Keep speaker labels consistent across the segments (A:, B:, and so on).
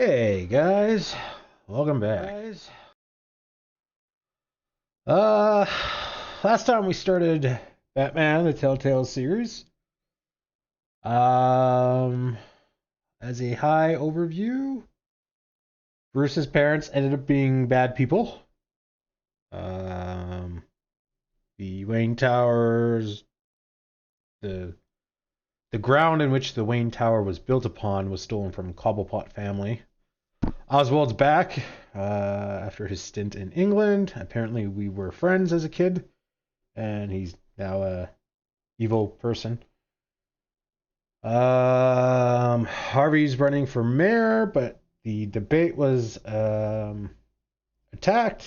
A: Hey guys, welcome back. Uh, Last time we started Batman: The Telltale series. Um, as a high overview, Bruce's parents ended up being bad people. Um, the Wayne Towers, the the ground in which the Wayne Tower was built upon was stolen from Cobblepot family. Oswald's back after his stint in England. Apparently, we were friends as a kid, and he's now a evil person. Harvey's running for mayor, but the debate was attacked,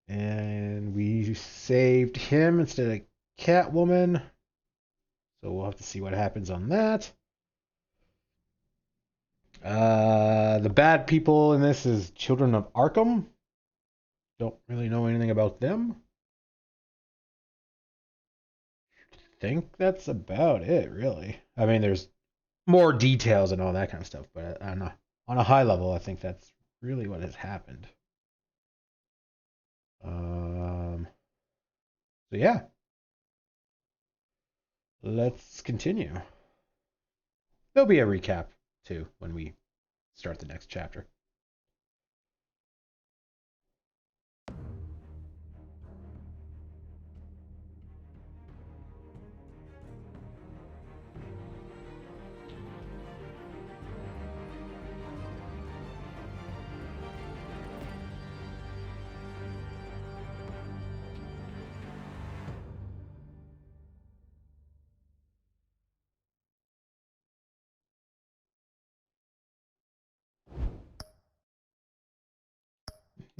A: and we saved him instead of Catwoman. So we'll have to see what happens on that. The bad people in this is Children of Arkham. Don't really know anything about them. Think that's about it, really. I mean, there's more details and all that kind of stuff, but on a high level, I think that's really what has happened. Um, so yeah, let's continue. There'll be a recap too when we start the next chapter.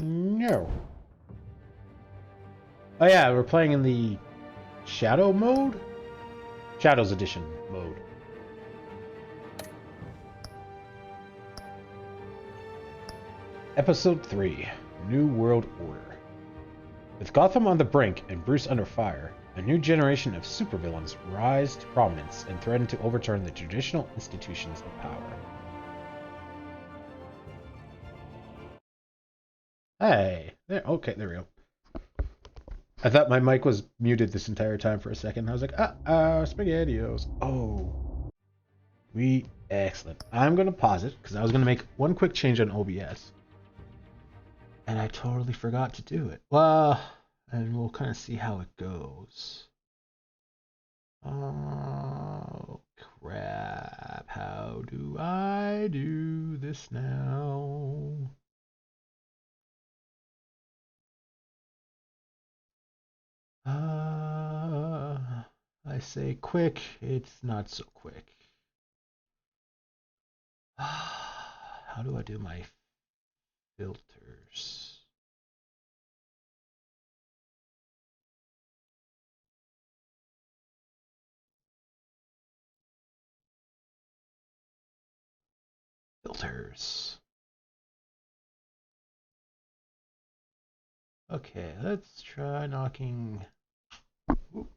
A: No. Oh yeah, we're playing in the Shadow mode, Shadows Edition mode. Episode 3: New World Order. With Gotham on the brink and Bruce under fire, a new generation of supervillains rise to prominence and threaten to overturn the traditional institutions of power. Hey, okay, there we go. I thought my mic was muted this entire time for a second. I was like, SpaghettiOs. Oh, excellent. I'm gonna pause it because I was gonna make one quick change on OBS, and I totally forgot to do it. Well, and we'll kind of see how it goes. Oh crap! How do I do this now? I say quick, it's not so quick. How do I do my filters? Filters. Okay, let's try knocking. Ooh,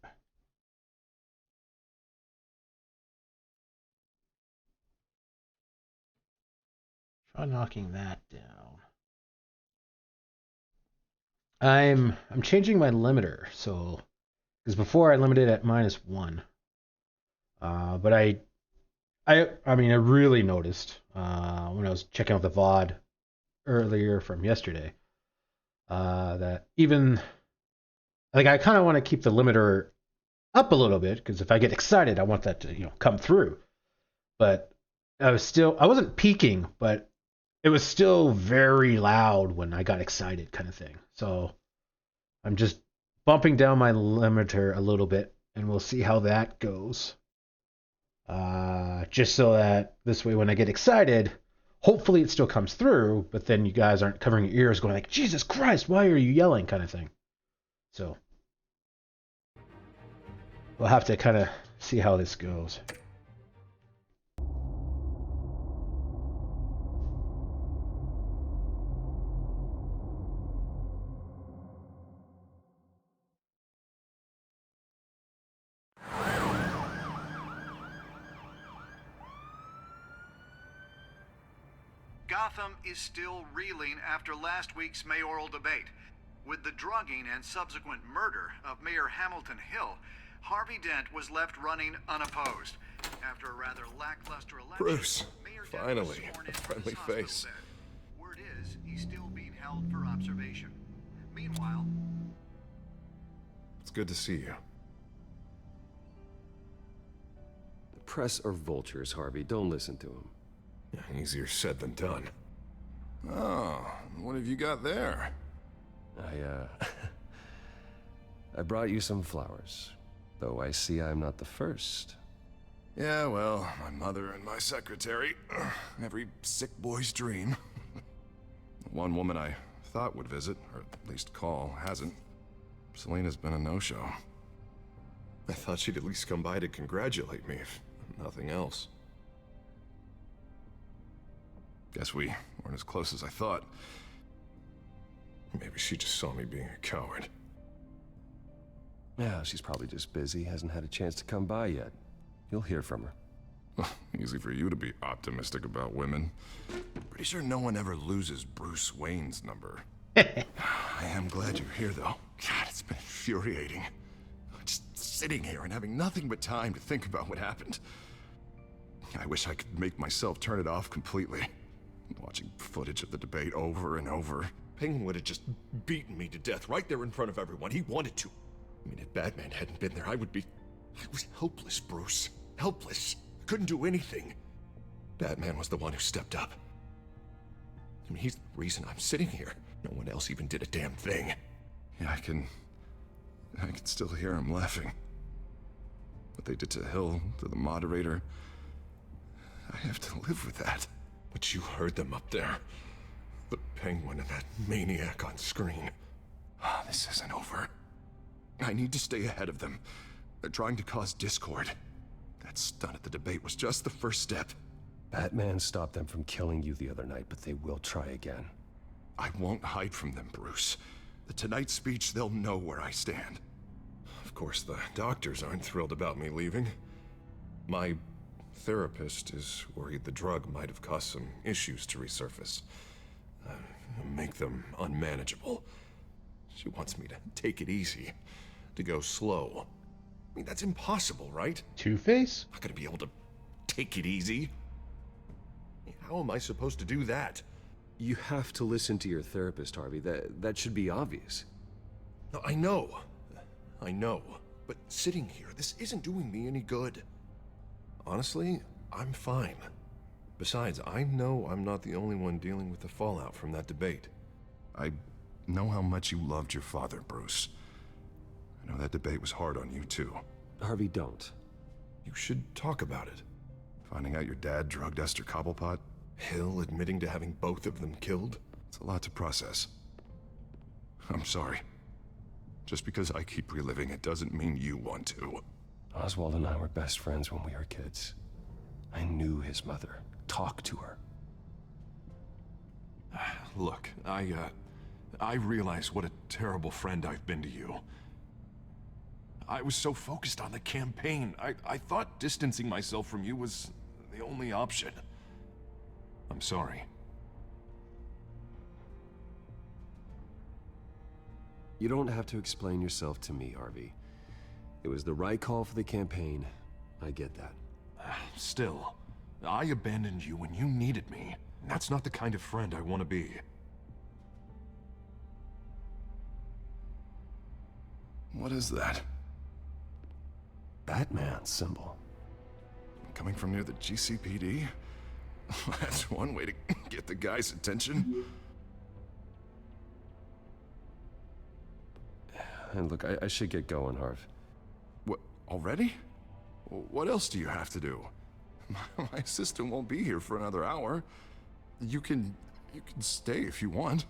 A: try knocking that down. I'm changing my limiter, so because before I limited at -1. But I mean I really noticed when I was checking out the VOD earlier from yesterday that even like I kind of want to keep the limiter up a little bit because if I get excited, I want that to come through. But I wasn't peaking, but it was still very loud when I got excited, kind of thing. So I'm just bumping down my limiter a little bit, and we'll see how that goes. Just so that this way, when I get excited, hopefully it still comes through, but then you guys aren't covering your ears going like, Jesus Christ, why are you yelling, kind of thing. So we'll have to kind of see how this goes.
B: Gotham is still reeling after last week's mayoral debate. With the drugging and subsequent murder of Mayor Hamilton Hill, Harvey Dent was left running unopposed. After a rather lackluster election,
C: Bruce,
B: Mayor Dent
C: finally,
B: was sworn
C: a
B: into
C: friendly
B: his hospital
C: face.
B: bed. Word is, he's still being held for observation. Meanwhile,
C: It's good to see you.
D: The press are vultures, Harvey. Don't listen to them.
C: Yeah, easier said than done. Oh, what have you got there?
D: I brought you some flowers. Though I see I'm not the first.
C: Yeah, well, my mother and my secretary. Every sick boy's dream. One woman I thought would visit, or at least call, hasn't. Selena's been a no-show. I thought she'd at least come by to congratulate me, if nothing else. Guess we weren't as close as I thought. Maybe she just saw me being a coward.
D: Yeah, she's probably just busy, hasn't had a chance to come by yet. You'll hear from her.
C: Easy for you to be optimistic about women. Pretty sure no one ever loses Bruce Wayne's number. I am glad you're here, though. God, it's been infuriating. Just sitting here and having nothing but time to think about what happened. I wish I could make myself turn it off completely. Watching footage of the debate over and over. Penguin would have just beaten me to death right there in front of everyone. He wanted to. I mean, if Batman hadn't been there, I was helpless, Bruce. Helpless. Couldn't do anything. Batman was the one who stepped up. I mean, he's the reason I'm sitting here. No one else even did a damn thing. Yeah, I can still hear him laughing. What they did to Hill, to the moderator. I have to live with that. But you heard them up there. The Penguin and that maniac on screen. This isn't over. I need to stay ahead of them. They're trying to cause discord. That stunt at the debate was just the first step.
D: Batman stopped them from killing you the other night, but they will try again.
C: I won't hide from them, Bruce. The Tonight speech, they'll know where I stand. Of course, the doctors aren't thrilled about me leaving. My therapist is worried the drug might have caused some issues to resurface. Make them unmanageable. She wants me to take it easy, to go slow. I mean, that's impossible, right?
A: Two-Face?
C: I'm not gonna be able to take it easy. How am I supposed to do that?
D: You have to listen to your therapist, Harvey. That should be obvious.
C: No, I know. But sitting here, this isn't doing me any good. Honestly, I'm fine. Besides, I know I'm not the only one dealing with the fallout from that debate. I know how much you loved your father, Bruce. I know that debate was hard on you, too.
D: Harvey, don't.
C: You should talk about it. Finding out your dad drugged Esther Cobblepot, Hill admitting to having both of them killed. It's a lot to process. I'm sorry. Just because I keep reliving it doesn't mean you want to.
D: Oswald and I were best friends when we were kids. I knew his mother. Talk to her.
C: Look, I realize what a terrible friend I've been to you. I was so focused on the campaign. I thought distancing myself from you was the only option. I'm sorry.
D: You don't have to explain yourself to me, Harvey. It was the right call for the campaign. I get that.
C: Still, I abandoned you when you needed me. That's not the kind of friend I want to be. What is that?
D: Batman symbol.
C: Coming from near the GCPD? That's one way to get the guy's attention.
D: And look, I should get going, Harv.
C: What, already? What else do you have to do? My assistant won't be here for another hour. You can stay if you want.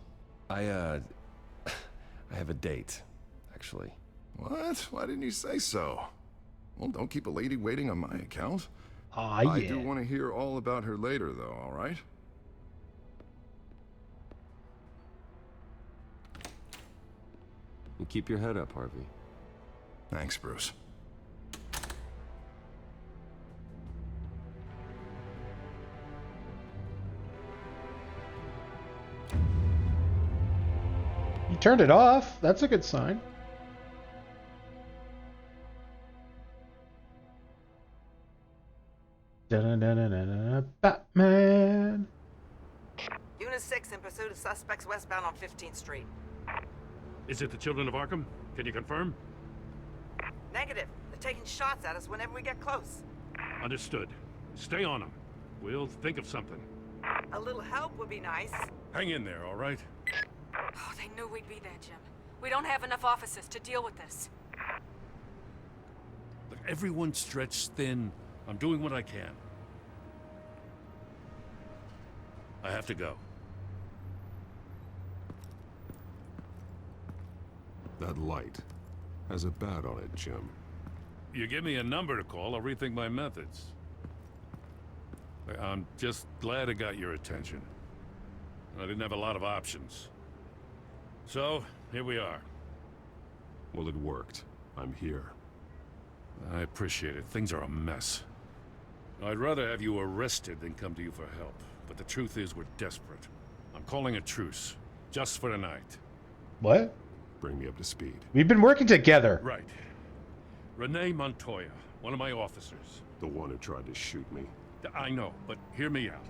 D: I have a date, actually.
C: What? Why didn't you say so? Well, don't keep a lady waiting on my account.
A: Ah, yeah.
C: I do want to hear all about her later, though, all right?
D: You keep your head up, Harvey.
C: Thanks, Bruce.
A: You turned it off. That's a good sign. Da-da-da-da-da-da, Batman.
E: Unit 6 in pursuit of suspects westbound on 15th Street.
F: Is it the Children of Arkham? Can you confirm?
E: Negative. They're taking shots at us whenever we get close.
F: Understood. Stay on them. We'll think of something.
E: A little help would be nice.
F: Hang in there, all right?
G: Oh, they knew we'd be there, Jim. We don't have enough officers to deal with this.
F: Look, everyone's stretched thin. I'm doing what I can. I have to go.
D: That light has a bat on it, Jim.
F: You give me a number to call, I'll rethink my methods. I'm just glad I got your attention. I didn't have a lot of options. So, here we are.
D: Well, it worked. I'm here.
F: I appreciate it. Things are a mess. I'd rather have you arrested than come to you for help. But the truth is, we're desperate. I'm calling a truce. Just for tonight.
A: What?
D: Bring me up to speed.
A: We've been working together.
F: Right. Renee Montoya, one of my officers.
D: The one who tried to shoot me.
F: I know, but hear me out.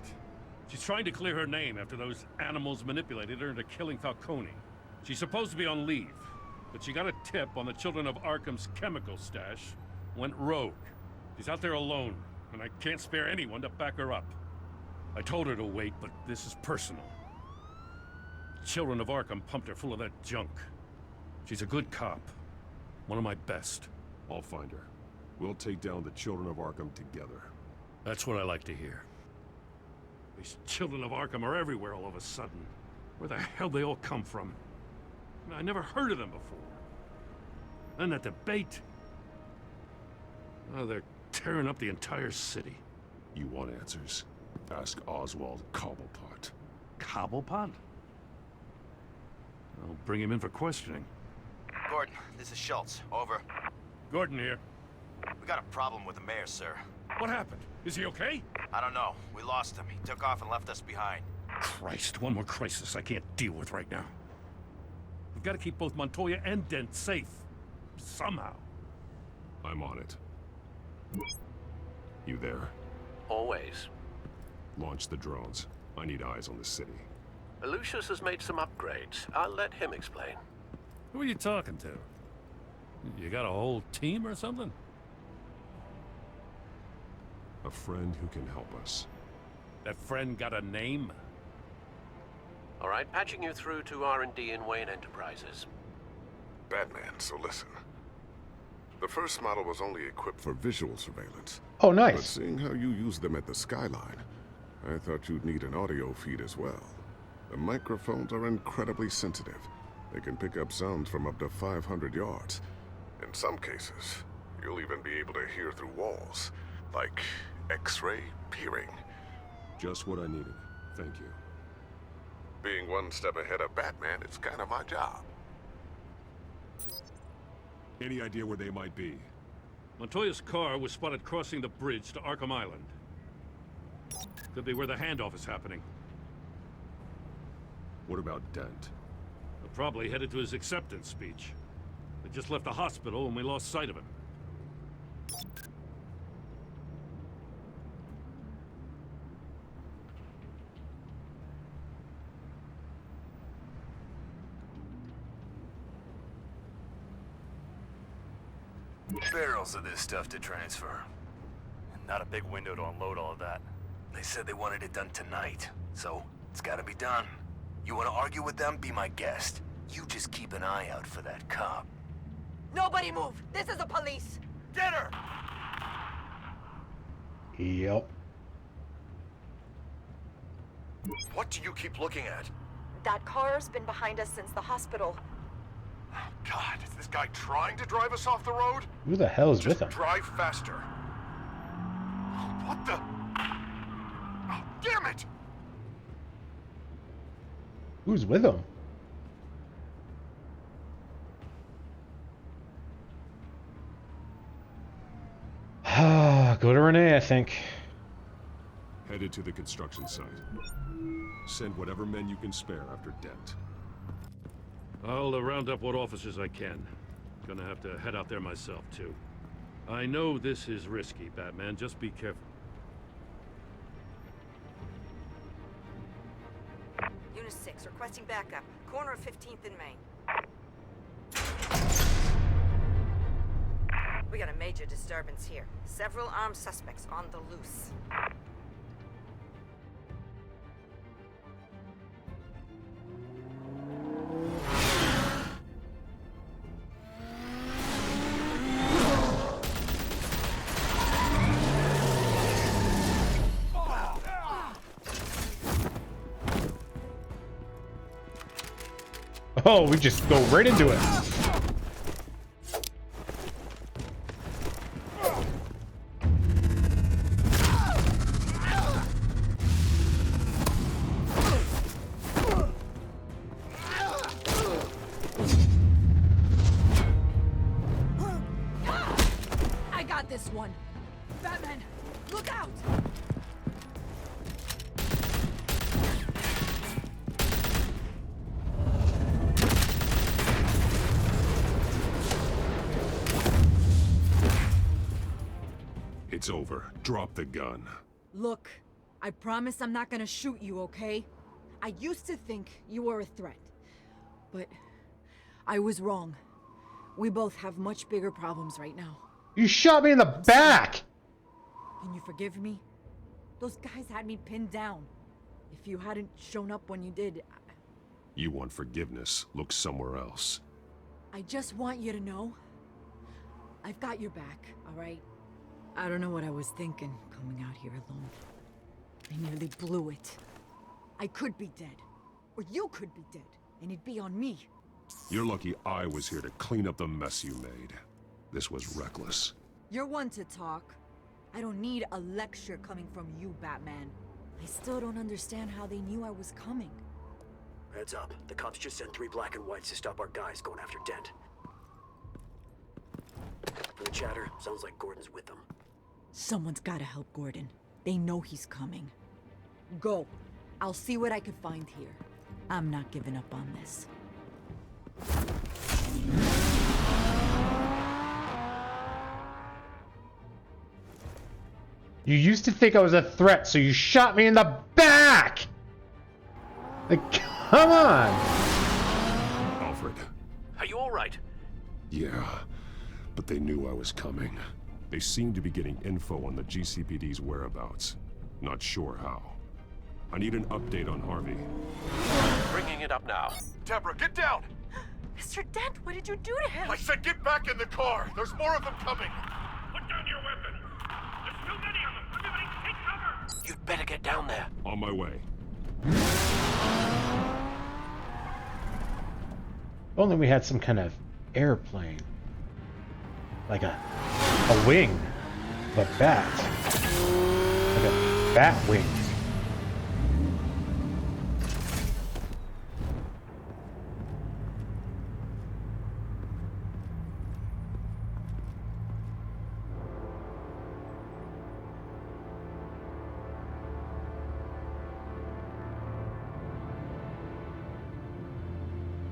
F: She's trying to clear her name after those animals manipulated her into killing Falcone. She's supposed to be on leave, but she got a tip on the Children of Arkham's chemical stash, went rogue. She's out there alone, and I can't spare anyone to back her up. I told her to wait, but this is personal. Children of Arkham pumped her full of that junk. She's a good cop. One of my best.
D: I'll find her. We'll take down the Children of Arkham together.
F: That's what I like to hear. These Children of Arkham are everywhere all of a sudden. Where the hell they all come from? I never heard of them before. And that debate. Oh, they're tearing up the entire city.
D: You want answers? Ask Oswald Cobblepot.
F: Cobblepot? I'll bring him in for questioning.
H: Gordon, this is Schultz. Over.
F: Gordon here.
H: We got a problem with the mayor, sir.
F: What happened? Is he okay?
H: I don't know. We lost him. He took off and left us behind.
F: Christ, one more crisis I can't deal with right now. We've got to keep both Montoya and Dent safe. Somehow.
D: I'm on it. You there?
I: Always.
D: Launch the drones. I need eyes on the city.
I: Lucius has made some upgrades. I'll let him explain.
F: Who are you talking to? You got a whole team or something?
D: A friend who can help us.
F: That friend got a name?
I: All right, patching you through to R&D in Wayne Enterprises.
C: Batman, so listen. The first model was only equipped for visual surveillance.
A: Oh,
C: But
A: nice.
C: seeing how you use them at the Skyline, I thought you'd need an audio feed as well. The microphones are incredibly sensitive. They can pick up sounds from up to 500 yards. In some cases, you'll even be able to hear through walls, like X-ray peering.
D: Just what I needed. Thank you.
C: Being one step ahead of Batman is kind of my job.
D: Any idea where they might be?
F: Montoya's car was spotted crossing the bridge to Arkham Island. Could be where the handoff is happening.
D: What about Dent?
F: They're probably headed to his acceptance speech. They just left the hospital and we lost sight of him.
H: Barrels of this stuff to transfer. Not a big window to unload all of that. They said they wanted it done tonight, so it's gotta be done. You wanna argue with them? Be my guest. You just keep an eye out for that cop.
E: Nobody move! This is the police!
H: Get her!
A: Yep.
H: What do you keep looking at?
J: That car's been behind us since the hospital.
C: God, is this guy trying to drive us off the road?
A: Who the hell is with him?
C: Drive faster. What the? Oh, damn it!
A: Who's with him? Go to Renee, I think.
D: Headed to the construction site. Send whatever men you can spare after Dent.
F: I'll round up what officers I can. Gonna have to head out there myself, too. I know this is risky, Batman. Just be careful.
E: Unit 6, requesting backup. Corner of 15th and Main. We got a major disturbance here. Several armed suspects on the loose.
A: Oh, we just go right into it.
G: I got this one. Batman, look out!
D: It's over. Drop the gun.
K: Look, I promise I'm not gonna shoot you, okay? I used to think you were a threat, but I was wrong. We both have much bigger problems right now.
A: You shot me in the back!
K: Can you forgive me? Those guys had me pinned down. If you hadn't shown up when you did,
D: You want forgiveness? Look somewhere else.
K: I just want you to know, I've got your back, alright? I don't know what I was thinking, coming out here alone. I nearly blew it. I could be dead. Or you could be dead, and it'd be on me.
D: You're lucky I was here to clean up the mess you made. This was reckless.
K: You're one to talk. I don't need a lecture coming from you, Batman. I still don't understand how they knew I was coming.
L: Heads up. The cops just sent 3 black and whites to stop our guys going after Dent. From the chatter, sounds like Gordon's with them.
K: Someone's gotta help Gordon. They know he's coming. Go. I'll see what I can find here. I'm not giving up on this.
A: You used to think I was a threat, so you shot me in the back! Like, come on!
D: Alfred.
I: Are you all right?
D: Yeah, but they knew I was coming. They seem to be getting info on the GCPD's whereabouts. Not sure how. I need an update on Harvey.
I: Bringing it up now.
H: Deborah, get down!
E: Mr. Dent, what did you do to him?
H: I said get back in the car! There's more of them coming!
F: Put down your weapon! There's too many of them! Everybody take cover!
I: You'd better get down there.
D: On my way.
A: If only we had some kind of airplane. Like a wing. Of a bat. Like a bat wing.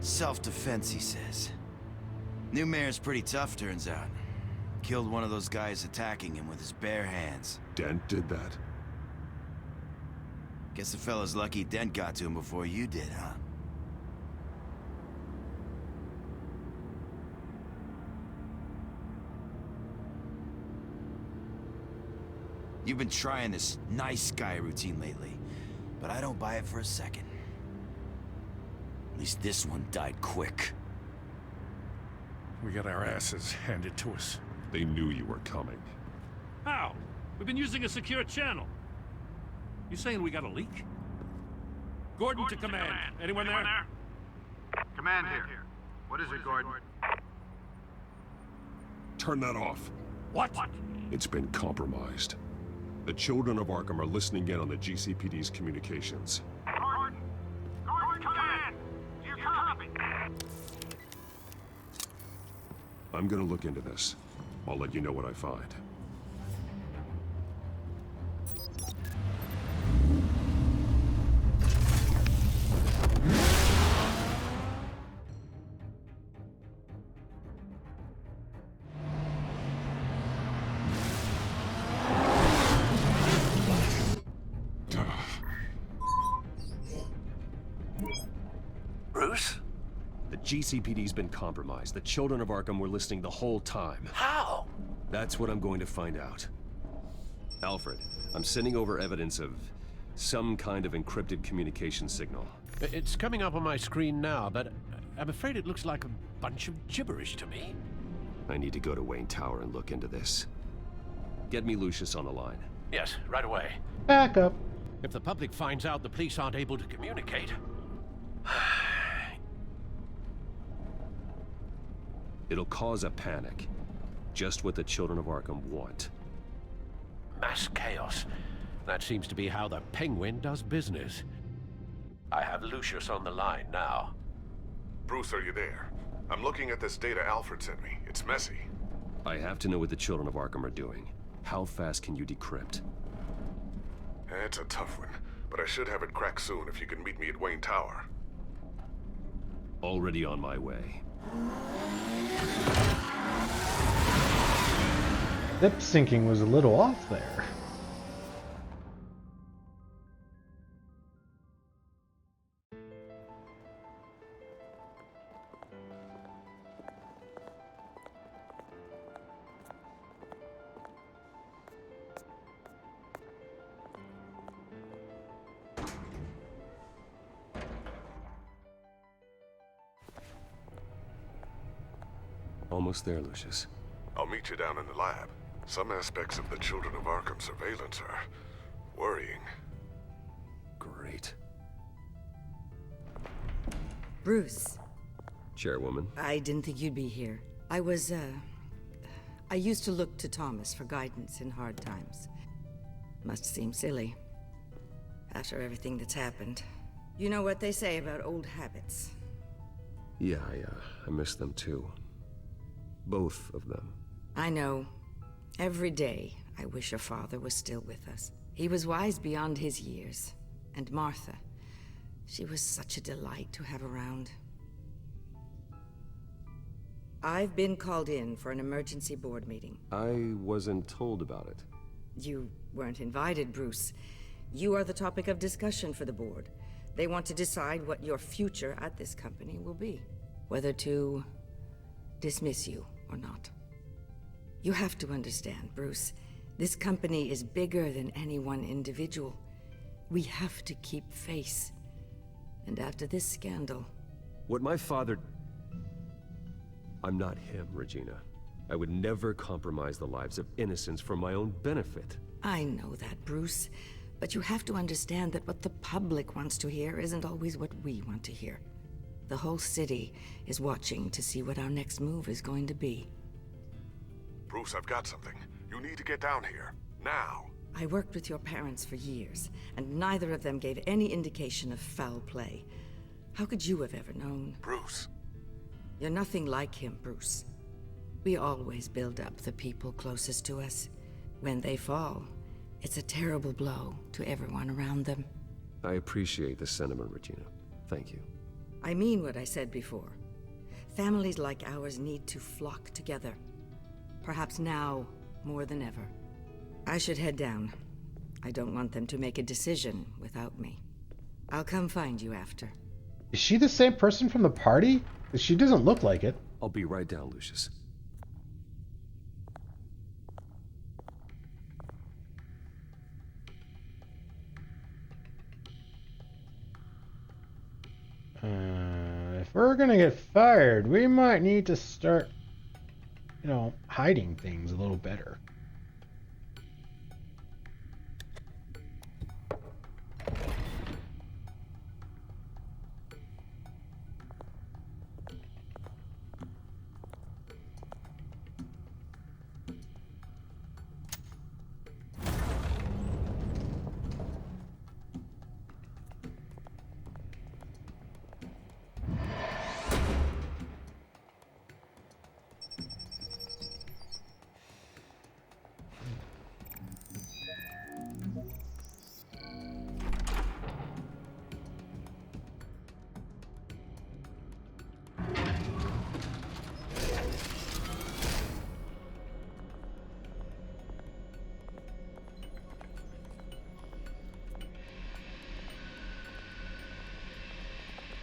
M: Self-defense, he says. New mayor's pretty tough, turns out. Killed one of those guys attacking him with his bare hands.
D: Dent did that?
M: Guess the fella's lucky Dent got to him before you did, huh? You've been trying this nice guy routine lately, but I don't buy it for a second. At least this one died quick.
F: We got our asses handed to us.
D: They knew you were coming.
F: How? We've been using a secure channel. You saying we got a leak? Gordon to command. Anyone there?
B: Command here. What is it, Gordon?
D: Turn that off.
F: What?
D: It's been compromised. The children of Arkham are listening in on the GCPD's communications.
B: Gordon! Gordon, command! Do you copy?
D: I'm gonna look into this. I'll let you know what I find. GCPD's been compromised. The children of Arkham were listening the whole time.
I: How?
D: That's what I'm going to find out. Alfred, I'm sending over evidence of some kind of encrypted communication signal.
N: It's coming up on my screen now, but I'm afraid it looks like a bunch of gibberish to me.
D: I need to go to Wayne Tower and look into this. Get me Lucius on the line.
N: Yes, right away.
A: Back up.
N: If the public finds out the police aren't able to communicate...
D: It'll cause a panic. Just what the children of Arkham want.
N: Mass chaos. That seems to be how the Penguin does business. I have Lucius on the line now.
C: Bruce, are you there? I'm looking at this data Alfred sent me. It's messy.
D: I have to know what the children of Arkham are doing. How fast can you decrypt?
C: It's a tough one, but I should have it cracked soon if you can meet me at Wayne Tower.
D: Already on my way.
A: Lip syncing was a little off there.
D: Almost there, Lucius.
C: I'll meet you down in the lab. Some aspects of the Children of Arkham surveillance are worrying.
D: Great.
O: Bruce.
D: Chairwoman.
O: I didn't think you'd be here. I used to look to Thomas for guidance in hard times. Must seem silly. After everything that's happened. You know what they say about old habits.
D: Yeah, I miss them too. Both of them.
O: I know. Every day, I wish your father was still with us. He was wise beyond his years. And Martha, she was such a delight to have around. I've been called in for an emergency board meeting.
D: I wasn't told about it.
O: You weren't invited, Bruce. You are the topic of discussion for the board. They want to decide what your future at this company will be. Whether to dismiss you or not. You have to understand, Bruce. This company is bigger than any one individual. We have to keep face. And after this scandal...
D: What my father... I'm not him, Regina. I would never compromise the lives of innocents for my own benefit.
O: I know that, Bruce. But you have to understand that what the public wants to hear isn't always what we want to hear. The whole city is watching to see what our next move is going to be.
C: Bruce, I've got something. You need to get down here. Now.
O: I worked with your parents for years, and neither of them gave any indication of foul play. How could you have ever known?
C: Bruce.
O: You're nothing like him, Bruce. We always build up the people closest to us. When they fall, it's a terrible blow to everyone around them.
D: I appreciate the sentiment, Regina. Thank you.
O: I mean what I said before. Families like ours need to flock together. Perhaps now, more than ever. I should head down. I don't want them to make a decision without me. I'll come find you after.
A: Is she the same person from the party? Because she doesn't look like it.
D: I'll be right down, Lucius.
A: If we're gonna get fired, we might need to start, hiding things a little better.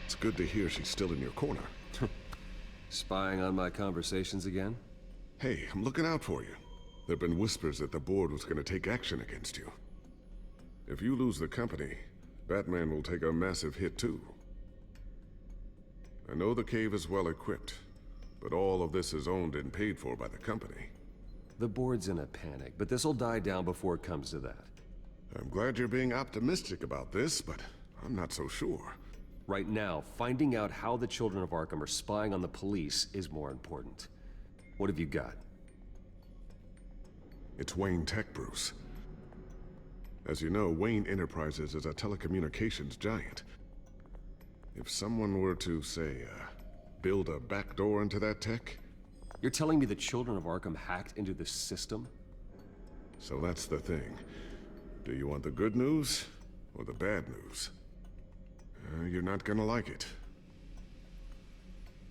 C: It's good to hear she's still in your corner.
P: Spying on my conversations again?
Q: Hey, I'm looking out for you. There have been whispers that the board was going to take action against you. If you lose the company, Batman will take a massive hit too. I know the cave is well equipped, but all of this is owned and paid for by the company.
P: The board's in a panic, but this'll die down before it comes to that.
Q: I'm glad you're being optimistic about this, but I'm not so sure.
P: Right now, finding out how the Children of Arkham are spying on the police is more important. What have you got?
Q: It's Wayne Tech, Bruce. As you know, Wayne Enterprises is a telecommunications giant. If someone were to, say, build a backdoor into that tech...
P: You're telling me the Children of Arkham hacked into the system?
Q: So that's the thing. Do you want the good news or the bad news? You're not gonna like it.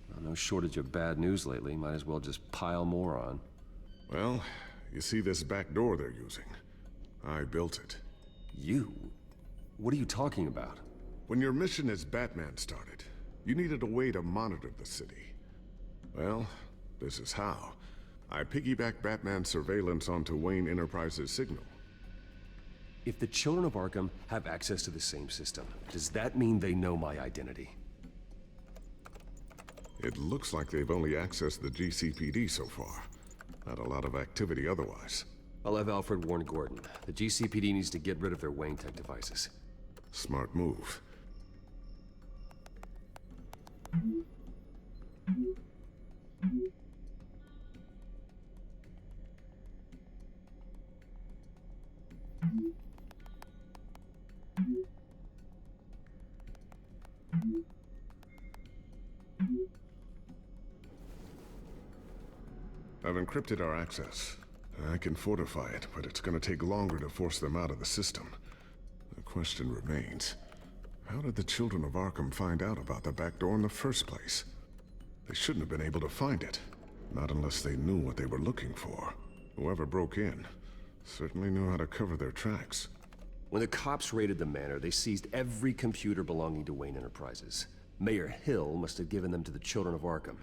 P: Well, no shortage of bad news lately. Might as well just pile more on.
Q: Well, you see this back door they're using? I built it.
P: You? What are you talking about?
Q: When your mission as Batman started, you needed a way to monitor the city. Well, this is how. I piggybacked Batman's surveillance onto Wayne Enterprises' signal.
P: If the Children of Arkham have access to the same system, does that mean they know my identity?
Q: It looks like they've only accessed the GCPD so far. Not a lot of activity otherwise.
P: I'll have Alfred warn Gordon. The GCPD needs to get rid of their Wayne Tech devices.
Q: Smart move. I've encrypted our access. I can fortify it, but it's gonna take longer to force them out of the system. The question remains, how did the Children of Arkham find out about the back door in the first place? They shouldn't have been able to find it. Not unless they knew what they were looking for. Whoever broke in certainly knew how to cover their tracks.
P: When the cops raided the manor, they seized every computer belonging to Wayne Enterprises. Mayor Hill must have given them to the Children of Arkham.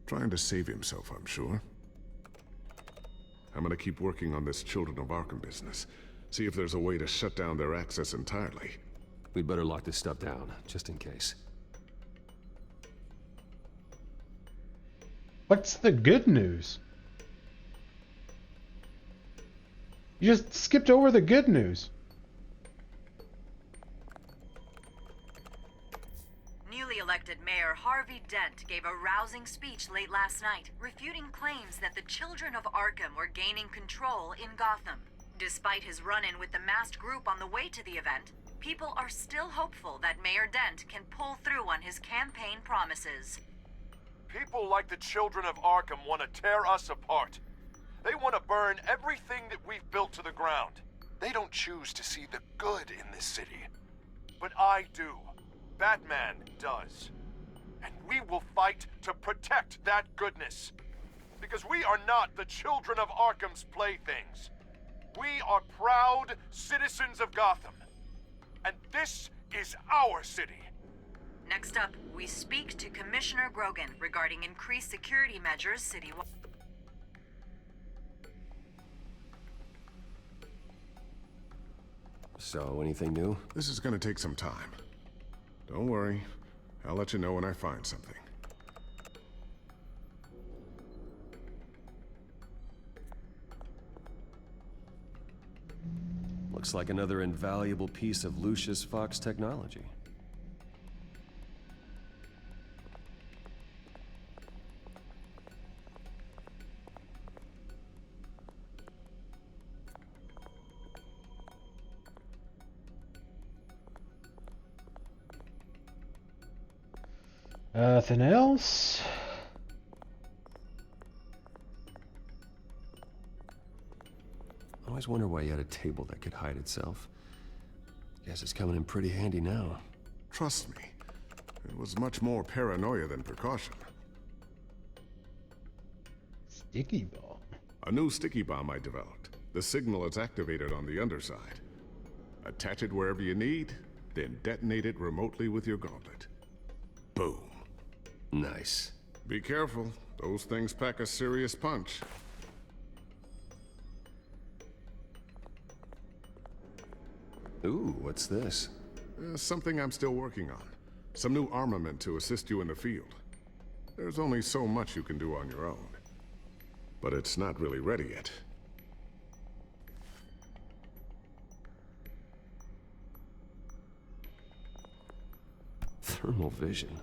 Q: Trying to save himself, I'm sure. I'm gonna keep working on this Children of Arkham business. See if there's a way to shut down their access entirely.
P: We'd better lock this stuff down, just in case.
A: What's the good news? You just skipped over the good news.
R: Newly elected Mayor Harvey Dent gave a rousing speech late last night, refuting claims that the Children of Arkham were gaining control in Gotham. Despite his run-in with the masked group on the way to the event, people are still hopeful that Mayor Dent can pull through on his campaign promises.
S: People like the Children of Arkham want to tear us apart. They want to burn everything that we've built to the ground. They don't choose to see the good in this city. But I do. Batman does. And we will fight to protect that goodness. Because we are not the Children of Arkham's playthings. We are proud citizens of Gotham. And this is our city.
R: Next up, we speak to Commissioner Grogan regarding increased security measures citywide.
P: So, anything new?
Q: This is gonna take some time. Don't worry. I'll let you know when I find something.
P: Looks like another invaluable piece of Lucius Fox technology.
A: Nothing else?
P: I always wonder why you had a table that could hide itself. Guess it's coming in pretty handy now.
Q: Trust me, it was much more paranoia than precaution.
A: Sticky bomb.
Q: A new sticky bomb I developed. The signal is activated on the underside. Attach it wherever you need, then detonate it remotely with your gauntlet. Boom.
P: Nice.
Q: Be careful. Those things pack a serious punch.
P: Ooh, what's this?
Q: Something I'm still working on. Some new armament to assist you in the field. There's only so much you can do on your own. But it's not really ready yet.
P: Thermal vision.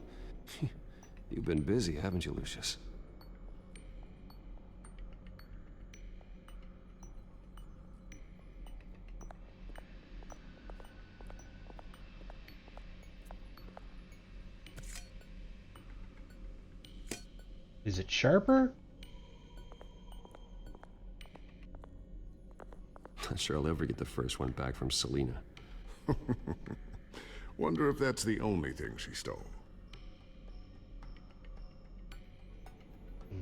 P: You've been busy, haven't you, Lucius?
A: Is it sharper?
P: Not sure I'll ever get the first one back from Selina.
Q: Wonder if that's the only thing she stole.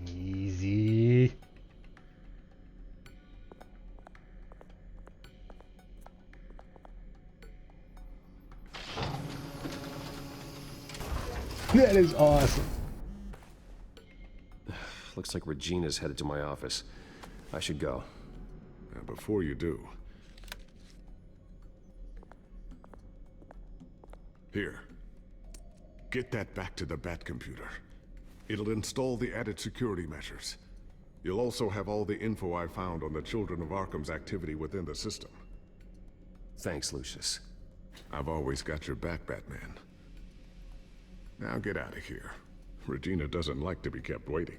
A: Easy. That is awesome.
P: Looks like Regina's headed to my office. I should go.
Q: Before you do... Here. Get that back to the Bat computer. It'll install the added security measures. You'll also have all the info I found on the Children of Arkham's activity within the system.
P: Thanks, Lucius.
Q: I've always got your back, Batman. Now get out of here. Regina doesn't like to be kept waiting.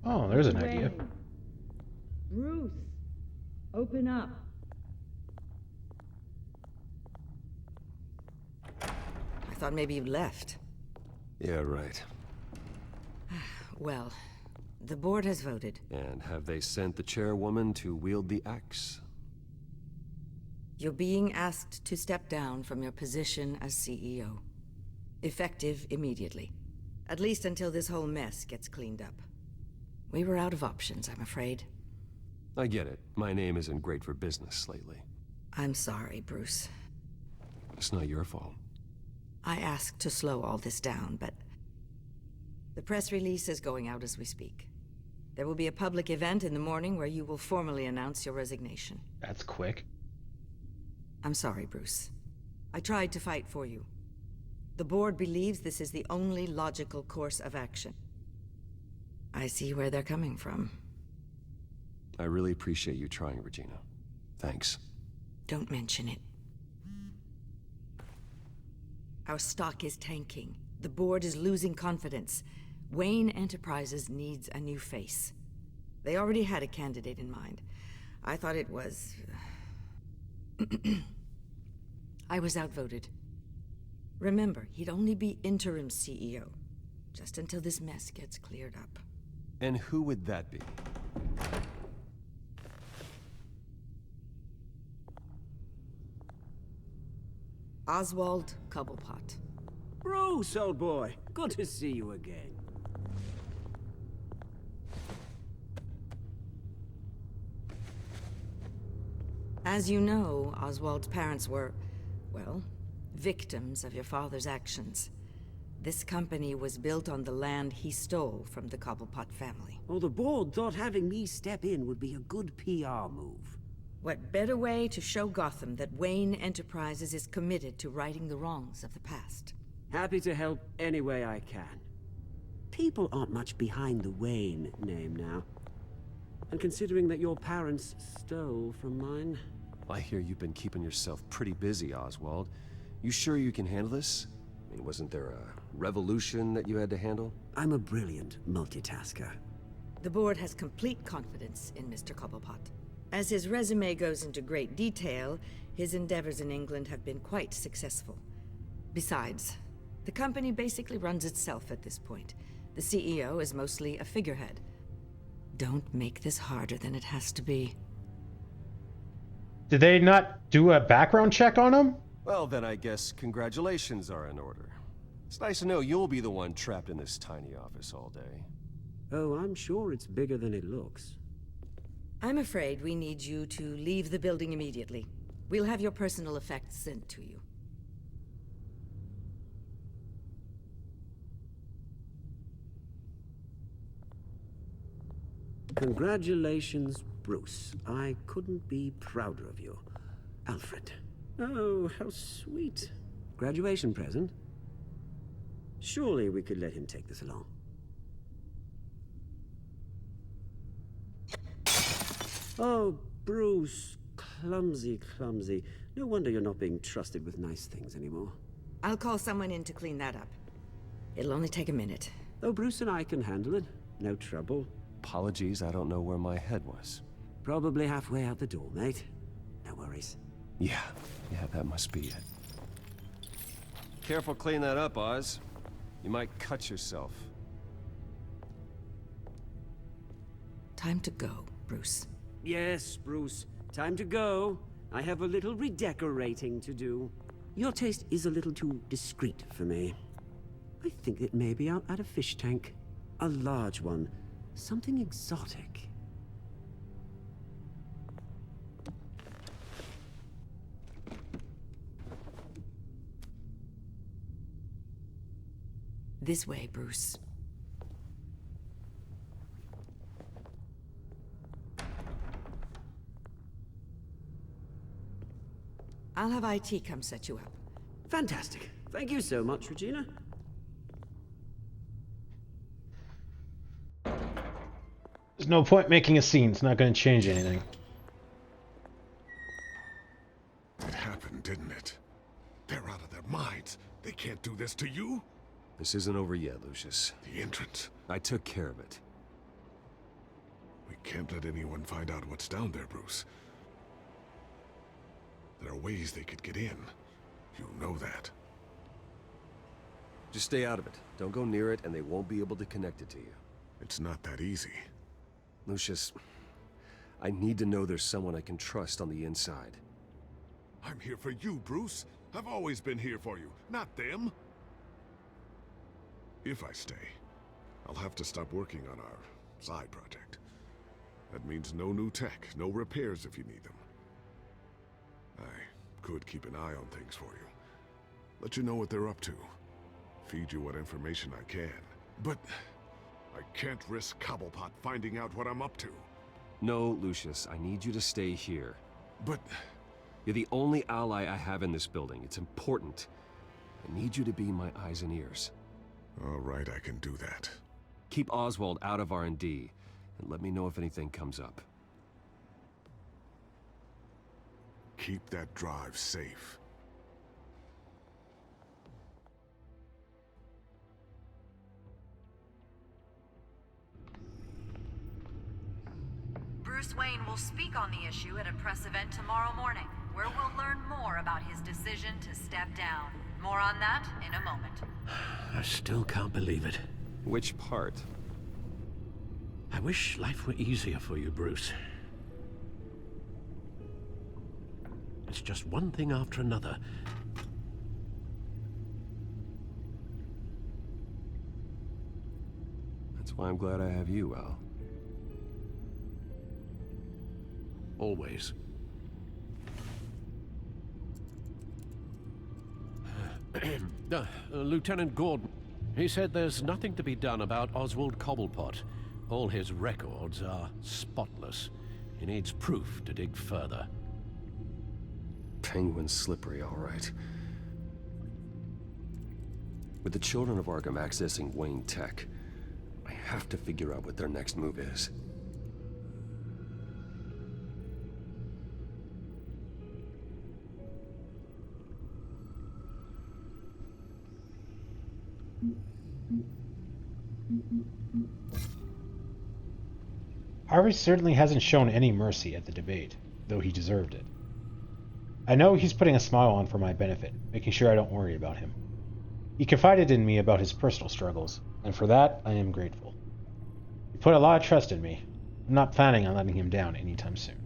A: Oh, there's an idea.
K: Bruce, open up.
O: I thought maybe you left.
P: Yeah, right.
O: Well, the board has voted.
P: And have they sent the chairwoman to wield the axe?
O: You're being asked to step down from your position as CEO. Effective immediately. At least until this whole mess gets cleaned up. We were out of options, I'm afraid.
P: I get it. My name isn't great for business lately.
O: I'm sorry, Bruce.
P: It's not your fault.
O: I asked to slow all this down, but... the press release is going out as we speak. There will be a public event in the morning where you will formally announce your resignation.
A: That's quick.
O: I'm sorry, Bruce. I tried to fight for you. The board believes this is the only logical course of action. I see where they're coming from.
P: I really appreciate you trying, Regina. Thanks.
O: Don't mention it. Our stock is tanking. The board is losing confidence. Wayne Enterprises needs a new face. They already had a candidate in mind. I thought it was... I was outvoted. Remember, he'd only be interim CEO. Just until this mess gets cleared up.
P: And who would that be?
O: Oswald Cobblepot.
L: Bruce, old boy. Good to see you again.
O: As you know, Oswald's parents were, well, victims of your father's actions. This company was built on the land he stole from the Cobblepot family.
L: Well, the board thought having me step in would be a good PR move.
O: What better way to show Gotham that Wayne Enterprises is committed to righting the wrongs of the past?
L: Happy to help any way I can. People aren't much behind the Wayne name now. And considering that your parents stole from mine...
P: I hear you've been keeping yourself pretty busy, Oswald. You sure you can handle this? I mean, wasn't there a revolution that you had to handle?
L: I'm a brilliant multitasker.
O: The board has complete confidence in Mr. Cobblepot. As his resume goes into great detail, his endeavors in England have been quite successful. Besides, the company basically runs itself at this point. The CEO is mostly a figurehead. Don't make this harder than it has to be.
A: Did they not do a background check on him?
P: Well, then I guess congratulations are in order. It's nice to know you'll be the one trapped in this tiny office all day.
L: Oh, I'm sure it's bigger than it looks.
O: I'm afraid we need you to leave the building immediately. We'll have your personal effects sent to you.
L: Congratulations, Bruce. I couldn't be prouder of you. Alfred. Oh, how sweet. Graduation present? Surely we could let him take this along. Oh, Bruce. Clumsy, clumsy. No wonder you're not being trusted with nice things anymore.
O: I'll call someone in to clean that up. It'll only take a minute.
L: Oh, Bruce and I can handle it. No trouble.
P: Apologies, I don't know where my head was.
L: Probably halfway out the door, mate. No worries.
P: Yeah, that must be it. Careful clean that up, Oz. You might cut yourself.
O: Time to go, Bruce.
L: Yes, Bruce. Time to go. I have a little redecorating to do. Your taste is a little too discreet for me. I think it may be out at a fish tank. A large one. Something exotic.
O: This way, Bruce. I'll have IT come set you up.
L: Fantastic. Thank you so much, Regina.
A: There's no point making a scene. It's not going to change anything.
Q: It happened, didn't it? They're out of their minds. They can't do this to you.
P: This isn't over yet, Lucius.
Q: The entrance.
P: I took care of it.
Q: We can't let anyone find out what's down there, Bruce. There are ways they could get in. You know that.
P: Just stay out of it. Don't go near it, and they won't be able to connect it to you.
Q: It's not that easy.
P: Lucius, I need to know there's someone I can trust on the inside.
Q: I'm here for you, Bruce. I've always been here for you, not them. If I stay, I'll have to stop working on our side project. That means no new tech, no repairs if you need them. I could keep an eye on things for you. Let you know what they're up to. Feed you what information I can. But I can't risk Cobblepot finding out what I'm up to.
P: No, Lucius, I need you to stay here.
Q: But
P: you're the only ally I have in this building. It's important. I need you to be my eyes and ears.
Q: All right, I can do that.
P: Keep Oswald out of R&D, and let me know if anything comes up.
Q: Keep that drive safe.
R: Bruce Wayne will speak on the issue at a press event tomorrow morning, where we'll learn more about his decision to step down. More on that in a moment.
N: I still can't believe it.
P: Which part?
N: I wish life were easier for you, Bruce. It's just one thing after another.
P: That's why I'm glad I have you, Al.
N: Always. Lieutenant Gordon, he said there's nothing to be done about Oswald Cobblepot. All his records are spotless. He needs proof to dig further.
P: Penguin's slippery, all right. With the children of Arkham accessing Wayne Tech, I have to figure out what their next move is.
A: Harvey certainly hasn't shown any mercy at the debate, though he deserved it. I know he's putting a smile on for my benefit, making sure I don't worry about him. He confided in me about his personal struggles, and for that, I am grateful. He put a lot of trust in me. I'm not planning on letting him down anytime soon.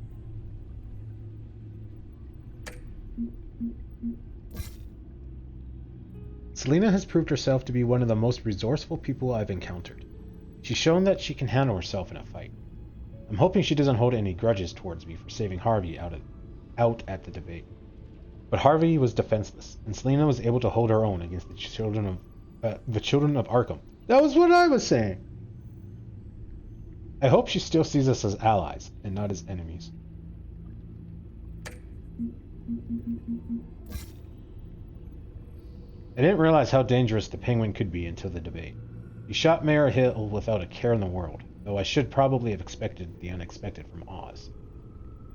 A: Selina has proved herself to be one of the most resourceful people I've encountered. She's shown that she can handle herself in a fight. I'm hoping she doesn't hold any grudges towards me for saving Harvey out at the debate. But Harvey was defenseless, and Selina was able to hold her own against the children of Arkham. That was what I was saying! I hope she still sees us as allies, and not as enemies. I didn't realize how dangerous the Penguin could be until the debate. He shot Mayor Hill without a care in the world, though I should probably have expected the unexpected from Oz.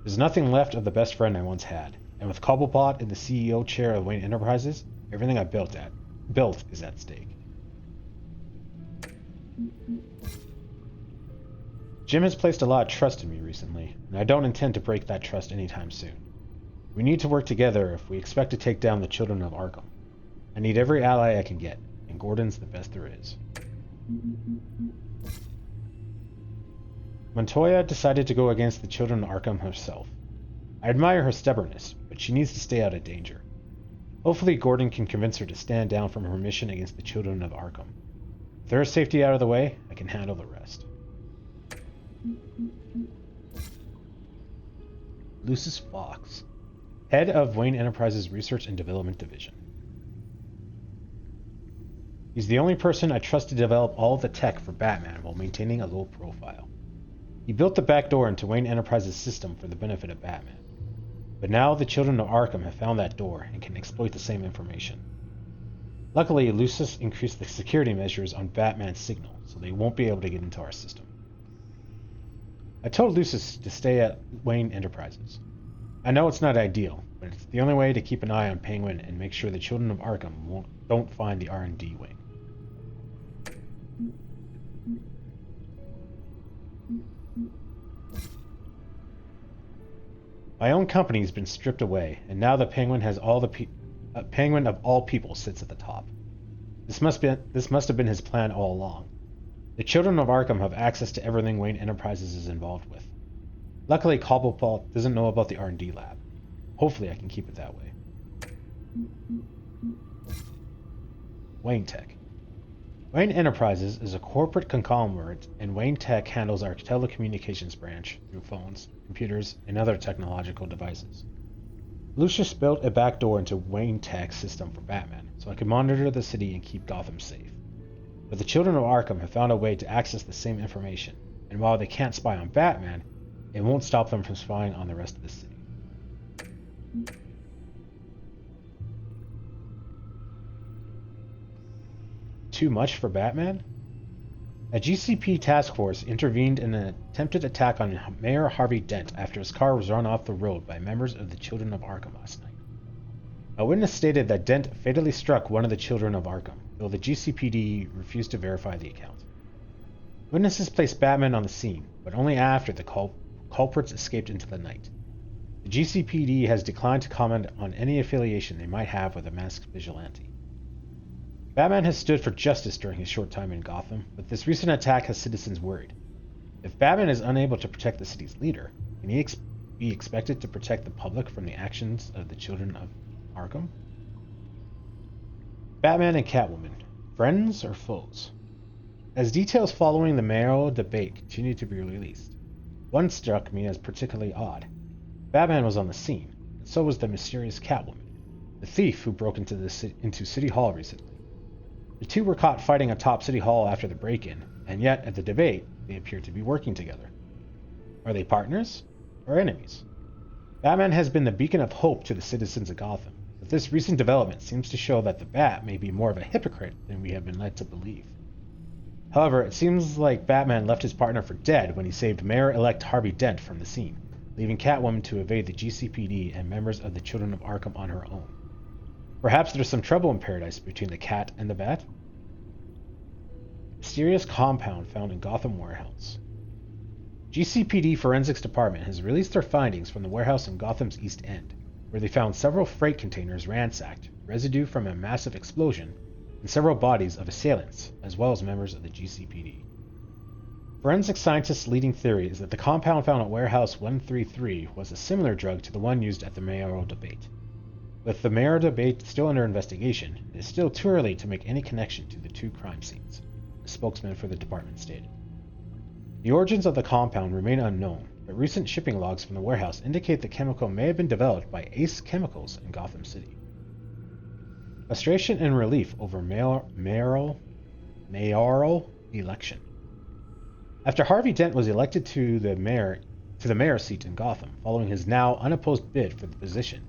A: There's nothing left of the best friend I once had, and with Cobblepot in the CEO chair of Wayne Enterprises, everything I built is at stake. Jim has placed a lot of trust in me recently, and I don't intend to break that trust anytime soon. We need to work together if we expect to take down the children of Arkham. I need every ally I can get, and Gordon's the best there is. Montoya decided to go against the children of Arkham herself. I admire her stubbornness, but she needs to stay out of danger. Hopefully Gordon can convince her to stand down from her mission against the children of Arkham. With their safety out of the way, I can handle the rest. Lucius Fox, head of Wayne Enterprises Research and Development Division. He's the only person I trust to develop all the tech for Batman while maintaining a low profile. He built the backdoor into Wayne Enterprises' system for the benefit of Batman. But now the children of Arkham have found that door and can exploit the same information. Luckily, Lucius increased the security measures on Batman's signal, so they won't be able to get into our system. I told Lucius to stay at Wayne Enterprises. I know it's not ideal, but it's the only way to keep an eye on Penguin and make sure the children of Arkham don't find the R&D wing. My own company has been stripped away, and now the Penguin has all the Penguin of all people sits at the top. This must have been his plan all along. The children of Arkham have access to everything Wayne Enterprises is involved with. Luckily, Cobblepot doesn't know about the R&D lab. Hopefully I can keep it that way. Wayne Tech. Wayne Enterprises is a corporate conglomerate, and Wayne Tech handles our telecommunications branch through phones, computers, and other technological devices. Lucius built a backdoor into Wayne Tech's system for Batman, so I could monitor the city and keep Gotham safe. But the children of Arkham have found a way to access the same information, and while they can't spy on Batman, it won't stop them from spying on the rest of the city. Too much for Batman? A GCP task force intervened in an attempted attack on Mayor Harvey Dent after his car was run off the road by members of the Children of Arkham last night. A witness stated that Dent fatally struck one of the Children of Arkham, though the GCPD refused to verify the account. Witnesses placed Batman on the scene, but only after the culprits escaped into the night. The GCPD has declined to comment on any affiliation they might have with a masked vigilante. Batman has stood for justice during his short time in Gotham, but this recent attack has citizens worried. If Batman is unable to protect the city's leader, can he be expected to protect the public from the actions of the Children of Arkham? Batman and Catwoman, friends or foes? As details following the mayoral debate continue to be released, one struck me as particularly odd. Batman was on the scene, and so was the mysterious Catwoman, the thief who broke into City Hall recently. The two were caught fighting atop City Hall after the break-in, and yet at the debate, they appear to be working together. Are they partners or enemies? Batman has been the beacon of hope to the citizens of Gotham, but this recent development seems to show that the Bat may be more of a hypocrite than we have been led to believe. However, it seems like Batman left his partner for dead when he saved Mayor-elect Harvey Dent from the scene, leaving Catwoman to evade the GCPD and members of the Children of Arkham on her own. Perhaps there's some trouble in paradise between the Cat and the Bat? Mysterious compound found in Gotham warehouse. GCPD Forensics Department has released their findings from the warehouse in Gotham's East End, where they found several freight containers ransacked, residue from a massive explosion, and several bodies of assailants, as well as members of the GCPD. Forensic scientists' leading theory is that the compound found at Warehouse 133 was a similar drug to the one used at the mayoral debate. With the mayoral debate still under investigation, it is still too early to make any connection to the two crime scenes, a spokesman for the department stated. The origins of the compound remain unknown, but recent shipping logs from the warehouse indicate the chemical may have been developed by Ace Chemicals in Gotham City. Frustration and relief over mayoral election. After Harvey Dent was elected to the mayor's seat in Gotham, following his now unopposed bid for the position,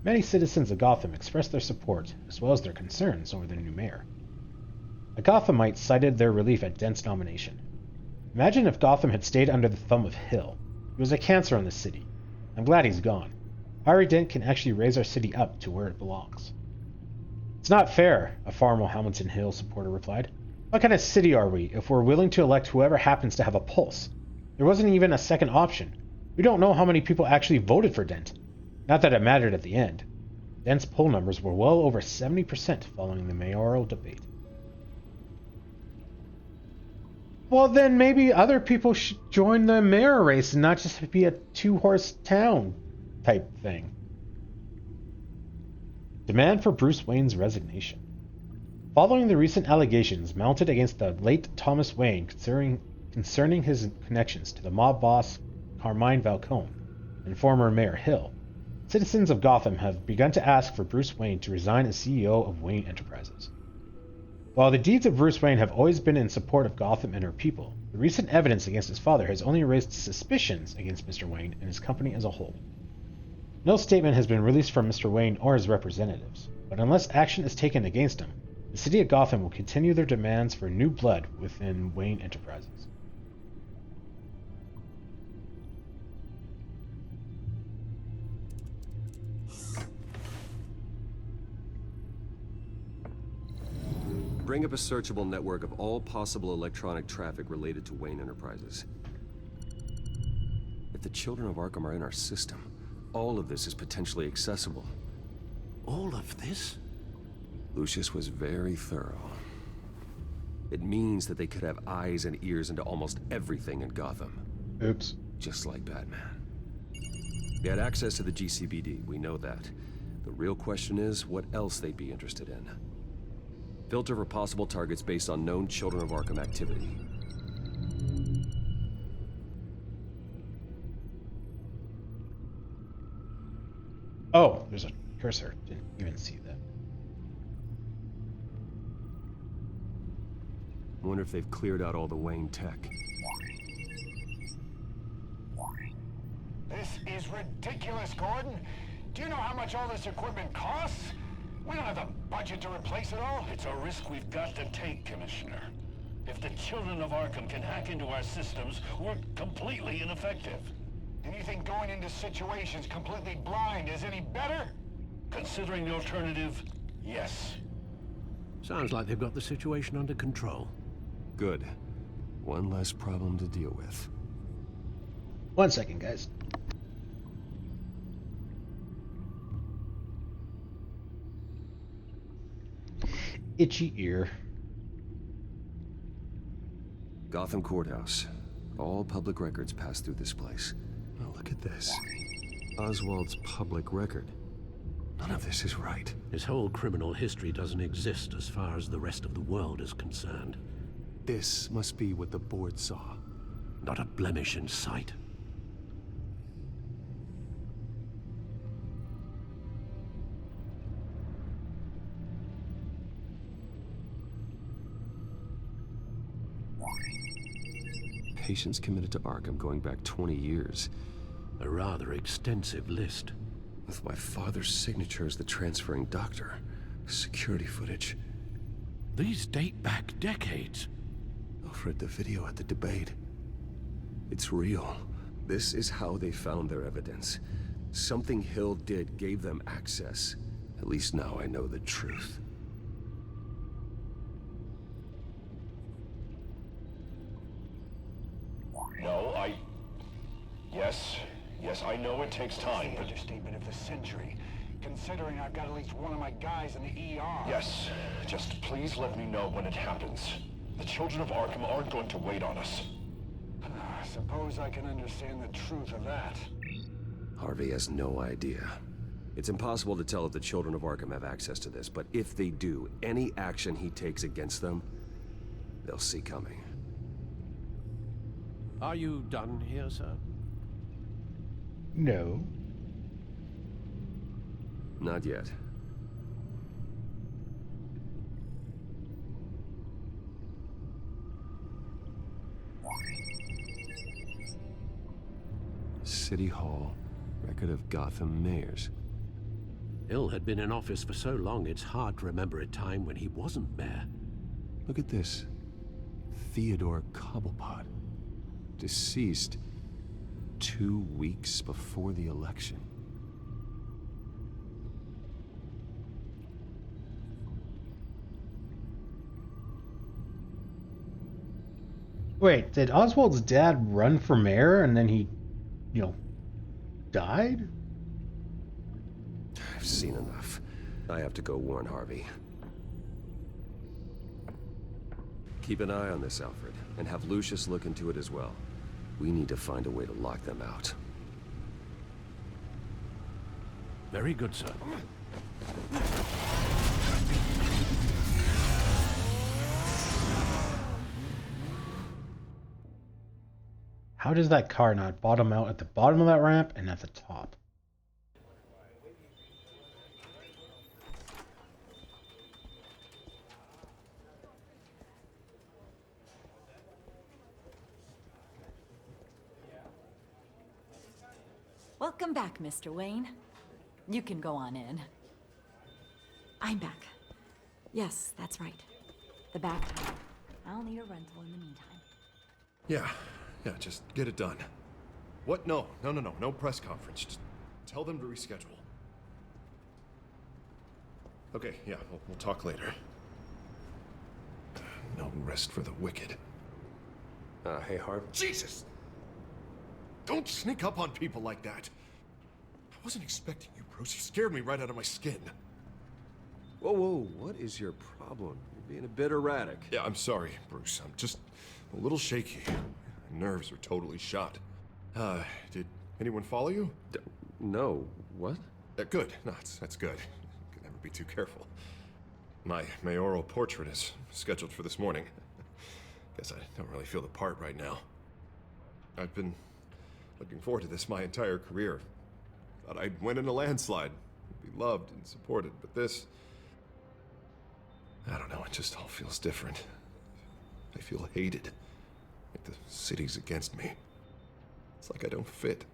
A: many citizens of Gotham expressed their support as well as their concerns over the new mayor. A Gothamite cited their relief at Dent's nomination. Imagine if Gotham had stayed under the thumb of Hill. He was a cancer on the city. I'm glad he's gone. Harvey Dent can actually raise our city up to where it belongs. It's not fair, a former Hamilton Hill supporter replied. What kind of city are we if we're willing to elect whoever happens to have a pulse? There wasn't even a second option. We don't know how many people actually voted for Dent. Not that it mattered at the end. Dent's poll numbers were well over 70% following the mayoral debate. Well, then maybe other people should join the mayor race and not just be a two-horse town type thing. Demand for Bruce Wayne's resignation. Following the recent allegations mounted against the late Thomas Wayne concerning his connections to the mob boss Carmine Falcone and former Mayor Hill, citizens of Gotham have begun to ask for Bruce Wayne to resign as CEO of Wayne Enterprises. While the deeds of Bruce Wayne have always been in support of Gotham and her people, the recent evidence against his father has only raised suspicions against Mr. Wayne and his company as a whole. No statement has been released from Mr. Wayne or his representatives, but unless action is taken against him, the city of Gotham will continue their demands for new blood within Wayne Enterprises.
P: Bring up a searchable network of all possible electronic traffic related to Wayne Enterprises. If the children of Arkham are in our system, all of this is potentially accessible.
N: All of this?
P: Lucius was very thorough. It means that they could have eyes and ears into almost everything in Gotham.
A: Oops.
P: Just like Batman. They had access to the GCPD, we know that. The real question is what else they'd be interested in. Filter for possible targets based on known Children of Arkham activity.
A: Oh, there's a cursor. Didn't even see that.
P: I wonder if they've cleared out all the Wayne tech.
T: This is ridiculous, Gordon. Do you know how much all this equipment costs? We don't have the budget to replace it all.
F: It's a risk we've got to take, Commissioner. If the Children of Arkham can hack into our systems, we're completely ineffective.
T: And you think going into situations completely blind is any better?
F: Considering the alternative, yes.
N: Sounds like they've got the situation under control.
P: Good. One less problem to deal with.
A: 1 second, guys. Itchy ear.
P: Gotham Courthouse. All public records pass through this place. Oh, look at this. Oswald's public record. None of this is right.
N: His whole criminal history doesn't exist as far as the rest of the world is concerned.
P: This must be what the board saw.
N: Not a blemish in sight.
P: Patients committed to Arkham going back 20 years.
N: A rather extensive list.
P: With my father's signature as the transferring doctor. Security footage.
N: These date back decades.
P: Alfred, the video at the debate. It's real. This is how they found their evidence. Something Hill did gave them access. At least now I know the truth.
T: Yes, I know it takes time, but... understatement of the century, considering I've got at least one of my guys in the ER. Yes, just please let me know when it happens. The children of Arkham aren't going to wait on us. Suppose I can understand the truth of that.
P: Harvey has no idea. It's impossible to tell if the children of Arkham have access to this, but if they do, any action he takes against them, they'll see coming.
N: Are you done here, sir?
A: No.
P: Not yet. City Hall, record of Gotham mayors.
N: Hill had been in office for so long, it's hard to remember a time when he wasn't mayor.
P: Look at this. Theodore Cobblepot. Deceased 2 weeks before the election.
A: Wait, did Oswald's dad run for mayor and then he, died?
P: I've seen enough. I have to go warn Harvey. Keep an eye on this, Alfred, and have Lucius look into it as well. We need to find a way to lock them out.
N: Very good, sir.
A: How does that car not bottom out at the bottom of that ramp and at the top?
K: Welcome back, Mr. Wayne. You can go on in. I'm back. Yes, that's right. The back time. I'll need a rental in the meantime.
C: Yeah, just get it done. What? No press conference. Just tell them to reschedule. Okay, yeah, we'll talk later. No rest for the wicked.
P: Hey, Harvey.
C: Jesus! Don't sneak up on people like that. I wasn't expecting you, Bruce. You scared me right out of my skin.
P: Whoa, what is your problem? You're being a bit erratic.
C: Yeah, I'm sorry, Bruce. I'm just a little shaky. My nerves are totally shot. Did anyone follow you?
P: No. What?
C: Good. No, that's good. Can never be too careful. My mayoral portrait is scheduled for this morning. Guess I don't really feel the part right now. I've been looking forward to this my entire career. Thought I'd win in a landslide, be loved and supported, but this... I don't know, it just all feels different. I feel hated. Like the city's against me. It's like I don't fit.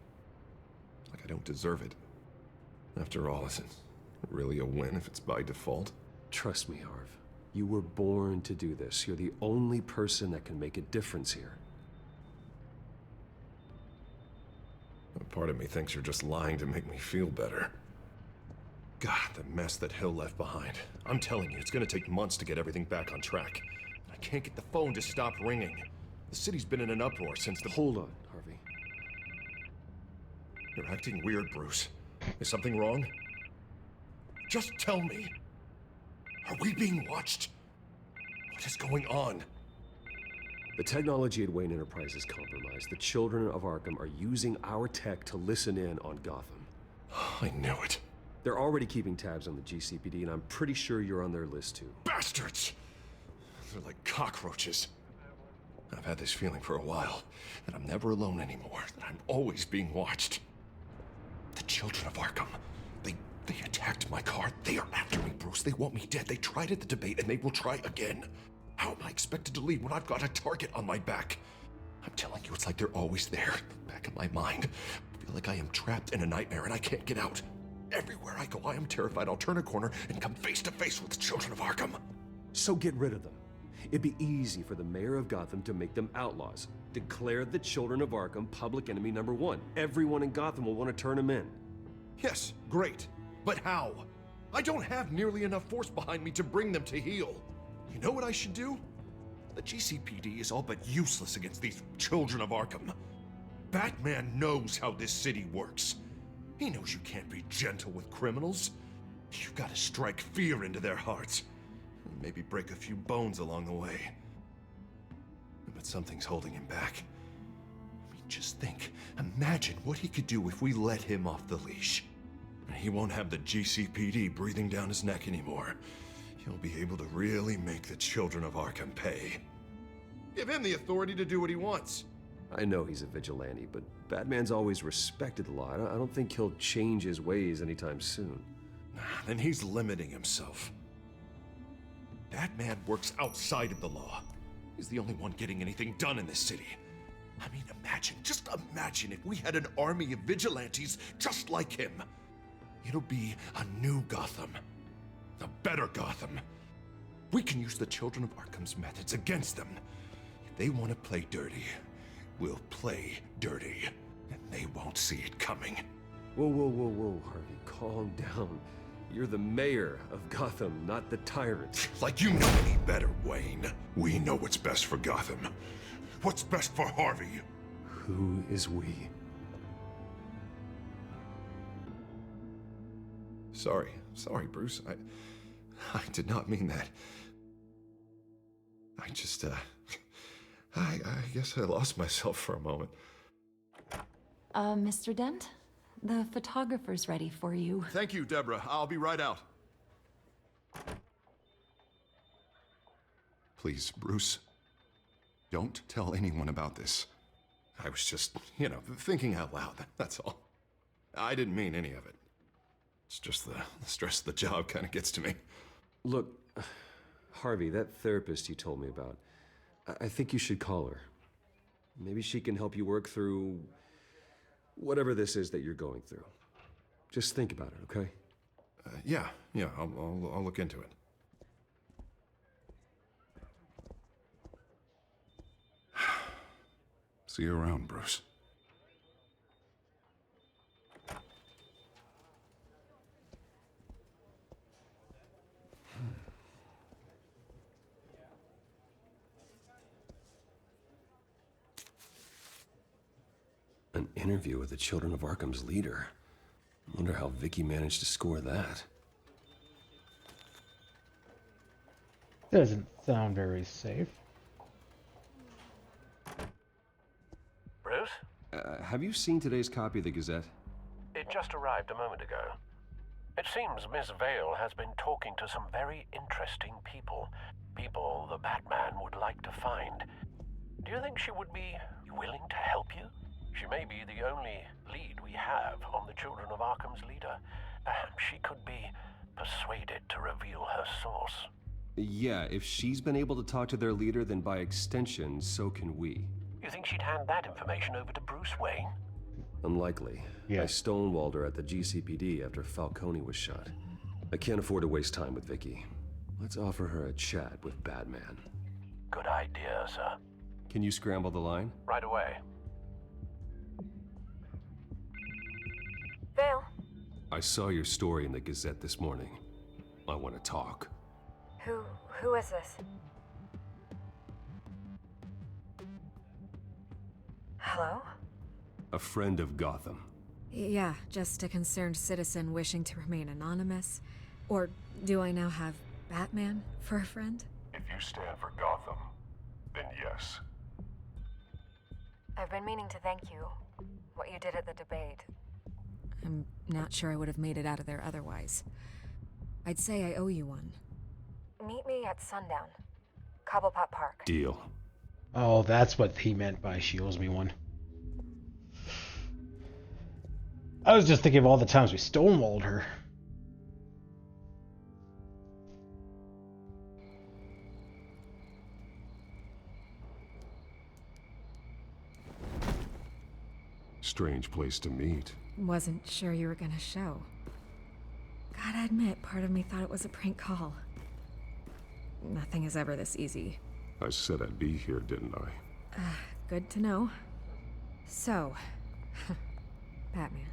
C: Like I don't deserve it. After all, is it really a win if it's by default?
P: Trust me, Harv. You were born to do this. You're the only person that can make a difference here.
C: Part of me thinks you're just lying to make me feel better. God, the mess that Hill left behind. I'm telling you, it's gonna take months to get everything back on track. I can't get the phone to stop ringing. The city's been in an uproar since the...
P: Hold on, Harvey.
C: You're acting weird, Bruce. Is something wrong? Just tell me. Are we being watched? What is going on?
P: The technology at Wayne Enterprise is compromised. The children of Arkham are using our tech to listen in on Gotham.
C: I knew it.
P: They're already keeping tabs on the GCPD, and I'm pretty sure you're on their list too.
C: Bastards! They're like cockroaches. I've had this feeling for a while, that I'm never alone anymore, that I'm always being watched. The children of Arkham, they attacked my car. They are after me, Bruce. They want me dead. They tried at the debate, and they will try again. How am I expected to leave when I've got a target on my back? I'm telling you, it's like they're always there, back in my mind. I feel like I am trapped in a nightmare and I can't get out. Everywhere I go, I am terrified I'll turn a corner and come face to face with the children of Arkham.
P: So get rid of them. It'd be easy for the mayor of Gotham to make them outlaws. Declare the children of Arkham public enemy number 1. Everyone in Gotham will want to turn them in.
C: Yes, great. But how? I don't have nearly enough force behind me to bring them to heel. You know what I should do? The GCPD is all but useless against these children of Arkham. Batman knows how this city works. He knows you can't be gentle with criminals. You've got to strike fear into their hearts. Maybe break a few bones along the way. But something's holding him back. I mean, just think. Imagine what he could do if we let him off the leash. He won't have the GCPD breathing down his neck anymore. He'll be able to really make the children of Arkham pay. Give him the authority to do what he wants.
P: I know he's a vigilante, but Batman's always respected the law. I don't think he'll change his ways anytime soon.
C: Then he's limiting himself. Batman works outside of the law. He's the only one getting anything done in this city. I mean, just imagine if we had an army of vigilantes just like him. It'll be a new Gotham. A better Gotham. We can use the Children of Arkham's methods against them. If they want to play dirty, we'll play dirty. And they won't see it coming.
P: Whoa, Harvey, calm down. You're the mayor of Gotham, not the tyrant.
C: Like you know any better, Wayne. We know what's best for Gotham. What's best for Harvey?
P: Who is we?
C: Sorry, Bruce. I did not mean that. I just, I guess I lost myself for a moment.
J: Mr. Dent? The photographer's ready for you.
C: Thank you, Deborah. I'll be right out. Please, Bruce, don't tell anyone about this. I was just, thinking out loud, that's all. I didn't mean any of it. It's just the stress of the job kind of gets to me.
P: Look, Harvey, that therapist you told me about, I think you should call her. Maybe she can help you work through whatever this is that you're going through. Just think about it, okay?
C: Yeah, I'll look into it. See you around, Bruce.
P: An interview with the Children of Arkham's leader. Wonder how Vicky managed to score that.
A: Doesn't sound very safe.
I: Bruce?
P: Have you seen today's copy of the Gazette?
I: It just arrived a moment ago. It seems Miss Vale has been talking to some very interesting people. People the Batman would like to find. Do you think she would be willing to help you? She may be the only lead we have on the Children of Arkham's leader. Perhaps she could be persuaded to reveal her source.
P: Yeah, if she's been able to talk to their leader, then by extension, so can we.
I: You think she'd hand that information over to Bruce Wayne?
P: Unlikely.
A: Yeah.
P: I stonewalled her at the GCPD after Falcone was shot. I can't afford to waste time with Vicky. Let's offer her a chat with Batman.
I: Good idea, sir.
P: Can you scramble the line?
I: Right away.
J: Vale?
P: I saw your story in the Gazette this morning. I want to talk.
J: Who is this? Hello?
P: A friend of Gotham.
U: Yeah, just a concerned citizen wishing to remain anonymous. Or do I now have Batman for a friend?
T: If you stand for Gotham, then yes.
J: I've been meaning to thank you. What you did at the debate.
U: I'm not sure I would have made it out of there otherwise. I'd say I owe you one.
J: Meet me at sundown. Cobblepot Park.
P: Deal.
A: Oh, that's what he meant by she owes me one. I was just thinking of all the times we stonewalled her.
D: Strange place to meet.
U: Wasn't sure you were gonna show. Gotta admit, part of me thought it was a prank call. Nothing is ever this easy.
D: I said I'd be here, didn't I?
U: Good to know. So, Batman.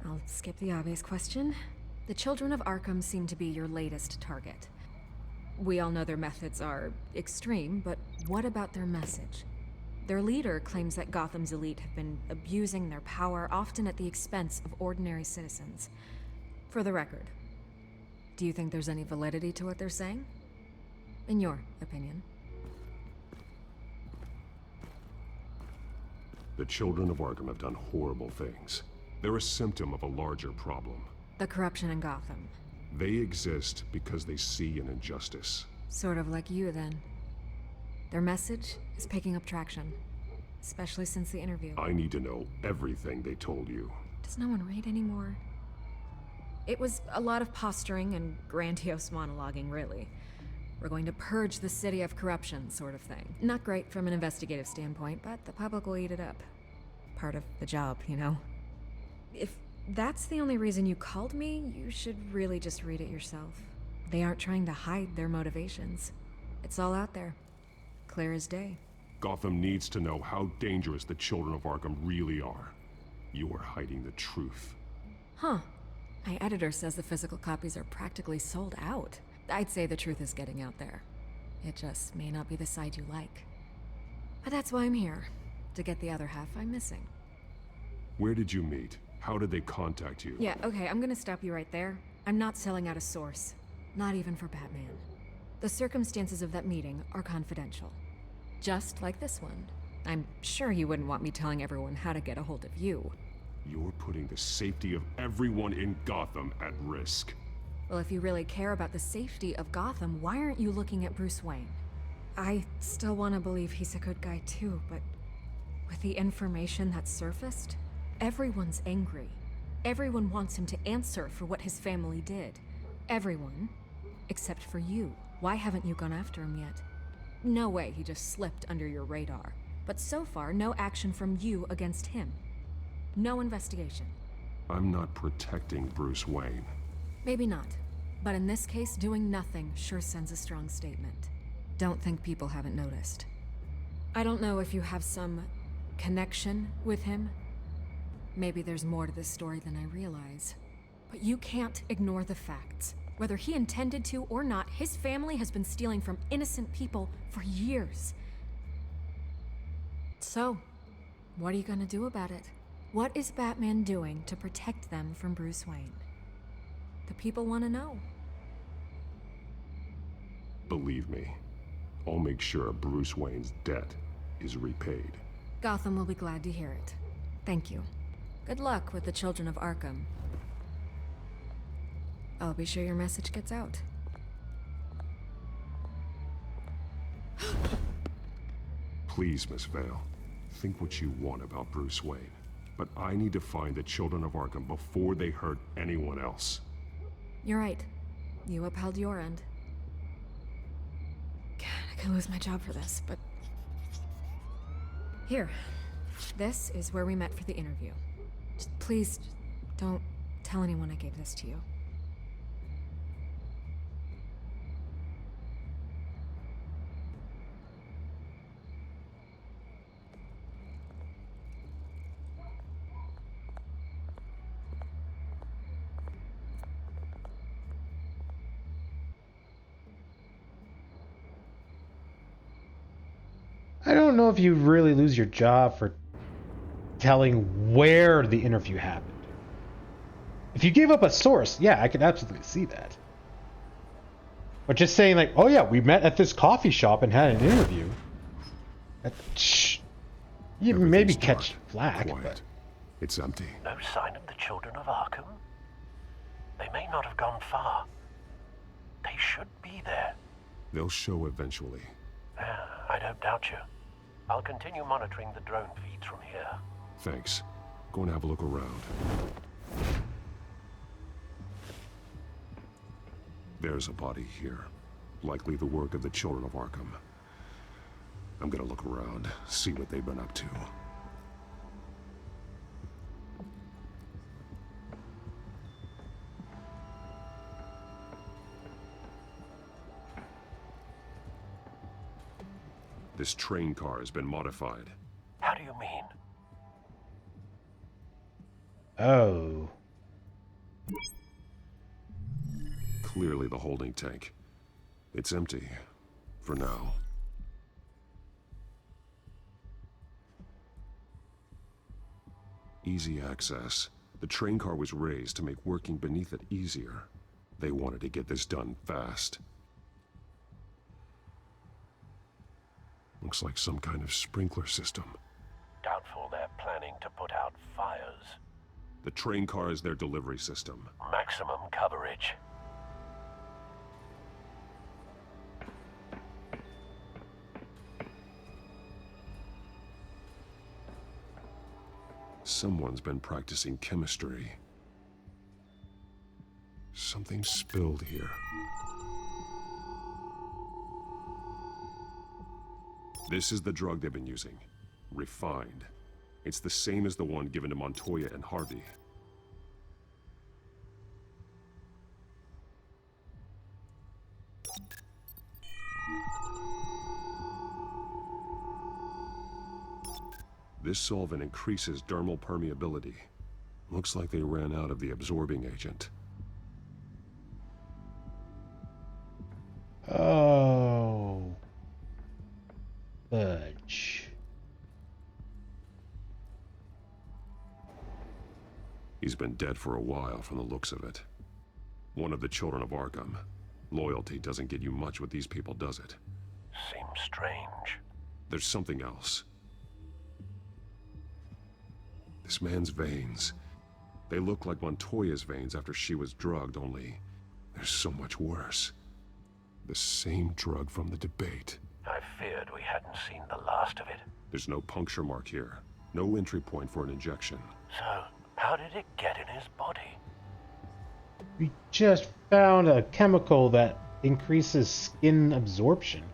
U: I'll skip the obvious question. The Children of Arkham seem to be your latest target. We all know their methods are extreme, but what about their message? Their leader claims that Gotham's elite have been abusing their power, often at the expense of ordinary citizens. For the record, do you think there's any validity to what they're saying? In your opinion?
D: The children of Arkham have done horrible things. They're a symptom of a larger problem.
U: The corruption in Gotham.
D: They exist because they see an injustice.
U: Sort of like you, then. Their message is picking up traction, especially since the interview.
D: I need to know everything they told you.
U: Does no one read anymore? It was a lot of posturing and grandiose monologuing, really. We're going to purge the city of corruption, sort of thing. Not great from an investigative standpoint, but the public will eat it up. Part of the job, you know? If that's the only reason you called me, you should really just read it yourself. They aren't trying to hide their motivations. It's all out there. Clear as day.
D: Gotham needs to know how dangerous the children of Arkham really are. You are hiding the truth.
U: Huh. My editor says the physical copies are practically sold out. I'd say the truth is getting out there. It just may not be the side you like. But that's why I'm here. To get the other half I'm missing.
D: Where did you meet? How did they contact you?
U: Yeah, okay, I'm gonna stop you right there. I'm not selling out a source. Not even for Batman. The circumstances of that meeting are confidential. Just like this one. I'm sure you wouldn't want me telling everyone how to get a hold of you.
D: You're putting the safety of everyone in Gotham at risk.
U: Well, if you really care about the safety of Gotham, why aren't you looking at Bruce Wayne? I still want to believe he's a good guy too, but with the information that's surfaced, everyone's angry. Everyone wants him to answer for what his family did. Everyone, except for you. Why haven't you gone after him yet? No way he just slipped under your radar. But so far, no action from you against him. No investigation.
D: I'm not protecting Bruce Wayne.
U: Maybe not. But in this case, doing nothing sure sends a strong statement. Don't think people haven't noticed. I don't know if you have some connection with him. Maybe there's more to this story than I realize. But you can't ignore the facts. Whether he intended to or not, his family has been stealing from innocent people for years. So, what are you gonna do about it? What is Batman doing to protect them from Bruce Wayne? The people want to know.
D: Believe me, I'll make sure Bruce Wayne's debt is repaid.
U: Gotham will be glad to hear it. Thank you. Good luck with the children of Arkham. I'll be sure your message gets out.
D: Please, Miss Vale, think what you want about Bruce Wayne. But I need to find the children of Arkham before they hurt anyone else.
U: You're right. You upheld your end. God, I could lose my job for this, but... Here. This is where we met for the interview. Please, don't tell anyone I gave this to you.
A: I don't know if you really lose your job for telling where the interview happened. If you gave up a source, yeah, I could absolutely see that. But just saying like, oh yeah, we met at this coffee shop and had an interview. You maybe catch flack, but...
D: It's empty.
I: No sign of the children of Arkham? They may not have gone far. They should be there.
D: They'll show eventually.
I: I don't doubt you. I'll continue monitoring the drone feeds from here.
D: Thanks. Go and have a look around. There's a body here. Likely the work of the children of Arkham. I'm gonna look around, see what they've been up to. This train car has been modified.
I: How do you mean?
A: Oh.
D: Clearly the holding tank. It's empty. For now. Easy access. The train car was raised to make working beneath it easier. They wanted to get this done fast. Looks like some kind of sprinkler system.
I: Doubtful they're planning to put out fires.
D: The train car is their delivery system.
I: Maximum coverage.
D: Someone's been practicing chemistry. Something spilled here. This is the drug they've been using. Refined. It's the same as the one given to Montoya and Harvey. This solvent increases dermal permeability. Looks like they ran out of the absorbing agent.
A: Oh. Fudge.
D: He's been dead for a while from the looks of it. One of the children of Arkham. Loyalty doesn't get you much with these people, does it?
I: Seems strange.
D: There's something else. This man's veins. They look like Montoya's veins after she was drugged, only they're so much worse. The same drug from the debate.
I: I feared we hadn't seen the last of it.
D: There's no puncture mark here. No entry point for an injection.
I: So, how did it get in his body?
A: We just found a chemical that increases skin absorption.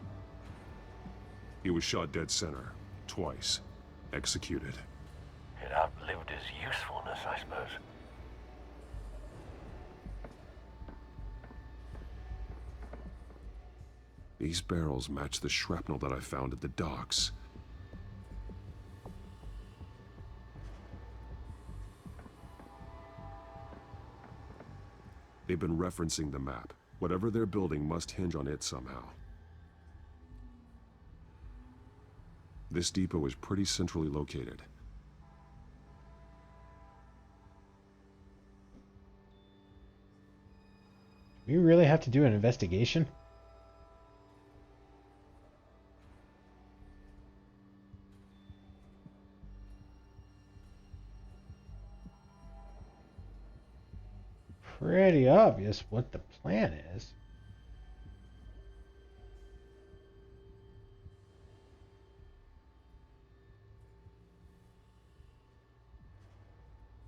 D: He was shot dead center. Twice. Executed.
I: It outlived his usefulness, I suppose.
D: These barrels match the shrapnel that I found at the docks. They've been referencing the map. Whatever they're building must hinge on it somehow. This depot is pretty centrally located.
A: We really have to do an investigation? Pretty obvious what the plan is.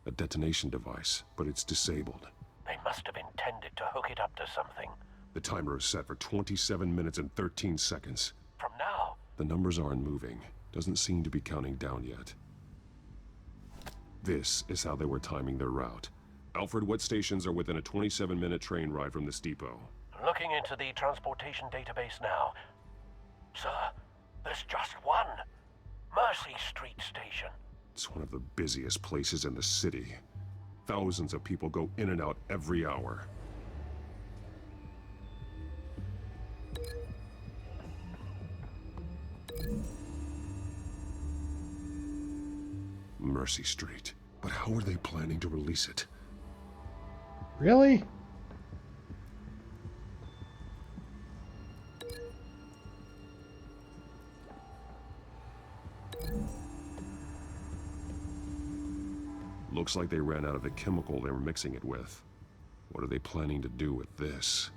D: A detonation device, but it's disabled.
I: They must have intended to hook it up to something.
D: The timer is set for 27 minutes and 13 seconds.
I: From now?
D: The numbers aren't moving. Doesn't seem to be counting down yet. This is how they were timing their route. Alfred, what stations are within a 27-minute train ride from this depot?
I: Looking into the transportation database now. Sir, there's just one. Mercy Street Station.
D: It's one of the busiest places in the city. Thousands of people go in and out every hour. Mercy Street. But how are they planning to release it?
A: Really?
D: Looks like they ran out of the chemical they were mixing it with. What are they planning to do with this?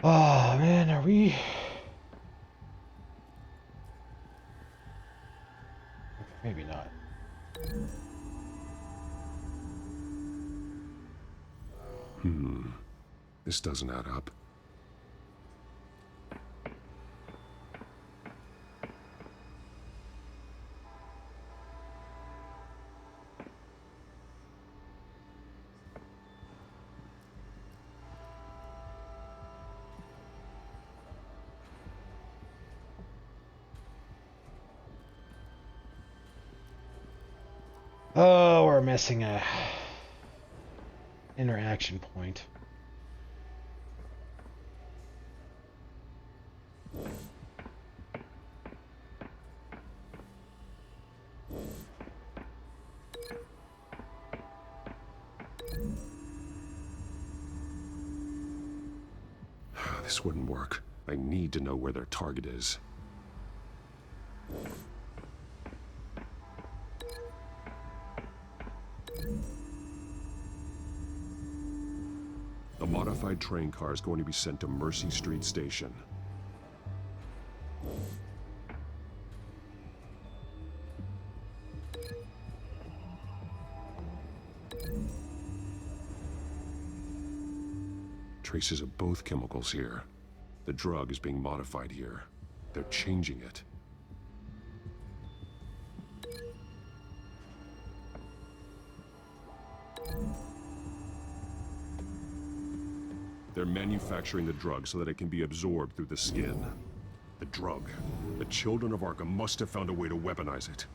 A: Oh man, are we? Maybe not.
D: This doesn't add up.
A: Oh, we're missing a interaction point.
D: This wouldn't work. I need to know where their target is. A modified train car is going to be sent to Mercy Street Station. Traces of both chemicals here. The drug is being modified here. They're changing it. They're manufacturing the drug so that it can be absorbed through the skin. The drug. The children of Arkham must have found a way to weaponize it.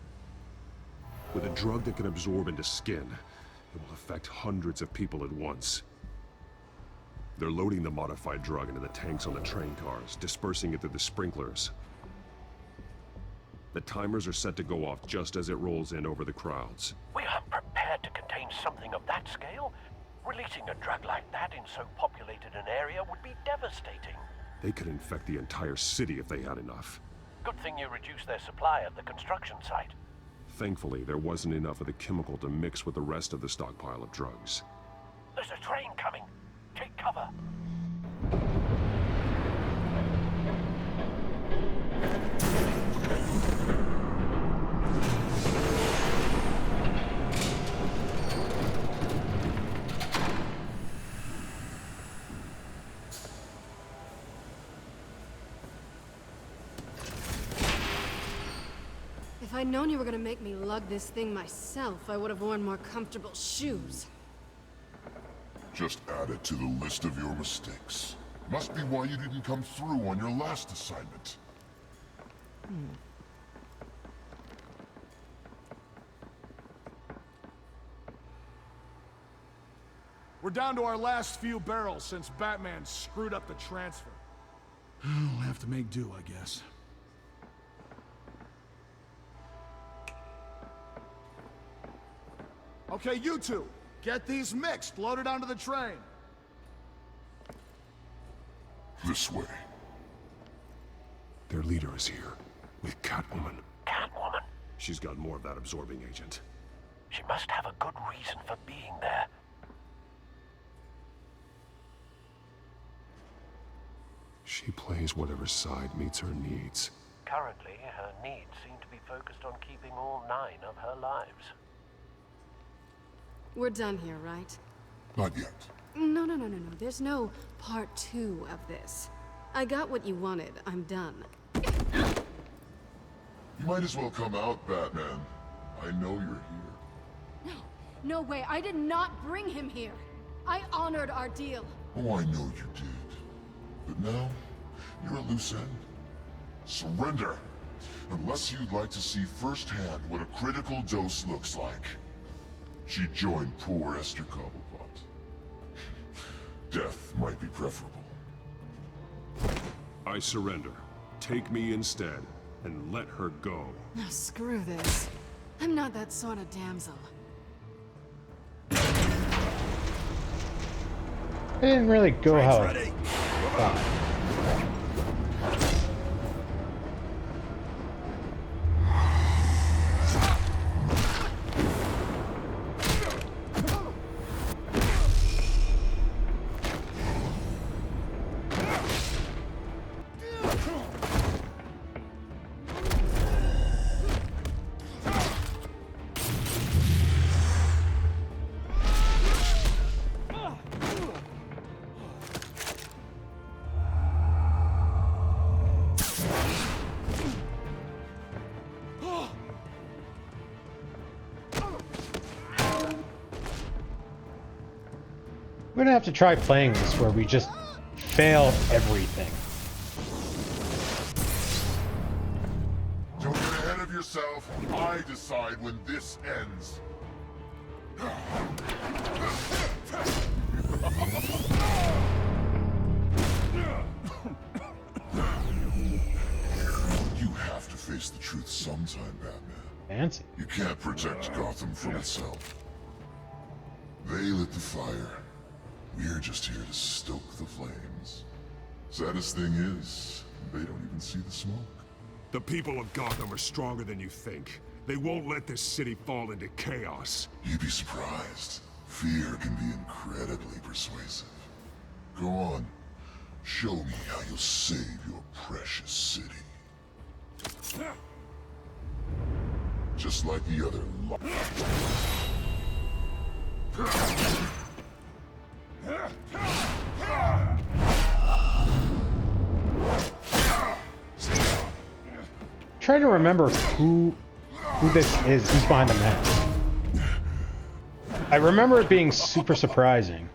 D: With a drug that can absorb into skin, it will affect hundreds of people at once. They're loading the modified drug into the tanks on the train cars, dispersing it through the sprinklers. The timers are set to go off just as it rolls in over the crowds.
I: We aren't prepared to contain something of that scale. Releasing a drug like that in so populated an area would be devastating.
D: They could infect the entire city if they had enough.
I: Good thing you reduced their supply at the construction site.
D: Thankfully, there wasn't enough of the chemical to mix with the rest of the stockpile of drugs.
I: There's a train coming. Take cover.
G: If I'd known you were gonna make me lug this thing myself, I would have worn more comfortable shoes.
V: Just add it to the list of your mistakes. Must be why you didn't come through on your last assignment.
W: We're down to our last few barrels since Batman screwed up the transfer. We'll have to make do, I guess. Okay, you two, get these mixed, loaded onto the train.
V: This way.
D: Their leader is here, with Catwoman.
I: Catwoman?
D: She's got more of that absorbing agent.
I: She must have a good reason for being there.
D: She plays whatever side meets her needs.
I: Currently, her needs seem to be focused on keeping all 9 of her lives.
G: We're done here, right?
V: Not yet.
G: No. There's no part 2 of this. I got what you wanted. I'm done.
V: You might as well come out, Batman. I know you're here.
G: No way. I did not bring him here. I honored our deal.
V: Oh, I know you did. But now, you're a loose end. Surrender! Unless you'd like to see firsthand what a critical dose looks like. She joined poor Esther Cobblepot. Death might be preferable.
D: I surrender. Take me instead, and let her go.
G: Now screw this. I'm not that sort of damsel.
A: It didn't really go how I thought. We're gonna have to try playing this where we just fail everything.
V: Don't get ahead of yourself. I decide when this ends. You have to face the truth sometime, Batman.
A: Fancy.
V: You can't protect Gotham from itself. They lit the fire. We're just here to stoke the flames. Saddest thing is, they don't even see the smoke.
D: The people of Gotham are stronger than you think. They won't let this city fall into chaos.
V: You'd be surprised. Fear can be incredibly persuasive. Go on. Show me how you'll save your precious city. Just like the other
A: Trying to remember who this is. Who's behind the mask? I remember it being super surprising.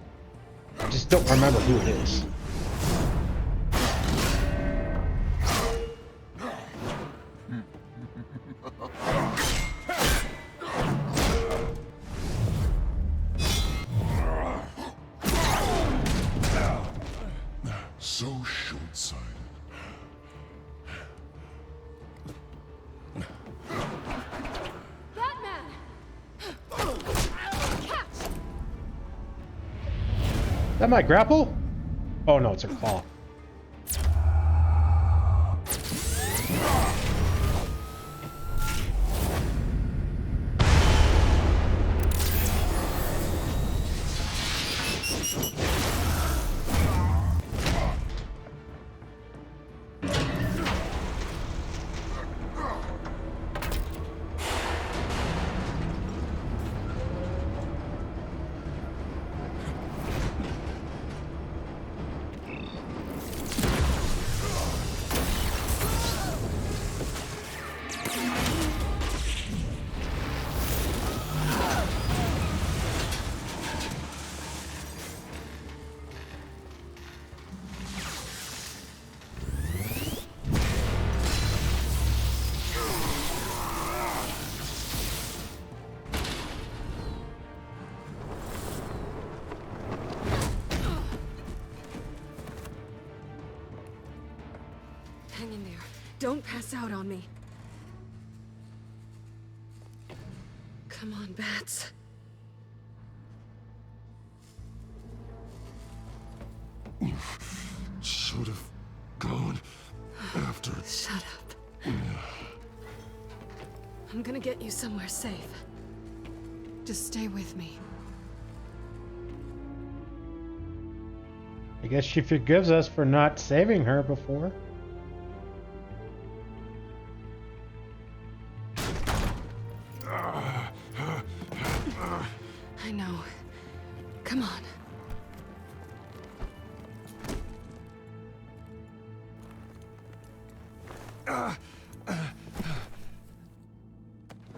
A: I just don't remember who it is.
V: So short-sighted.
A: Is that my grapple? Oh no, it's a claw.
G: Hang in there. Don't pass out on me. Come on, Bats.
D: You should have gone after...
G: Shut up. I'm gonna get you somewhere safe. Just stay with me.
A: I guess she forgives us for not saving her before.
G: I know. Come on.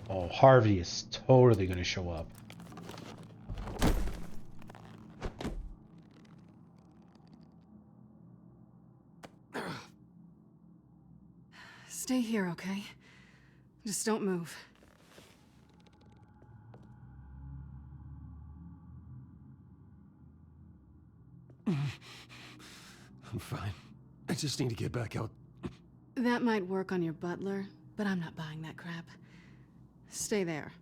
A: Oh, Harvey is totally going to show up.
G: Stay here, okay? Just don't move.
N: I'm fine. I just need to get back out.
G: That might work on your butler, but I'm not buying that crap. Stay there.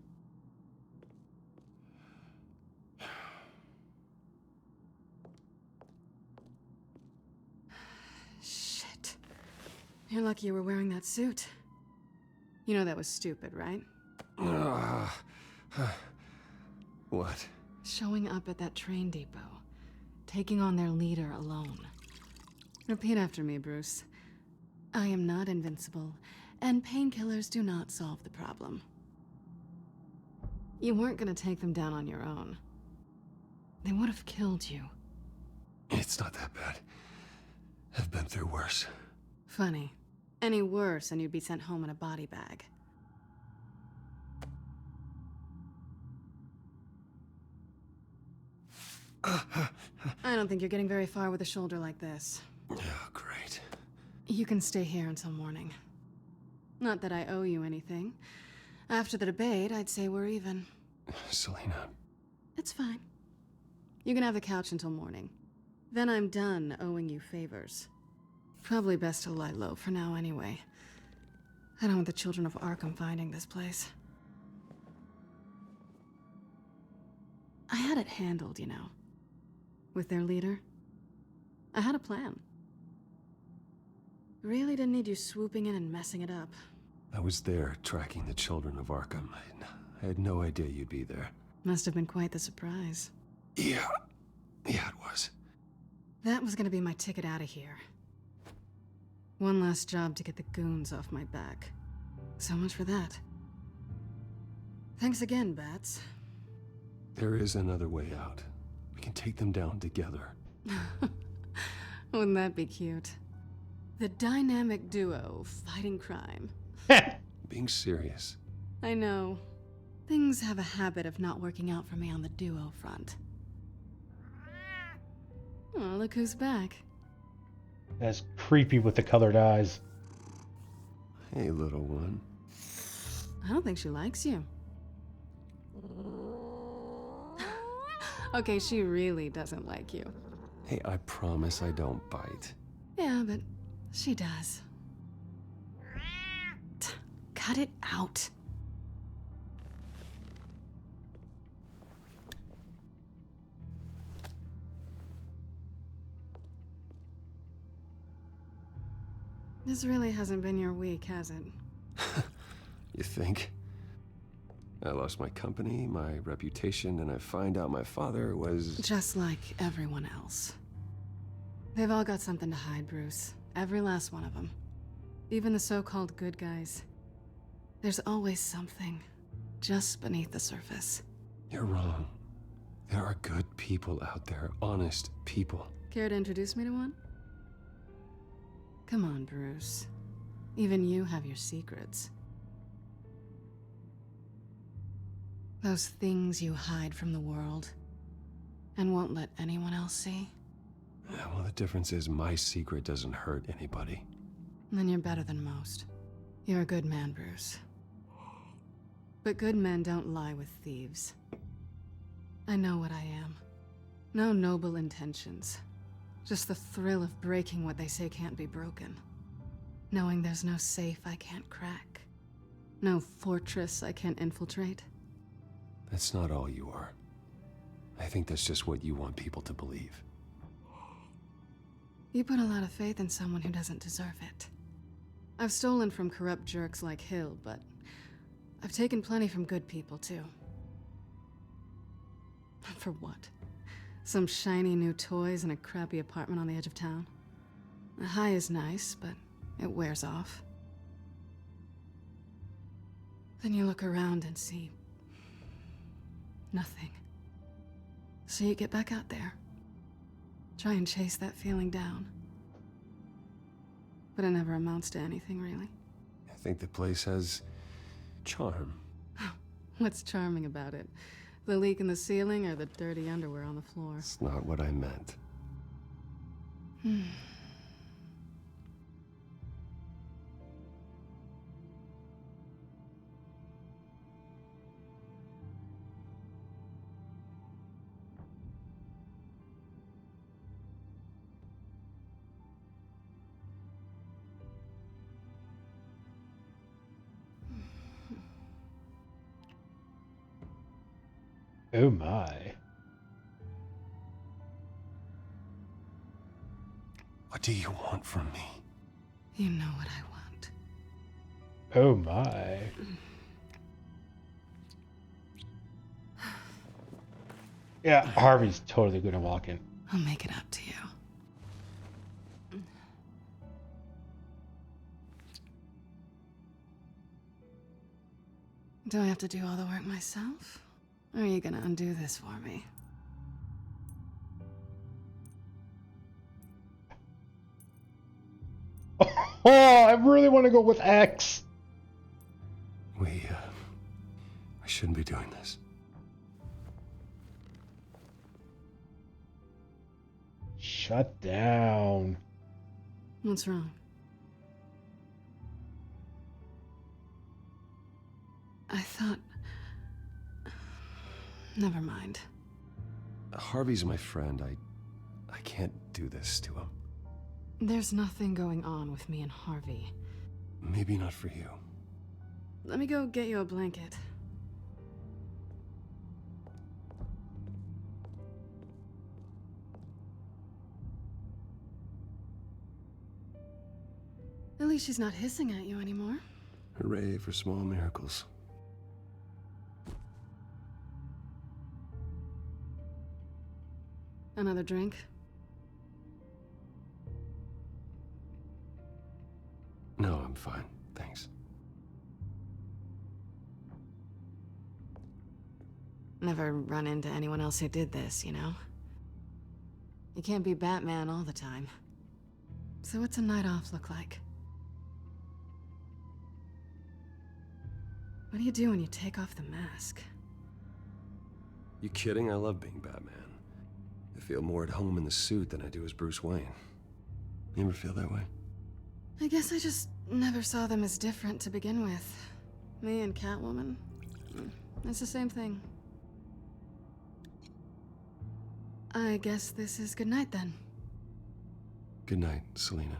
G: Shit. You're lucky you were wearing that suit. You know that was stupid, right?
N: What?
G: Showing up at that train depot. Taking on their leader alone. Repeat after me, Bruce. I am not invincible, and painkillers do not solve the problem. You weren't gonna take them down on your own. They would have killed you.
N: It's not that bad. I've been through worse.
G: Funny. Any worse and you'd be sent home in a body bag. I don't think you're getting very far with a shoulder like this.
N: Oh, great.
G: You can stay here until morning. Not that I owe you anything. After the debate, I'd say we're even.
N: Selina,
G: It's fine. You can have the couch until morning. Then I'm done owing you favors. Probably best to lie low for now anyway. I don't want the children of Arkham finding this place. I had it handled, you know. With their leader. I had a plan. Really didn't need you swooping in and messing it up.
P: I was there, tracking the children of Arkham. I had no idea you'd be there.
G: Must have been quite the surprise.
P: Yeah, it was.
G: That was gonna be my ticket out of here. One last job to get the goons off my back. So much for that. Thanks again, Bats.
P: There is another way out. We can take them down together.
G: Wouldn't that be cute? The dynamic duo fighting crime.
P: Being serious.
G: I know. Things have a habit of not working out for me on the duo front. Oh, look who's back.
A: That's creepy with the colored eyes.
P: Hey, little one.
G: I don't think she likes you. Okay, she really doesn't like you.
P: Hey, I promise I don't bite.
G: Yeah, but she does. Cut it out. This really hasn't been your week, has it?
P: You think? I lost my company, my reputation, and I find out my father was...
G: Just like everyone else. They've all got something to hide, Bruce. Every last one of them. Even the so-called good guys. There's always something just beneath the surface.
P: You're wrong. There are good people out there, honest people.
G: Care to introduce me to one? Come on, Bruce. Even you have your secrets. Those things you hide from the world and won't let anyone else see.
P: Yeah, well, the difference is my secret doesn't hurt anybody.
G: Then you're better than most. You're a good man, Bruce. But good men don't lie with thieves. I know what I am. No noble intentions. Just the thrill of breaking what they say can't be broken. Knowing there's no safe I can't crack. No fortress I can't infiltrate.
P: That's not all you are. I think that's just what you want people to believe.
G: You put a lot of faith in someone who doesn't deserve it. I've stolen from corrupt jerks like Hill, but I've taken plenty from good people, too. For what? Some shiny new toys and a crappy apartment on the edge of town? The high is nice, but it wears off. Then you look around and see nothing. So you get back out there. Try and chase that feeling down. But it never amounts to anything, really.
P: I think the place has charm.
G: What's charming about it? The leak in the ceiling or the dirty underwear on the floor?
P: It's not what I meant.
A: Oh my.
P: What do you want from me?
G: You know what I want.
A: Oh my. Yeah, Harvey's totally gonna walk in.
G: I'll make it up to you. Do I have to do all the work myself? Or are you gonna undo this for me?
A: Oh, I really want to go with X.
P: We shouldn't be doing this.
A: Shut down.
G: What's wrong? I thought... Never mind.
P: Harvey's my friend. I can't do this to him.
G: There's nothing going on with me and Harvey.
P: Maybe not for you.
G: Let me go get you a blanket. At least she's not hissing at you anymore.
P: Hooray for small miracles.
G: Another drink?
P: No, I'm fine. Thanks.
G: Never run into anyone else who did this, you know? You can't be Batman all the time. So what's a night off look like? What do you do when you take off the mask?
P: You kidding? I love being Batman. I feel more at home in the suit than I do as Bruce Wayne. You ever feel that way?
G: I guess I just never saw them as different to begin with. Me and Catwoman, it's the same thing. I guess this is good night then.
P: Good night, Selina.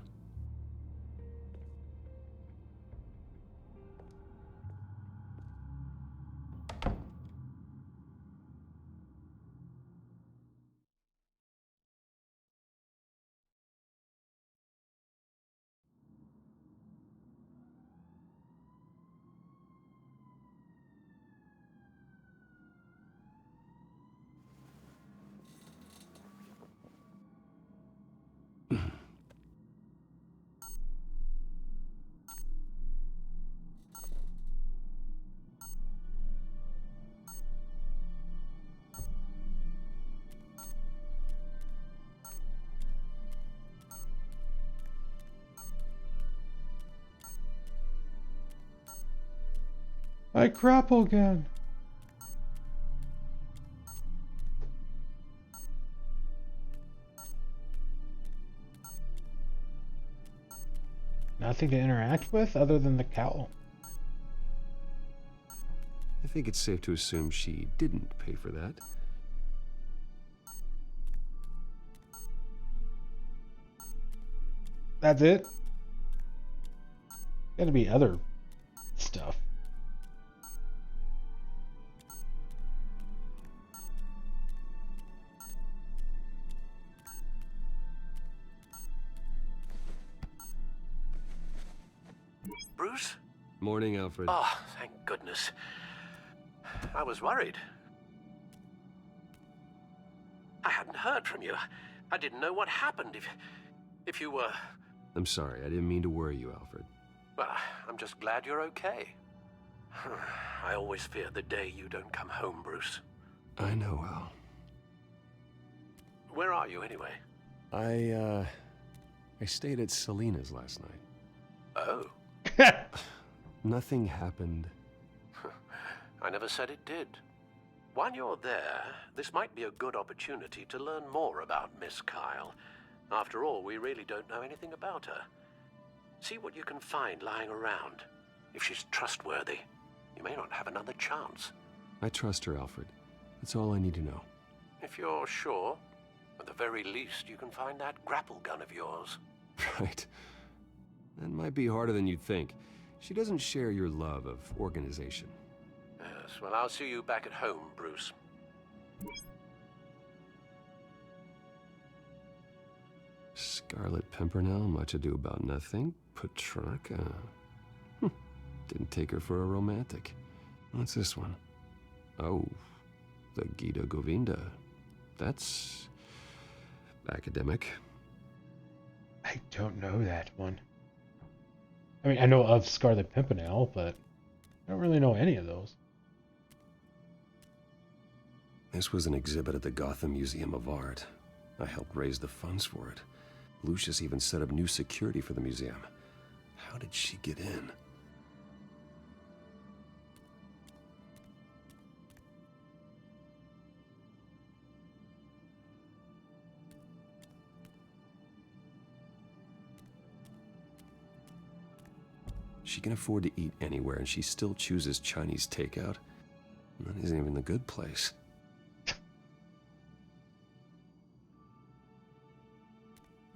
A: My grapple gun. Nothing to interact with other than the cowl.
P: I think it's safe to assume she didn't pay for that.
A: That's it? Gotta be other stuff.
N: Bruce?
P: Morning, Alfred.
N: Oh, thank goodness. I was worried. I hadn't heard from you. I didn't know what happened if you were...
P: I'm sorry, I didn't mean to worry you, Alfred.
N: Well, I'm just glad you're okay. I always fear the day you don't come home, Bruce.
P: I know, Al.
N: Where are you, anyway?
P: I stayed at Selina's last night.
N: Oh.
P: Nothing happened.
N: I never said it did. While you're there, this might be a good opportunity to learn more about Miss Kyle. After all, we really don't know anything about her. See what you can find lying around. If she's trustworthy, you may not have another chance.
P: I trust her, Alfred. That's all I need to know.
N: If you're sure, at the very least, you can find that grapple gun of yours.
P: Right. That might be harder than you'd think. She doesn't share your love of organization.
N: Yes, well, I'll see you back at home, Bruce.
P: Scarlet Pimpernel, much ado about nothing. Petrarca. Didn't take her for a romantic. What's this one? Oh, the Gita Govinda. That's... academic.
A: I don't know that one. I mean, I know of Scarlet Pimpernel, but I don't really know any of those.
P: This was an exhibit at the Gotham Museum of Art. I helped raise the funds for it. Lucius even set up new security for the museum. How did she get in? She can afford to eat anywhere, and she still chooses Chinese takeout. That isn't even the good place.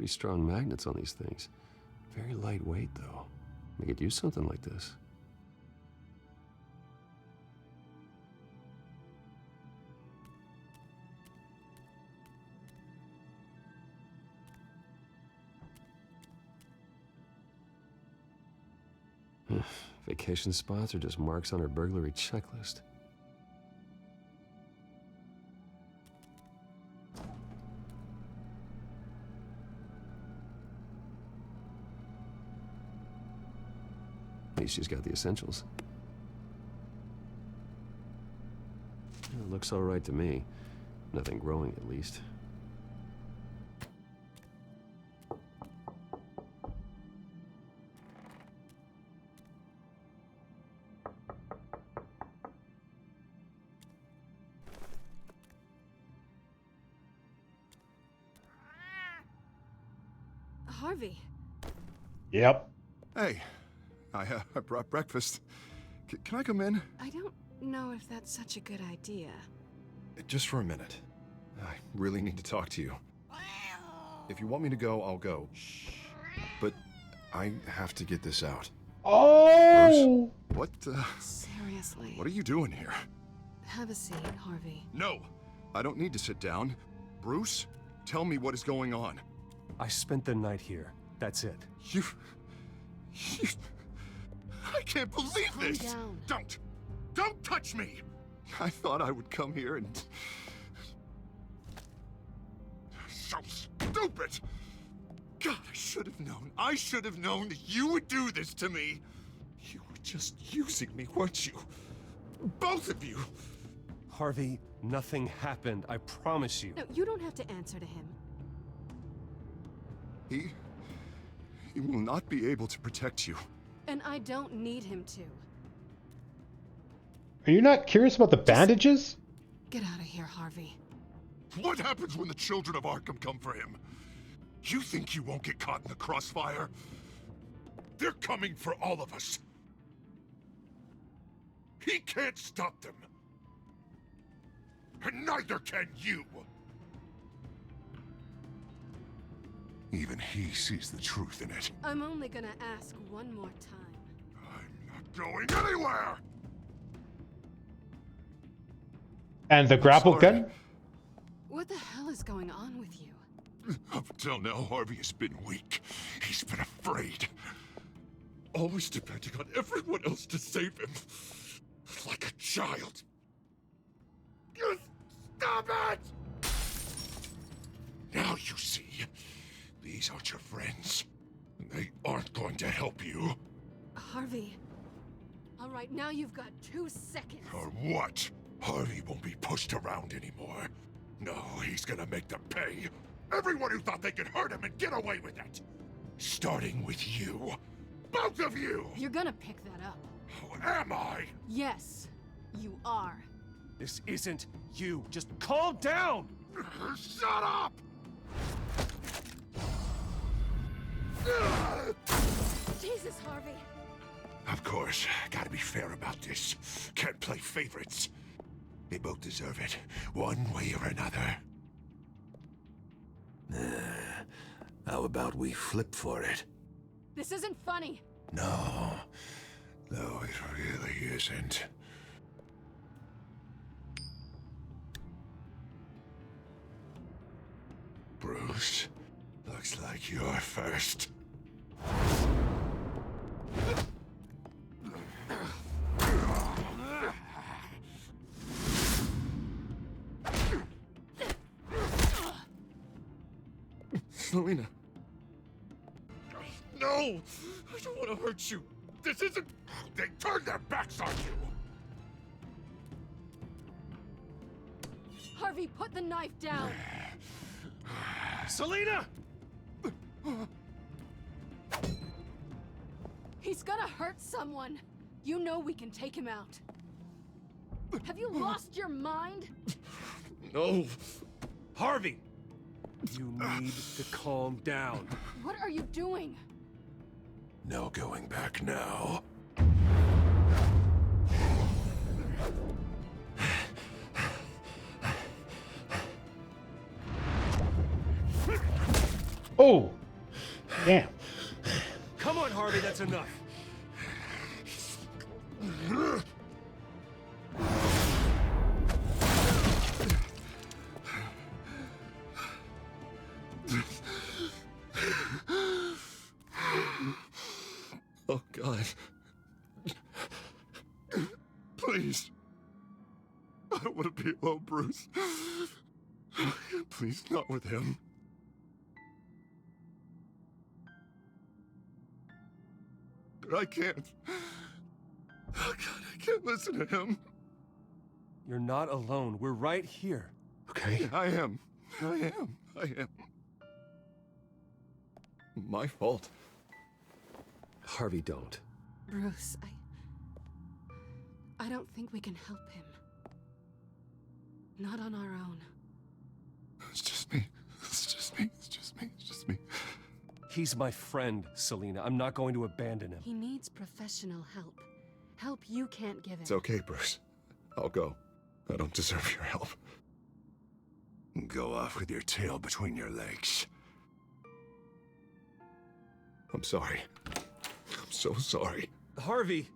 P: Pretty strong magnets on these things. Very lightweight, though. I could use something like this. Vacation spots are just marks on her burglary checklist. At least she's got the essentials. It looks all right to me. Nothing growing, at least.
G: Harvey.
A: Yep.
C: Hey, I brought breakfast. Can I come in?
G: I don't know if that's such a good idea.
C: Just for a minute. I really need to talk to you. If you want me to go, I'll go. But I have to get this out.
A: Oh!
C: Bruce, what,
G: Seriously.
C: what are you doing here?
G: Have a seat, Harvey.
C: No, I don't need to sit down. Bruce, tell me what is going on.
D: I spent the night here. That's it.
C: You... I can't believe
G: Calm
C: this!
G: down.
C: Don't touch me! I thought I would come here and... So stupid! God, I should have known that you would do this to me! You were just using me, weren't you? Both of you!
D: Harvey, nothing happened. I promise you.
G: No, you don't have to answer to him.
C: He will not be able to protect you.
G: And I don't need him to.
A: Are you not curious about the bandages?
G: Get out of here, Harvey.
C: What happens when the children of Arkham come for him? You think you won't get caught in the crossfire? They're coming for all of us. He can't stop them. And neither can you. Even he sees the truth in it.
G: I'm only gonna ask one more time.
C: I'm not going anywhere!
A: And the grapple gun?
G: What the hell is going on with you?
C: Up until now, Harvey has been weak. He's been afraid. Always depending on everyone else to save him. Like a child. You stop it! Now you see. These aren't your friends. They aren't going to help you.
G: Harvey. All right, now you've got 2 seconds.
C: Or what? Harvey won't be pushed around anymore. No, he's gonna make them pay. Everyone who thought they could hurt him and get away with it. Starting with you. Both of you!
G: You're gonna pick that up.
C: Oh, am I?
G: Yes, you are.
D: This isn't you. Just calm down!
C: Shut up!
G: Jesus, Harvey.
C: Of course, gotta be fair about this. Can't play favorites. They both deserve it, one way or another. How about we flip for it?
G: This isn't funny.
C: No, it really isn't. Bruce, looks like you're first. Selina. No! I don't want to hurt you. This isn't... They turned their backs on you.
G: Harvey, put the knife down.
D: Selina!
G: He's gonna hurt someone. You know we can take him out. Have you lost your mind?
C: No.
D: Harvey! You need to calm down.
G: What are you doing?
C: No going back now.
A: Oh! Damn.
D: Come on, Harvey, that's enough.
C: Oh, God. Please. I don't want to be alone, Bruce. Please, not with him. But I can't. Oh, God, I can't listen to him.
D: You're not alone. We're right here.
C: Okay? Yeah, I am. I am. My fault.
P: Harvey, don't.
G: Bruce, I don't think we can help him. Not on our own.
C: It's just me. It's just me. It's just me. It's just me.
D: He's my friend, Selina. I'm not going to abandon him.
G: He needs professional help. Help you can't give him.
C: It's okay, Bruce. I'll go. I don't deserve your help. Go off with your tail between your legs. I'm sorry. I'm so sorry.
D: Harvey!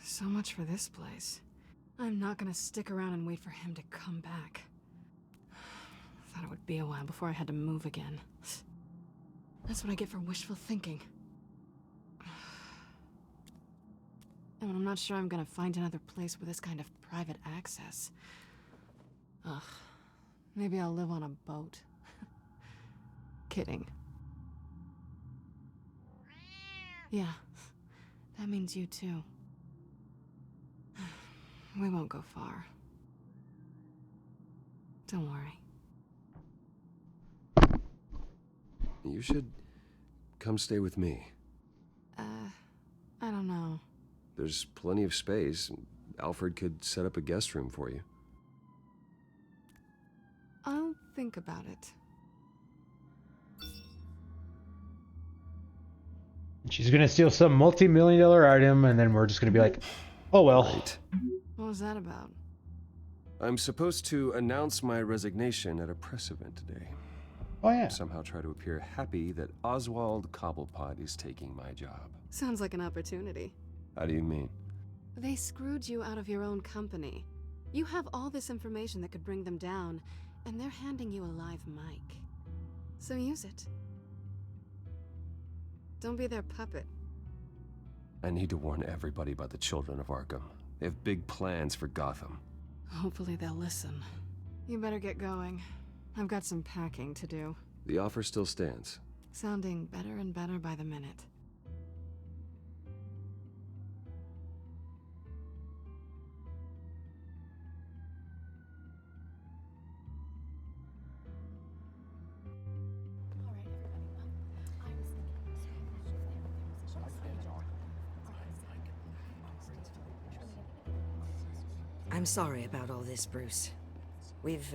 G: So much for this place. I'm not gonna stick around and wait for him to come back. Thought it would be a while before I had to move again. That's what I get for wishful thinking. And I'm not sure I'm gonna find another place with this kind of private access. Ugh. Maybe I'll live on a boat. Kidding. Yeah. That means you too. We won't go far. Don't worry.
P: You should come stay with me.
G: I don't know.
P: There's plenty of space. Alfred could set up a guest room for you.
G: I'll think about it.
A: She's gonna steal some multi-million-dollar item, and then we're just gonna be like, oh well.
P: Right.
G: What was that about?
P: I'm supposed to announce my resignation at a press event today.
A: Oh yeah.
P: Somehow try to appear happy that Oswald Cobblepot is taking my job.
G: Sounds like an opportunity.
P: How do you mean?
G: They screwed you out of your own company. You have all this information that could bring them down, and they're handing you a live mic. So use it. Don't be their puppet.
P: I need to warn everybody about the Children of Arkham. They have big plans for Gotham.
G: Hopefully they'll listen. You better get going. I've got some packing to do.
P: The offer still stands.
G: Sounding better and better by the minute.
O: I'm sorry about all this, Bruce. We've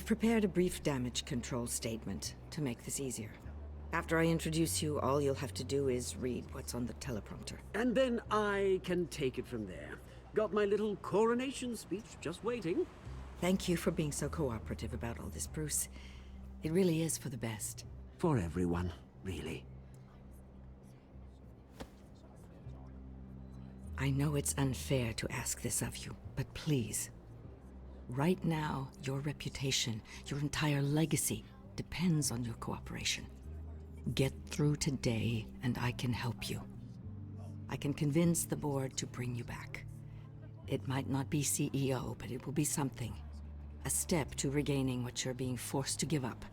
O: prepared a brief damage control statement to make this easier. After I introduce you, all you'll have to do is read what's on the teleprompter.
L: And then I can take it from there. Got my little coronation speech just waiting.
O: Thank you for being so cooperative about all this, Bruce. It really is for the best.
L: For everyone, really.
O: I know it's unfair to ask this of you, but please. Right now, your reputation, your entire legacy, depends on your cooperation. Get through today, and I can help you. I can convince the board to bring you back. It might not be CEO, but it will be something. A step to regaining what you're being forced to give up.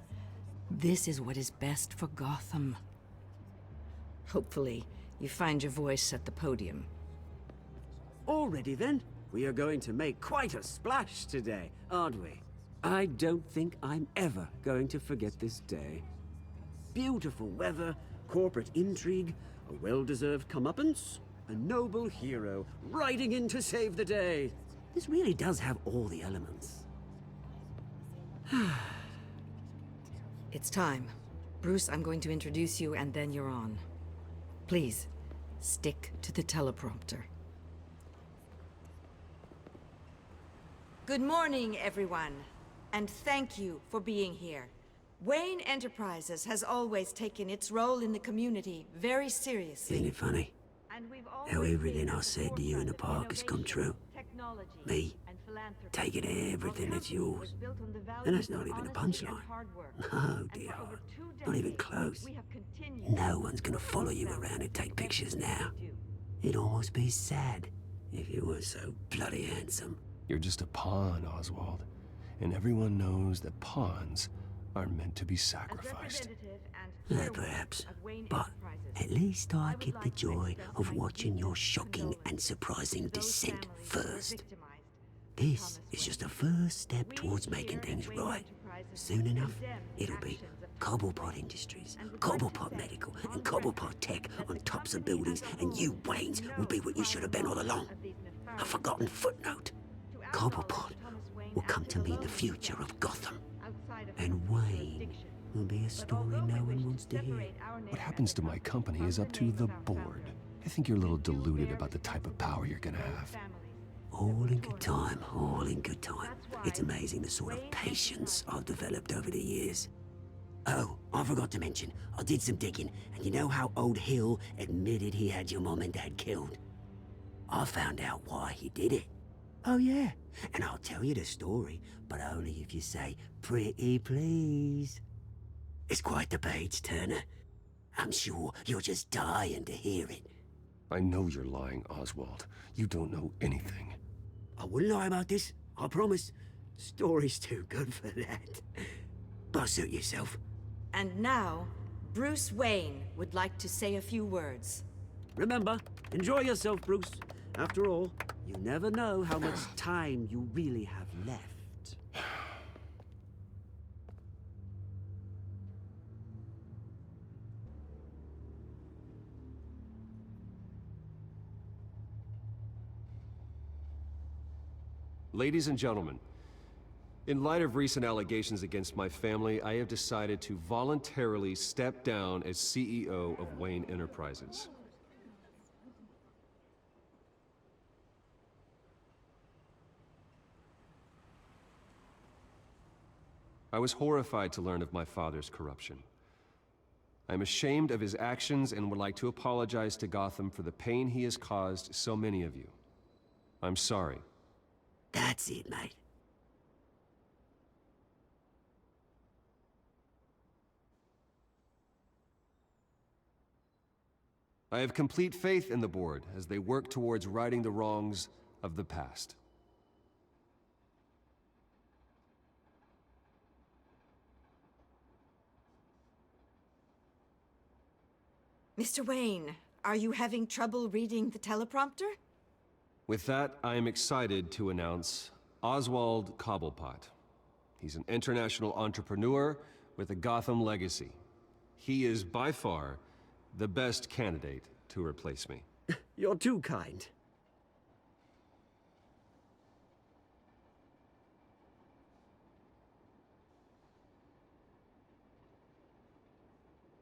O: This is what is best for Gotham. Hopefully, you find your voice at the podium.
L: Already then, we are going to make quite a splash today, aren't we? I don't think I'm ever going to forget this day. Beautiful weather, corporate intrigue, a well-deserved comeuppance, a noble hero riding in to save the day. This really does have all the elements.
O: It's time. Bruce, I'm going to introduce you and then you're on. Please, stick to the teleprompter. Good morning, everyone. And thank you for being here. Wayne Enterprises has always taken its role in the community very seriously.
L: Isn't it funny? How everything I said to you in the park has come true. Me, taking everything that's yours. And that's not even a punchline. No, dear heart. Not even close. No one's gonna follow you around and take pictures now. It'd almost be sad if you were so bloody handsome.
P: You're just a pawn, Oswald. And everyone knows that pawns are meant to be sacrificed.
L: Perhaps. But at least I get the joy of watching your shocking and surprising descent first. This is just a first step towards making things right. Soon enough, it'll be Cobblepot Industries, Cobblepot Medical, and Cobblepot Tech on tops of buildings, and you, Waynes, will be what you should have been all along. A forgotten footnote. Cobblepot will come to mean the future of Gotham. And Wayne will be a story no one wants to hear.
P: What happens to my company is up to the board. I think you're a little deluded about the type of power you're gonna have.
L: All in good time, all in good time. It's amazing the sort of patience I've developed over the years. Oh, I forgot to mention, I did some digging, and you know how old Hill admitted he had your mom and dad killed? I found out why he did it. Oh yeah, and I'll tell you the story, but only if you say, pretty please. It's quite the page, Turner. I'm sure you're just dying to hear it.
P: I know you're lying, Oswald. You don't know anything.
L: I wouldn't lie about this, I promise. Story's too good for that. But suit yourself.
O: And now, Bruce Wayne would like to say a few words.
L: Remember, enjoy yourself, Bruce. After all, you never know how much time you really have left.
P: Ladies and gentlemen, in light of recent allegations against my family, I have decided to voluntarily step down as CEO of Wayne Enterprises. I was horrified to learn of my father's corruption. I am ashamed of his actions and would like to apologize to Gotham for the pain he has caused so many of you. I'm sorry.
L: That's it, mate.
P: I have complete faith in the board as they work towards righting the wrongs of the past.
O: Mr. Wayne, are you having trouble reading the teleprompter?
P: With that, I am excited to announce Oswald Cobblepot. He's an international entrepreneur with a Gotham legacy. He is by far the best candidate to replace me.
L: You're too kind.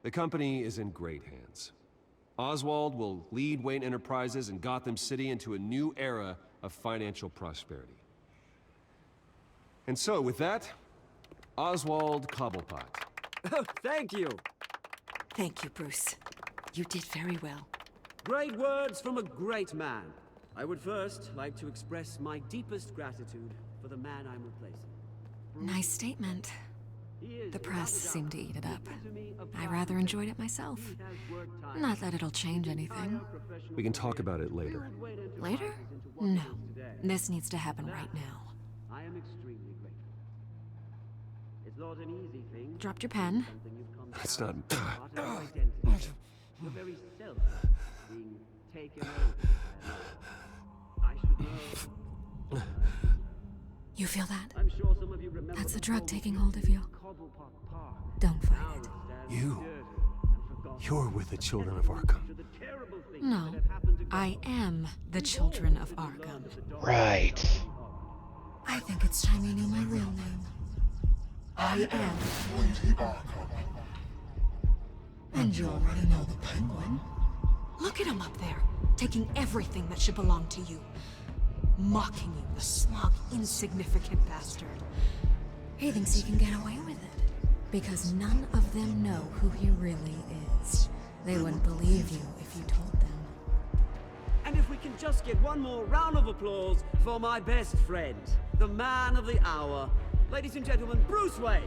P: The company is in great hands. Oswald will lead Wayne Enterprises and Gotham City into a new era of financial prosperity. And so, with that, Oswald Cobblepot.
L: Oh, thank you.
O: Thank you, Bruce. You did very well.
L: Great words from a great man. I would first like to express my deepest gratitude for the man I'm replacing.
U: Nice statement. The press seemed to eat it up. I rather enjoyed it myself. Not that it'll change anything.
P: We can talk about it later.
U: Later? No. This needs to happen right now.
L: I am extremely grateful. It's not an easy thing.
U: Dropped your pen.
P: That's not...
L: Your very self being taken over. I should know.
U: You feel that?
L: I'm sure some of you remember.
U: That's the drug taking hold of you. Don't fight it.
P: You're with the Children of Arkham.
U: No. I am the Children of Arkham.
A: Right.
U: I think it's time you knew my real name. I am
V: Lady Arkham.
U: And you already know the Penguin. Look at him up there, taking everything that should belong to you.
K: Mocking you, the smug, insignificant bastard.
U: He thinks he can get away with it. Because none of them know who he really is. They wouldn't believe you if you told them.
L: And if we can just get one more round of applause for my best friend, the man of the hour. Ladies and gentlemen, Bruce Wayne!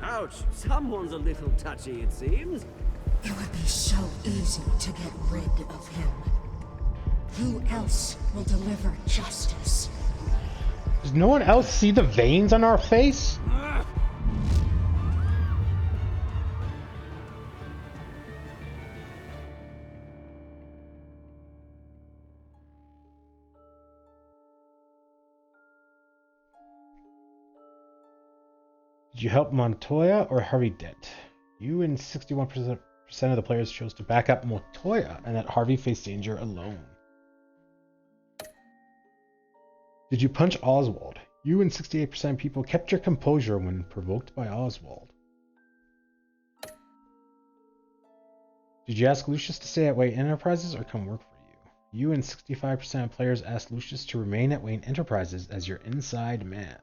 L: Ouch, someone's a little touchy, it seems.
K: It would be so easy to get rid of him. Who else will deliver justice?
A: Does no one else see the veins on our face? Did you help Montoya or Harvey Dent? You and 61% of the players chose to back up Montoya and that Harvey faced danger alone. Did you punch Oswald? You and 68% of people kept your composure when provoked by Oswald. Did you ask Lucius to stay at Wayne Enterprises or come work for you? You and 65% of players asked Lucius to remain at Wayne Enterprises as your inside man.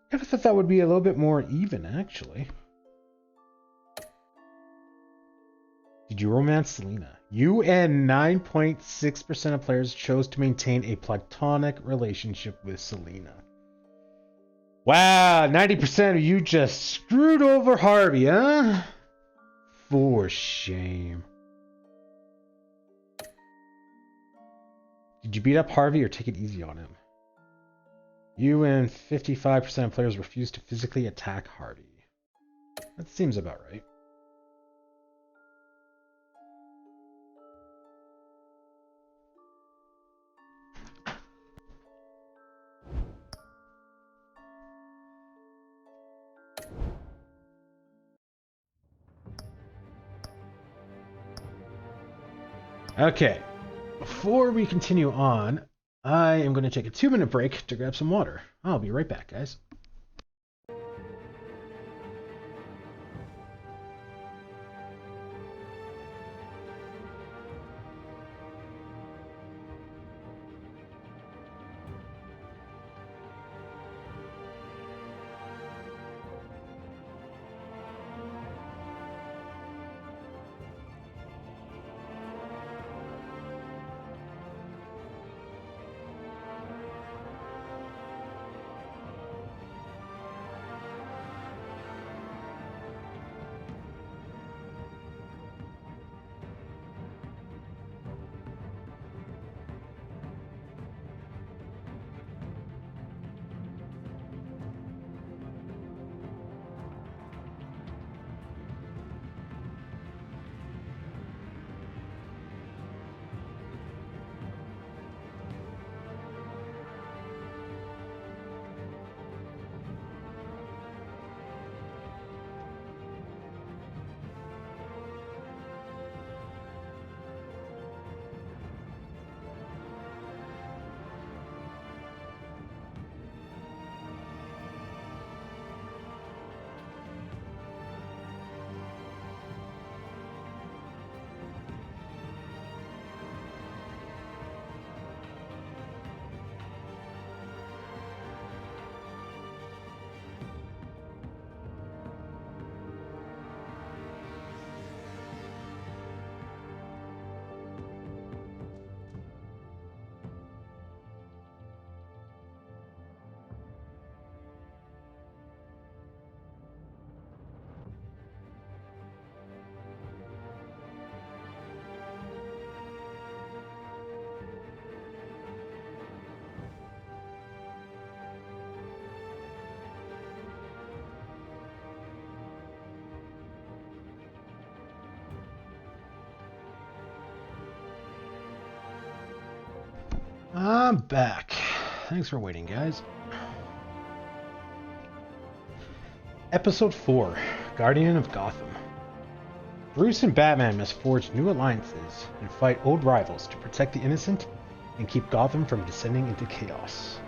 A: I kind of thought that would be a little bit more even, actually. Did you romance Selena? You and 9.6% of players chose to maintain a platonic relationship with Selena. Wow, 90% of you just screwed over Harvey, huh? For shame. Did you beat up Harvey or take it easy on him? You and 55% of players refused to physically attack Harvey. That seems about right. Okay, before we continue on, I am going to take a 2-minute break to grab some water. I'll be right back, guys. I'm back. Thanks for waiting, guys. Episode 4, Guardian of Gotham. Bruce and Batman must forge new alliances and fight old rivals to protect the innocent and keep Gotham from descending into chaos.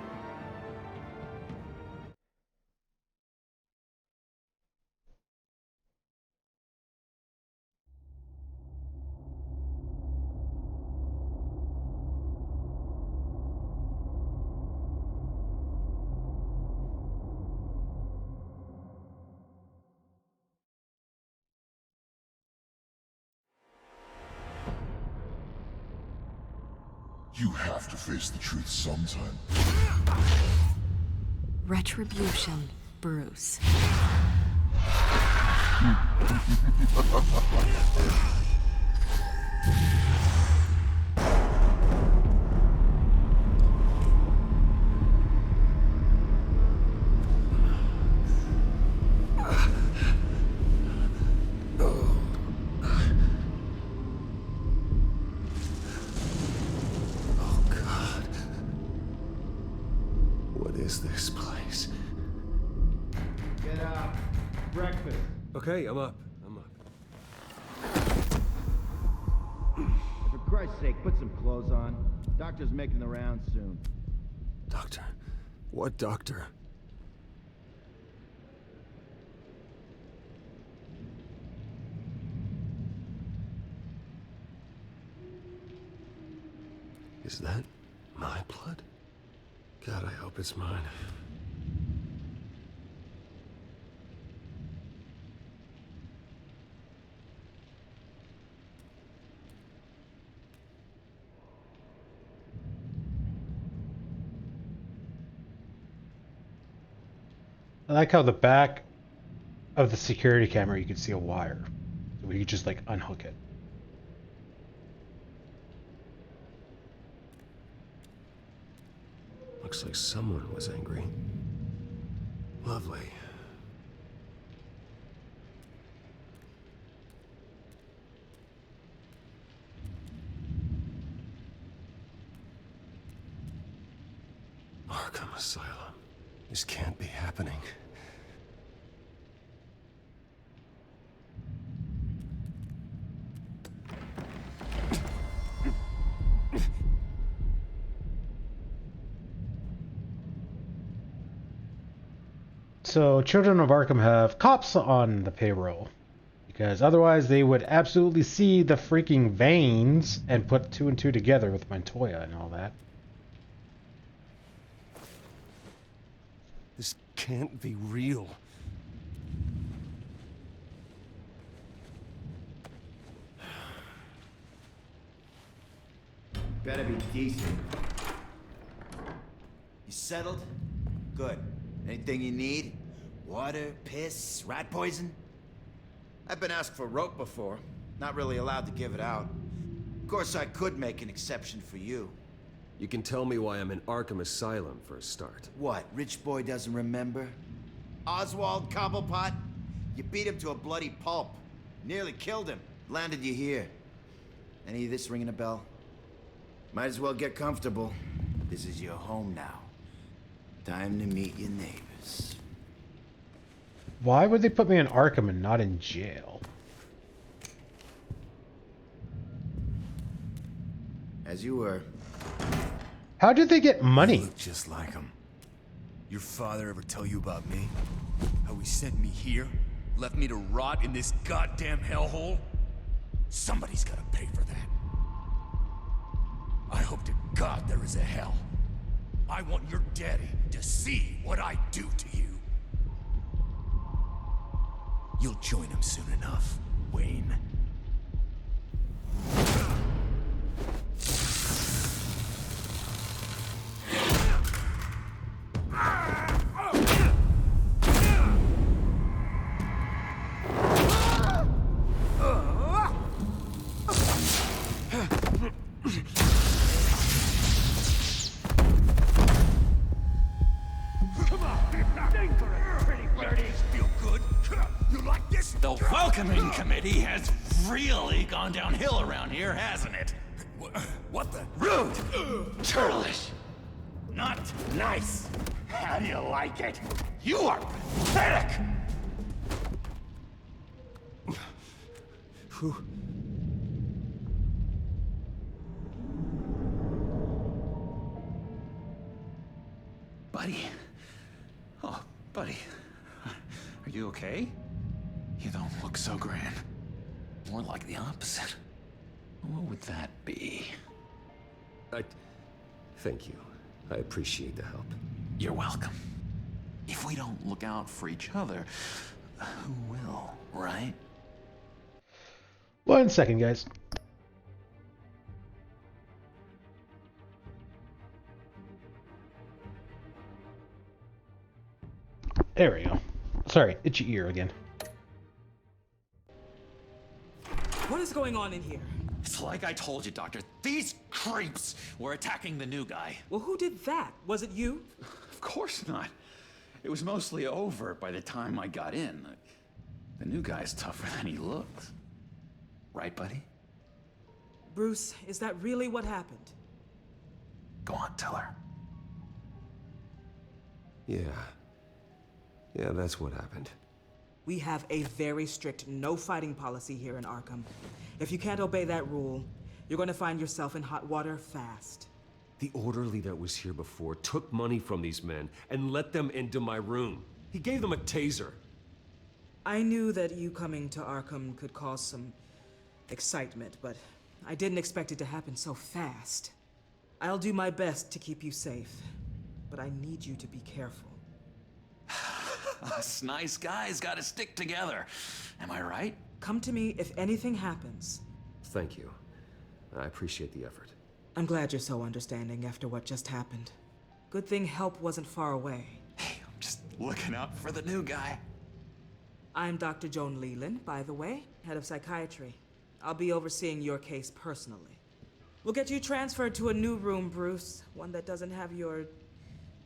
V: You have to face the truth sometime.
U: Retribution, Bruce.
P: This place.
E: Get up. Breakfast.
P: Okay, I'm up.
E: For Christ's sake, put some clothes on. Doctor's making the rounds soon.
P: Doctor? What doctor? Is that my blood? God, I hope it's mine.
A: I like how the back of the security camera you can see a wire. So we could just like unhook it.
P: Looks like someone was angry. Lovely. Arkham Asylum. This can't be happening.
A: So, Children of Arkham have cops on the payroll. Because otherwise they would absolutely see the freaking veins and put two and two together with Montoya and all that.
P: This can't be real.
E: Better be decent. You settled? Good. Anything you need? Water, piss, rat poison? I've been asked for rope before. Not really allowed to give it out. Of course, I could make an exception for you.
P: You can tell me why I'm in Arkham Asylum for a start.
E: What, rich boy doesn't remember? Oswald Cobblepot? You beat him to a bloody pulp. Nearly killed him. Landed you here. Any of this ringing a bell? Might as well get comfortable. This is your home now. Time to meet your neighbors.
A: Why would they put me in Arkham and not in jail?
E: As you were.
A: How did they get money?
H: You look just like him. Your father ever tell you about me? How he sent me here? Left me to rot in this goddamn hellhole? Somebody's gotta pay for that. I hope to God there is a hell. I want your daddy to see what I do to you. You'll join him soon enough, Wayne.
M: The welcoming committee has really gone downhill around here, hasn't it?
H: What the?
M: Rude! Churlish! Not nice! How do you like it? You are pathetic!
P: Who?
M: Buddy. Oh, buddy. Are you okay? You don't look so grand. More like the opposite. What would that be?
P: Thank you. I appreciate the help.
M: You're welcome. If we don't look out for each other, who will, right?
A: 1 second, guys. There we go. Sorry, itchy ear again.
B: What is going on in here?
M: It's like I told you, Doctor. These creeps were attacking the new guy.
B: Well, who did that? Was it you?
M: Of course not. It was mostly over by the time I got in. The new guy's tougher than he looks. Right, buddy?
B: Bruce, is that really what happened?
M: Go on, tell her.
P: Yeah, that's what happened.
B: We have a very strict no fighting policy here in Arkham. If you can't obey that rule, you're going to find yourself in hot water fast.
P: The orderly that was here before took money from these men and let them into my room. He gave them a taser.
B: I knew that you coming to Arkham could cause some excitement, but I didn't expect it to happen so fast. I'll do my best to keep you safe, but I need you to be careful.
M: Us nice guys gotta stick together. Am I right?
B: Come to me if anything happens.
P: Thank you. I appreciate the effort.
B: I'm glad you're so understanding after what just happened. Good thing help wasn't far away.
M: Hey, I'm just looking out for the new guy.
B: I'm Dr. Joan Leland, by the way, head of psychiatry. I'll be overseeing your case personally. We'll get you transferred to a new room, Bruce. One that doesn't have your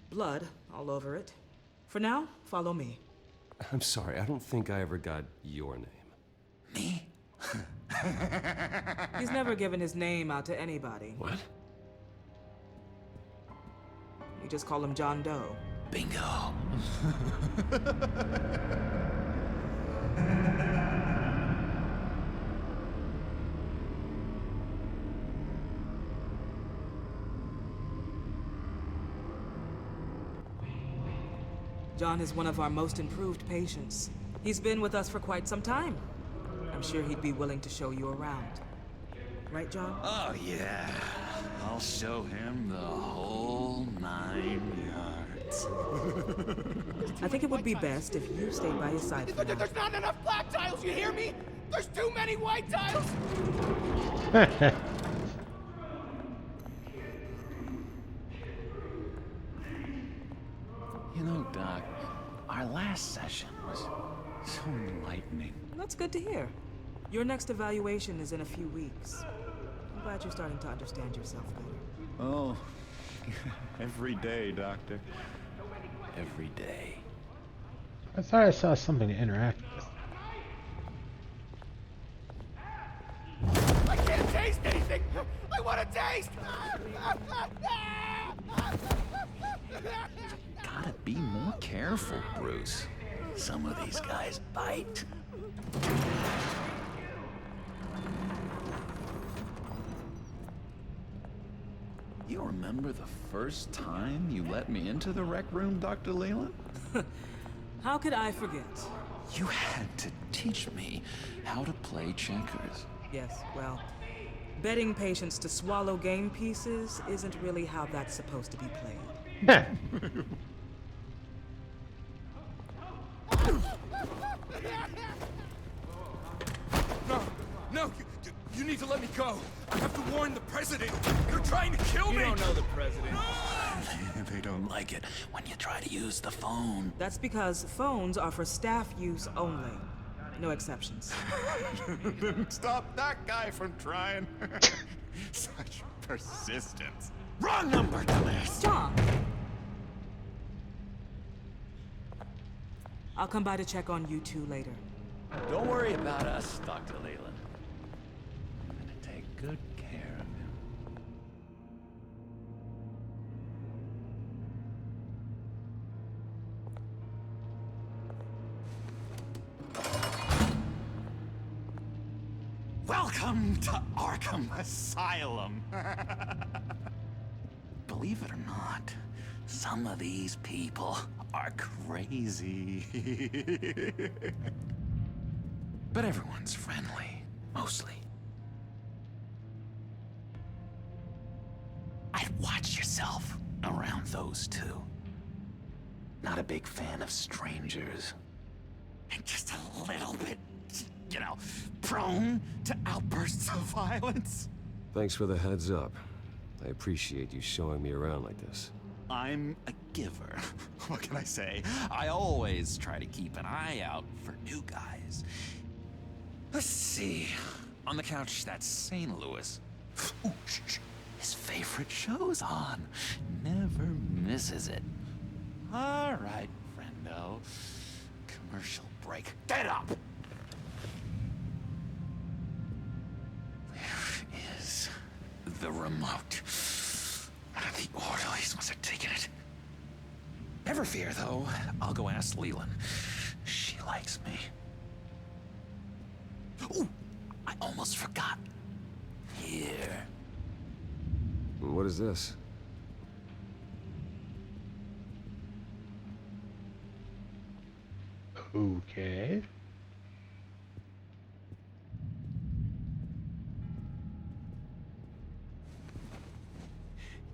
B: blood all over it. For now, follow me.
P: I'm sorry, I don't think I ever got your name.
M: Me?
B: He's never given his name out to anybody.
P: What?
B: You just call him John Doe.
M: Bingo.
B: John is one of our most improved patients. He's been with us for quite some time. I'm sure he'd be willing to show you around. Right, John?
M: Oh, yeah. I'll show him the whole 9 yards.
B: I think it would be best if you stayed by his side for now.
Q: There's not enough black tiles, you hear me? There's too many white tiles!
M: You know, Doc, our last session was so enlightening.
B: That's good to hear. Your next evaluation is in a few weeks. I'm glad you're starting to understand yourself better.
M: Oh, every day, Doctor. Every day.
A: I thought I saw something to interact with.
Q: I can't taste anything! I want to taste!
M: Gotta be more careful, Bruce. Some of these guys bite. You remember the first time you let me into the rec room, Dr. Leland?
B: How could I forget?
M: You had to teach me how to play checkers.
B: Yes, well, betting patients to swallow game pieces isn't really how that's supposed to be played.
H: No, you need to let me go. I have to warn the president. You're trying to kill me.
B: You don't know the president.
M: They don't like it when you try to use the phone.
B: That's because phones are for staff use only. No exceptions.
M: Didn't stop that guy from trying. Such persistence. Wrong number, dumbass.
B: John! I'll come by to check on you two later.
M: Don't worry about us, Dr. Leland. I'm gonna take good care of him. Welcome to Arkham Asylum. Believe it or not, some of these people are crazy. But everyone's friendly, mostly. I'd watch yourself around those two. Not a big fan of strangers. And just a little bit, you know, prone to outbursts of violence.
P: Thanks for the heads up. I appreciate you showing me around like this.
M: I'm a giver. What can I say? I always try to keep an eye out for new guys. Let's see. On the couch, that's St. Louis. Ooh, his favorite show's on. Never misses it. All right, friendo. Commercial break. Get up! Where is the remote? The orderlies must have taken it. Never fear, though. I'll go ask Leland. She likes me. Ooh, I almost forgot. Here.
P: What is this?
A: Okay.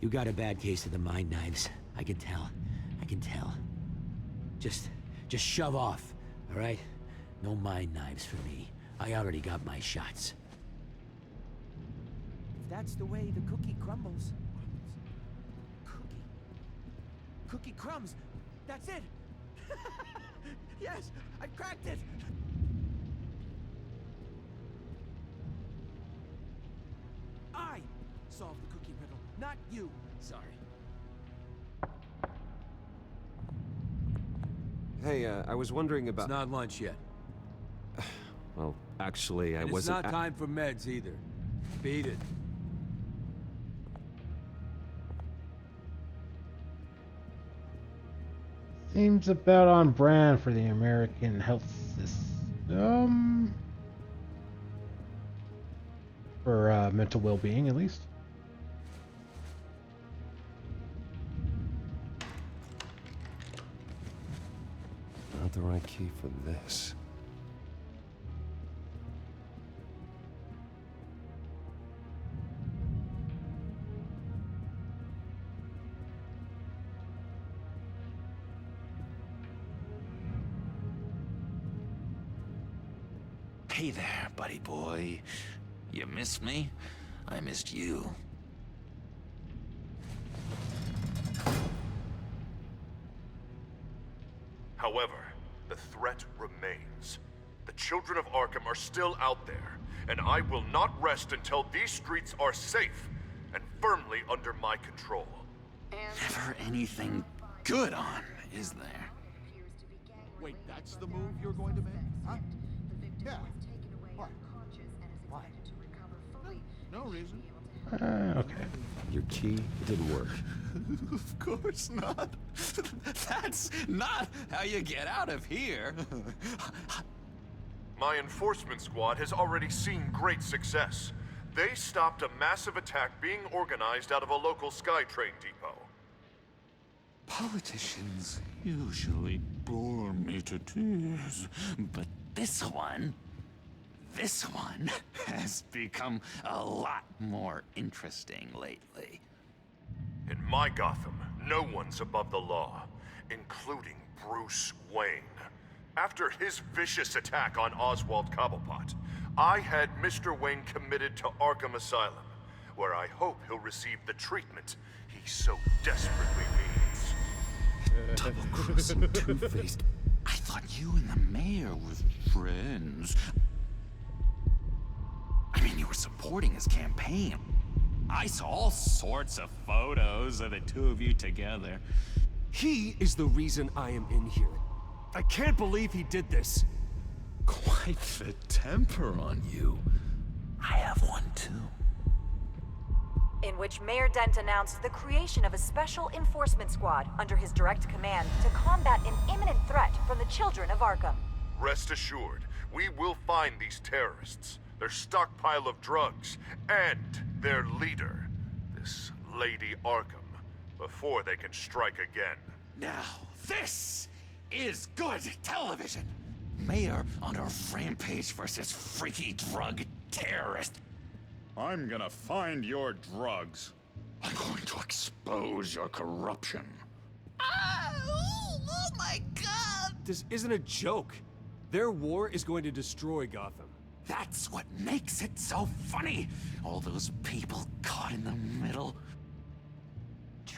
F: You got a bad case of the mind knives. I can tell. I can tell. Just shove off, all right? No mind knives for me. I already got my shots.
L: If that's the way the cookie crumbles. Cookie crumbs. That's it. Yes, I cracked it. I solved the cookie riddle, not you. Sorry.
P: Hey, I was wondering about...
R: It's not lunch yet.
P: Well, actually, I
R: And
P: wasn't...
R: It's not time for meds either. Beat it.
A: Seems about on brand for the American health system. For mental well-being, at least.
P: Not the right key for this.
M: Hey there, buddy boy. You missed me? I missed you.
C: However, the threat remains. The children of Arkham are still out there, and I will not rest until these streets are safe and firmly under my control.
M: Never anything good on, is there?
W: Wait, that's the move you're going to make? Huh? Yeah. What? Why? No reason.
A: Okay.
P: Your key, it didn't work.
M: Of course not. That's not how you get out of here.
C: My enforcement squad has already seen great success. They stopped a massive attack being organized out of a local SkyTrain depot.
M: Politicians usually bore me to tears, but this one has become a lot more interesting lately.
C: In my Gotham, no one's above the law, including Bruce Wayne. After his vicious attack on Oswald Cobblepot, I had Mr. Wayne committed to Arkham Asylum, where I hope he'll receive the treatment he so desperately needs.
M: Double-crossing Two-Faced. I thought you and the mayor were friends. I mean, you were supporting his campaign. I saw all sorts of photos of the two of you together.
D: He is the reason I am in here. I can't believe he did this.
M: Quite the temper on you. I have one too.
J: In which Mayor Dent announced the creation of a special enforcement squad under his direct command to combat an imminent threat from the children of Arkham.
C: Rest assured, we will find these terrorists, their stockpile of drugs, and their leader, this Lady Arkham, before they can strike again.
M: Now, this is good television. Mayor on a rampage versus freaky drug terrorist.
T: I'm gonna find your drugs.
M: I'm going to expose your corruption. Oh my God!
D: This isn't a joke. Their war is going to destroy Gotham.
M: That's what makes it so funny. All those people caught in the middle.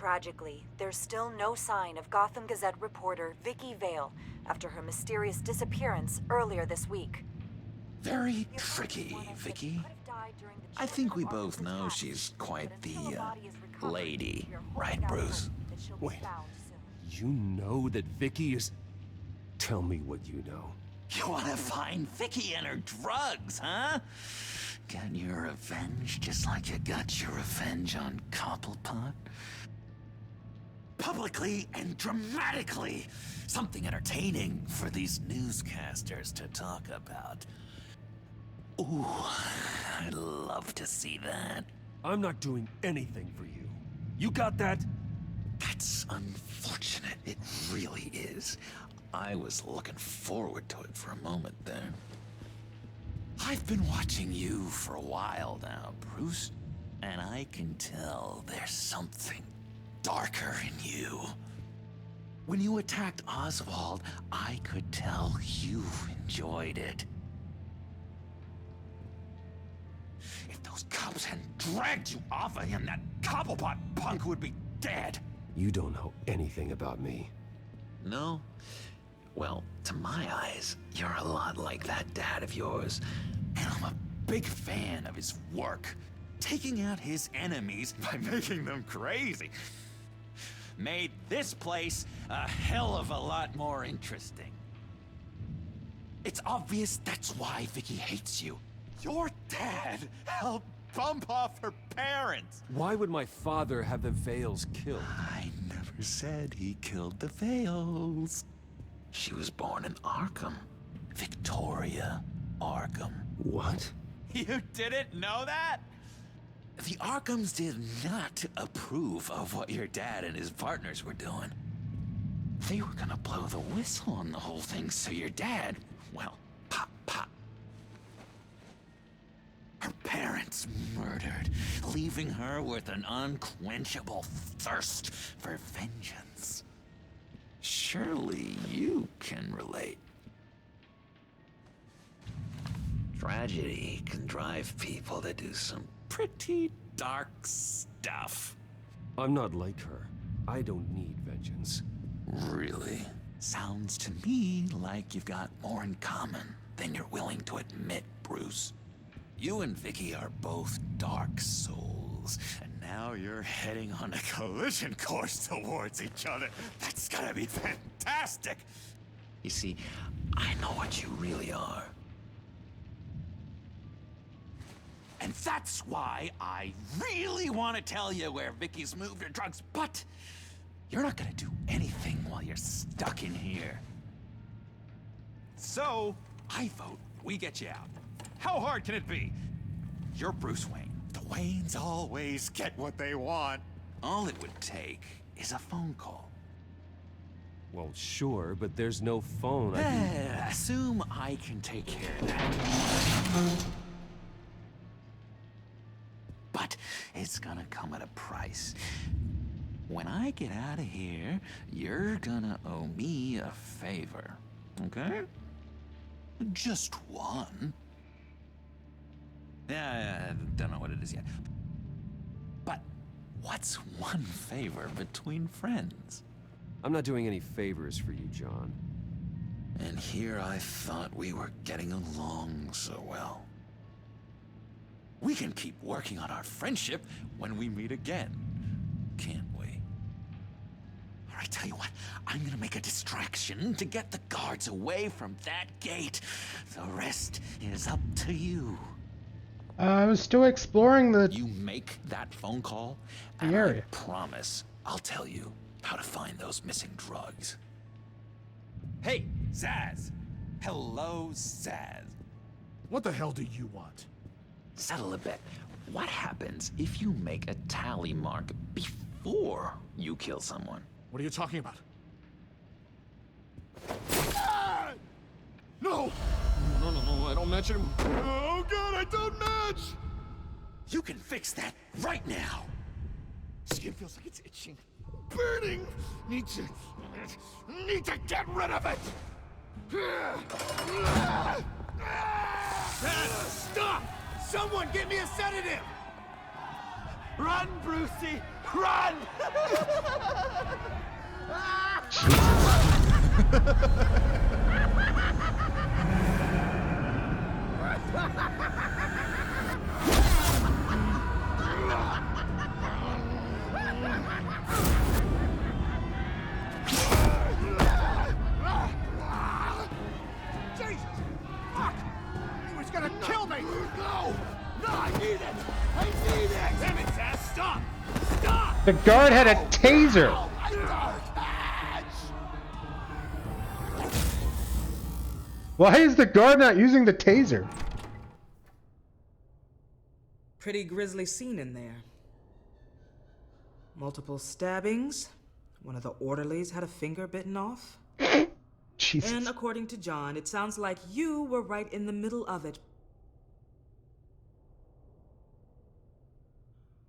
J: Tragically, there's still no sign of Gotham Gazette reporter Vicky Vale after her mysterious disappearance earlier this week.
M: Very tricky, Vicky. I think we both know she's quite the, lady, right, Bruce?
D: Wait, you know that Vicky is... Tell me what you know.
M: You wanna find Vicky and her drugs, huh? Get your revenge just like you got your revenge on Cobblepot? Publicly and dramatically! Something entertaining for these newscasters to talk about. Ooh, I'd love to see that.
D: I'm not doing anything for you. You got that?
M: That's unfortunate. It really is. I was looking forward to it for a moment there. I've been watching you for a while now, Bruce, and I can tell there's something darker in you. When you attacked Oswald, I could tell you enjoyed it. If those cops hadn't dragged you off of him, that Cobblepot punk would be dead.
D: You don't know anything about me.
M: No? Well, to my eyes, you're a lot like that dad of yours. And I'm a big fan of his work. Taking out his enemies by making them crazy. Made this place a hell of a lot more interesting. It's obvious that's why Vicky hates you. Your dad helped bump off her parents.
D: Why would my father have the Vales killed?
M: I never said he killed the Vales. She was born in Arkham. Victoria Arkham.
D: What?
M: You didn't know that? The Arkhams did not approve of what your dad and his partners were doing. They were gonna blow the whistle on the whole thing, so your dad, well, pop, pop. Her parents murdered, leaving her with an unquenchable thirst for vengeance. Surely you can relate. Tragedy can drive people to do some pretty dark stuff.
D: I'm not like her. I don't need vengeance.
M: Really? Sounds to me like you've got more in common than you're willing to admit, Bruce. You and Vicky are both dark souls, and now you're heading on a collision course towards each other. That's gonna be fantastic! You see, I know what you really are. And that's why I really want to tell you where Vicky's moved her drugs, but you're not gonna do anything while you're stuck in here. So, I vote we get you out. How hard can it be? You're Bruce Wayne. The Waynes always get what they want. All it would take is a phone call.
D: Well, sure, but there's no phone.
M: Assume I can take care of that. But it's gonna come at a price. When I get out of here, you're gonna owe me a favor, okay? Just one. Yeah, I don't know what it is yet. But what's one favor between friends?
D: I'm not doing any favors for you, John.
M: And here I thought we were getting along so well. We can keep working on our friendship when we meet again, can't we? All right, tell you what, I'm gonna make a distraction to get the guards away from that gate. The rest is up to you.
A: I was still exploring the...
M: You make that phone call,
A: the
M: and
A: area.
M: I promise I'll tell you how to find those missing drugs. Hey, Zsasz! Hello, Zsasz.
W: What the hell do you want?
M: Settle a bet. What happens if you make a tally mark before you kill someone?
W: What are you talking about? Ah! No! No, I don't match him. Oh god, I don't match!
M: You can fix that right now!
W: Skin feels like it's itching. Burning! Need to get rid of it!
Q: Stop! Someone get me a sedative! Run, Brucey! Run!
W: Jesus! Fuck! He was gonna kill me! No! No, I need it! I need it! Damn it, Zaz! Stop! Stop!
A: The guard had a taser.
W: I don't catch!
A: Why is the guard not using the taser?
B: Pretty grisly scene in there. Multiple stabbings. One of the orderlies had a finger bitten off.
A: Jesus.
B: And according to John, it sounds like you were right in the middle of it.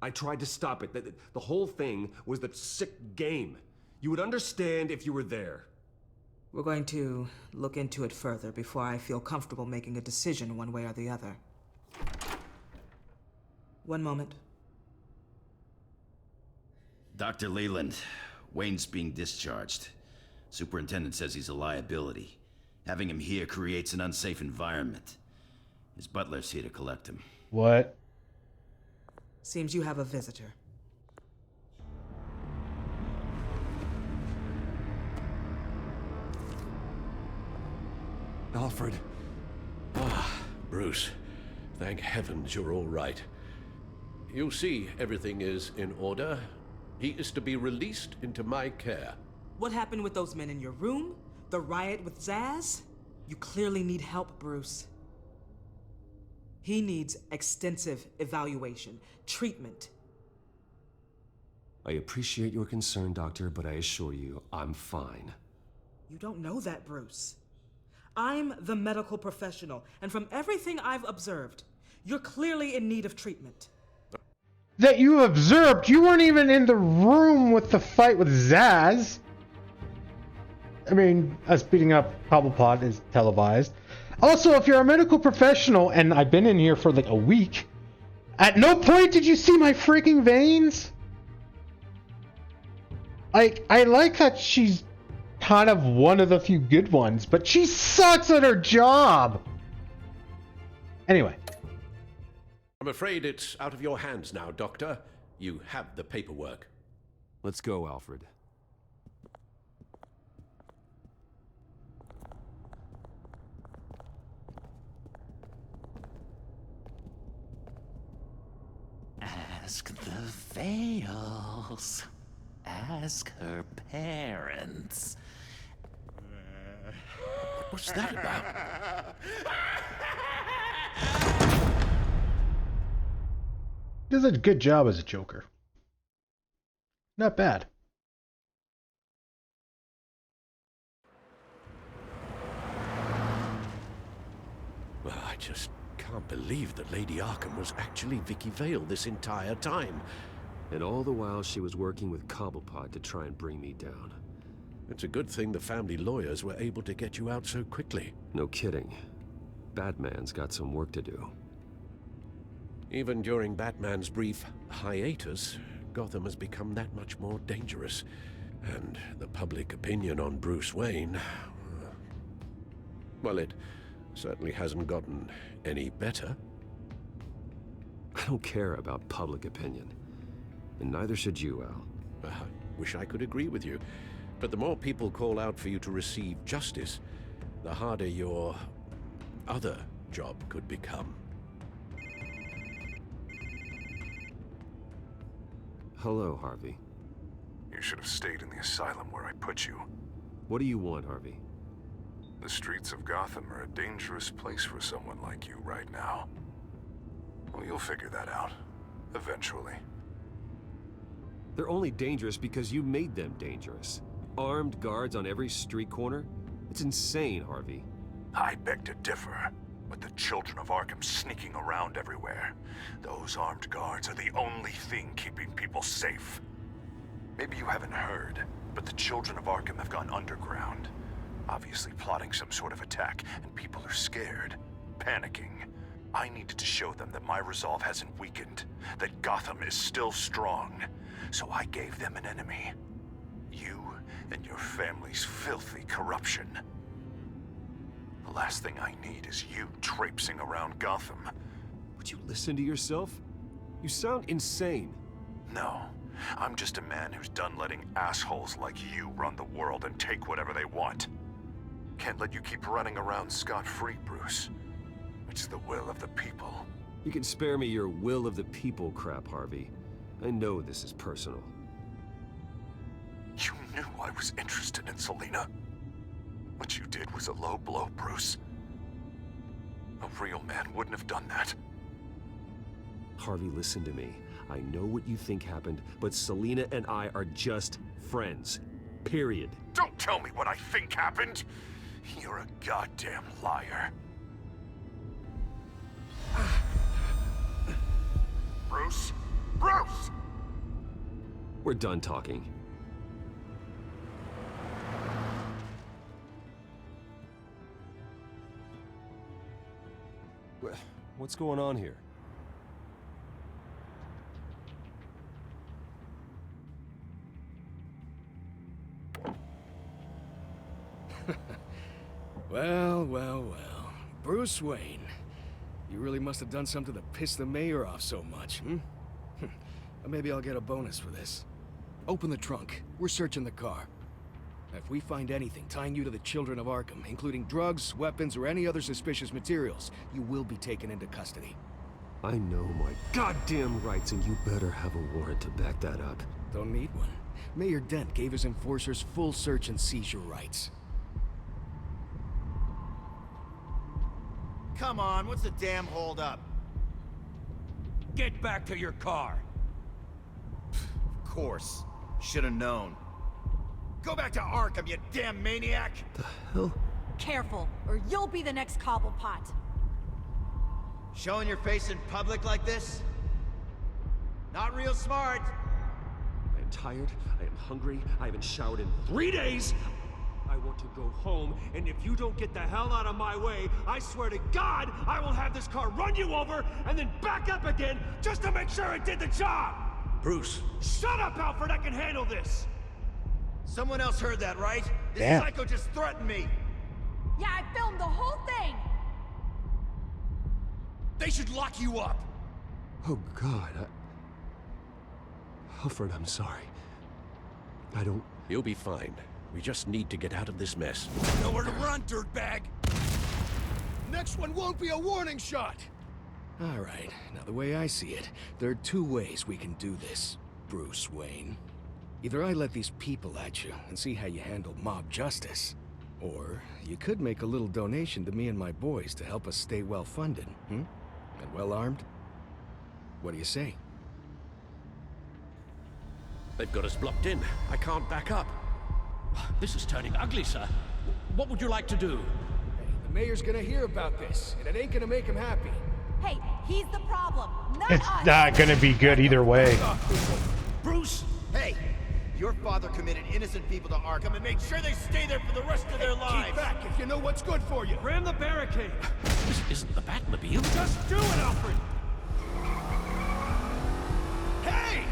D: I tried to stop it. The whole thing was that sick game. You would understand if you were there.
B: We're going to look into it further before I feel comfortable making a decision one way or the other. One moment.
I: Dr. Leland, Wayne's being discharged. Superintendent says he's a liability. Having him here creates an unsafe environment. His butler's here to collect him.
A: What?
B: Seems you have a visitor.
N: Alfred. Ah, Bruce. Thank heavens you're all right. You see, everything is in order. He is to be released into my care.
B: What happened with those men in your room? The riot with Zaz? You clearly need help, Bruce. He needs extensive evaluation, treatment.
P: I appreciate your concern, Doctor, but I assure you, I'm fine.
B: You don't know that, Bruce. I'm the medical professional, and from everything I've observed, you're clearly in need of treatment.
A: That you observed? You weren't even in the room with the fight with Zaz. I mean, us beating up Cobblepot is televised. Also, if you're a medical professional, and I've been in here for like a week, at no point did you see my freaking veins? I like that she's kind of one of the few good ones, but she sucks at her job. Anyway.
N: I'm afraid it's out of your hands now, Doctor. You have the paperwork.
P: Let's go, Alfred.
M: Ask the Vales. Ask her parents. What's that about?
A: He does a good job as a Joker. Not bad.
N: Well, I just can't believe that Lady Arkham was actually Vicky Vale this entire time.
P: And all the while she was working with Cobblepot to try and bring me down.
N: It's a good thing the family lawyers were able to get you out so quickly.
P: No kidding. Batman's got some work to do.
N: Even during Batman's brief hiatus, Gotham has become that much more dangerous. And the public opinion on Bruce Wayne... well, it certainly hasn't gotten any better.
P: I don't care about public opinion. And neither should you, Al.
N: I wish I could agree with you. But the more people call out for you to receive justice, the harder your other job could become.
P: Hello, Harvey.
C: You should have stayed in the asylum where I put you.
P: What do you want, Harvey?
C: The streets of Gotham are a dangerous place for someone like you right now. Well, you'll figure that out. Eventually.
P: They're only dangerous because you made them dangerous. Armed guards on every street corner? It's insane, Harvey.
C: I beg to differ. With the children of Arkham sneaking around everywhere, those armed guards are the only thing keeping people safe. Maybe you haven't heard, but the children of Arkham have gone underground. Obviously plotting some sort of attack, and people are scared, panicking.
G: I needed to show them that my resolve hasn't weakened, that Gotham is still strong. So I gave them an enemy. You and your family's filthy corruption. The last thing I need is you traipsing around Gotham.
P: Would you listen to yourself? You sound insane.
G: No, I'm just a man who's done letting assholes like you run the world and take whatever they want. Can't let you keep running around scot-free, Bruce. It's the will of the people.
P: You can spare me your will of the people crap, Harvey. I know this is personal.
G: You knew I was interested in Selina. What you did was a low blow, Bruce. A real man wouldn't have done that.
P: Harvey, listen to me. I know what you think happened, but Selina and I are just friends. Period.
G: Don't tell me what I think happened! You're a goddamn liar. Bruce? Bruce!
P: We're done talking. What's going on here?
O: Well. Bruce Wayne. You really must have done something to piss the mayor off so much, hmm? Maybe I'll get a bonus for this. Open the trunk. We're searching the car. If we find anything tying you to the Children of Arkham, including drugs, weapons, or any other suspicious materials, you will be taken into custody.
P: I know my goddamn rights, and you better have a warrant to back that up.
O: Don't need one. Mayor Dent gave his enforcers full search and seizure rights.
E: Come on, what's the damn holdup?
H: Get back to your car.
E: Of course. Should've known. Go back to Arkham, you damn maniac!
P: The hell?
K: Careful, or you'll be the next Cobblepot.
E: Showing your face in public like this? Not real smart.
P: I am tired, I am hungry, I haven't showered in 3 days! I want to go home, and if you don't get the hell out of my way, I swear to God, I will have this car run you over, and then back up again, just to make sure it did the job!
N: Bruce.
P: Shut up, Alfred, I can handle this!
E: Someone else heard that, right? This
A: Damn.
E: psycho just threatened me!
K: Yeah, I filmed the whole thing!
H: They should lock you up!
P: Oh, God, Alfred, I'm sorry. I don't...
N: You'll be fine. We just need to get out of this mess.
H: Nowhere to run, dirtbag!
O: Next one won't be a warning shot! All right, now the way I see it, there are two ways we can do this, Bruce Wayne. Either I let these people at you and see how you handle mob justice, or you could make a little donation to me and my boys to help us stay well-funded, And well-armed? What do you say?
N: They've got us blocked in. I can't back up. This is turning ugly, sir. What would you like to do?
O: Hey, the mayor's gonna hear about this, and it ain't gonna make him happy.
K: Hey, he's the problem, not
A: It's
K: us!
A: not gonna be good either way.
H: Bruce!
E: Hey! Your father committed innocent people to Arkham and made sure they stay there for the rest of their lives!
O: Keep back if you know what's good for you!
P: Ram the barricade!
N: This isn't the Batmobile.
P: Just do it, Alfred!
O: Hey!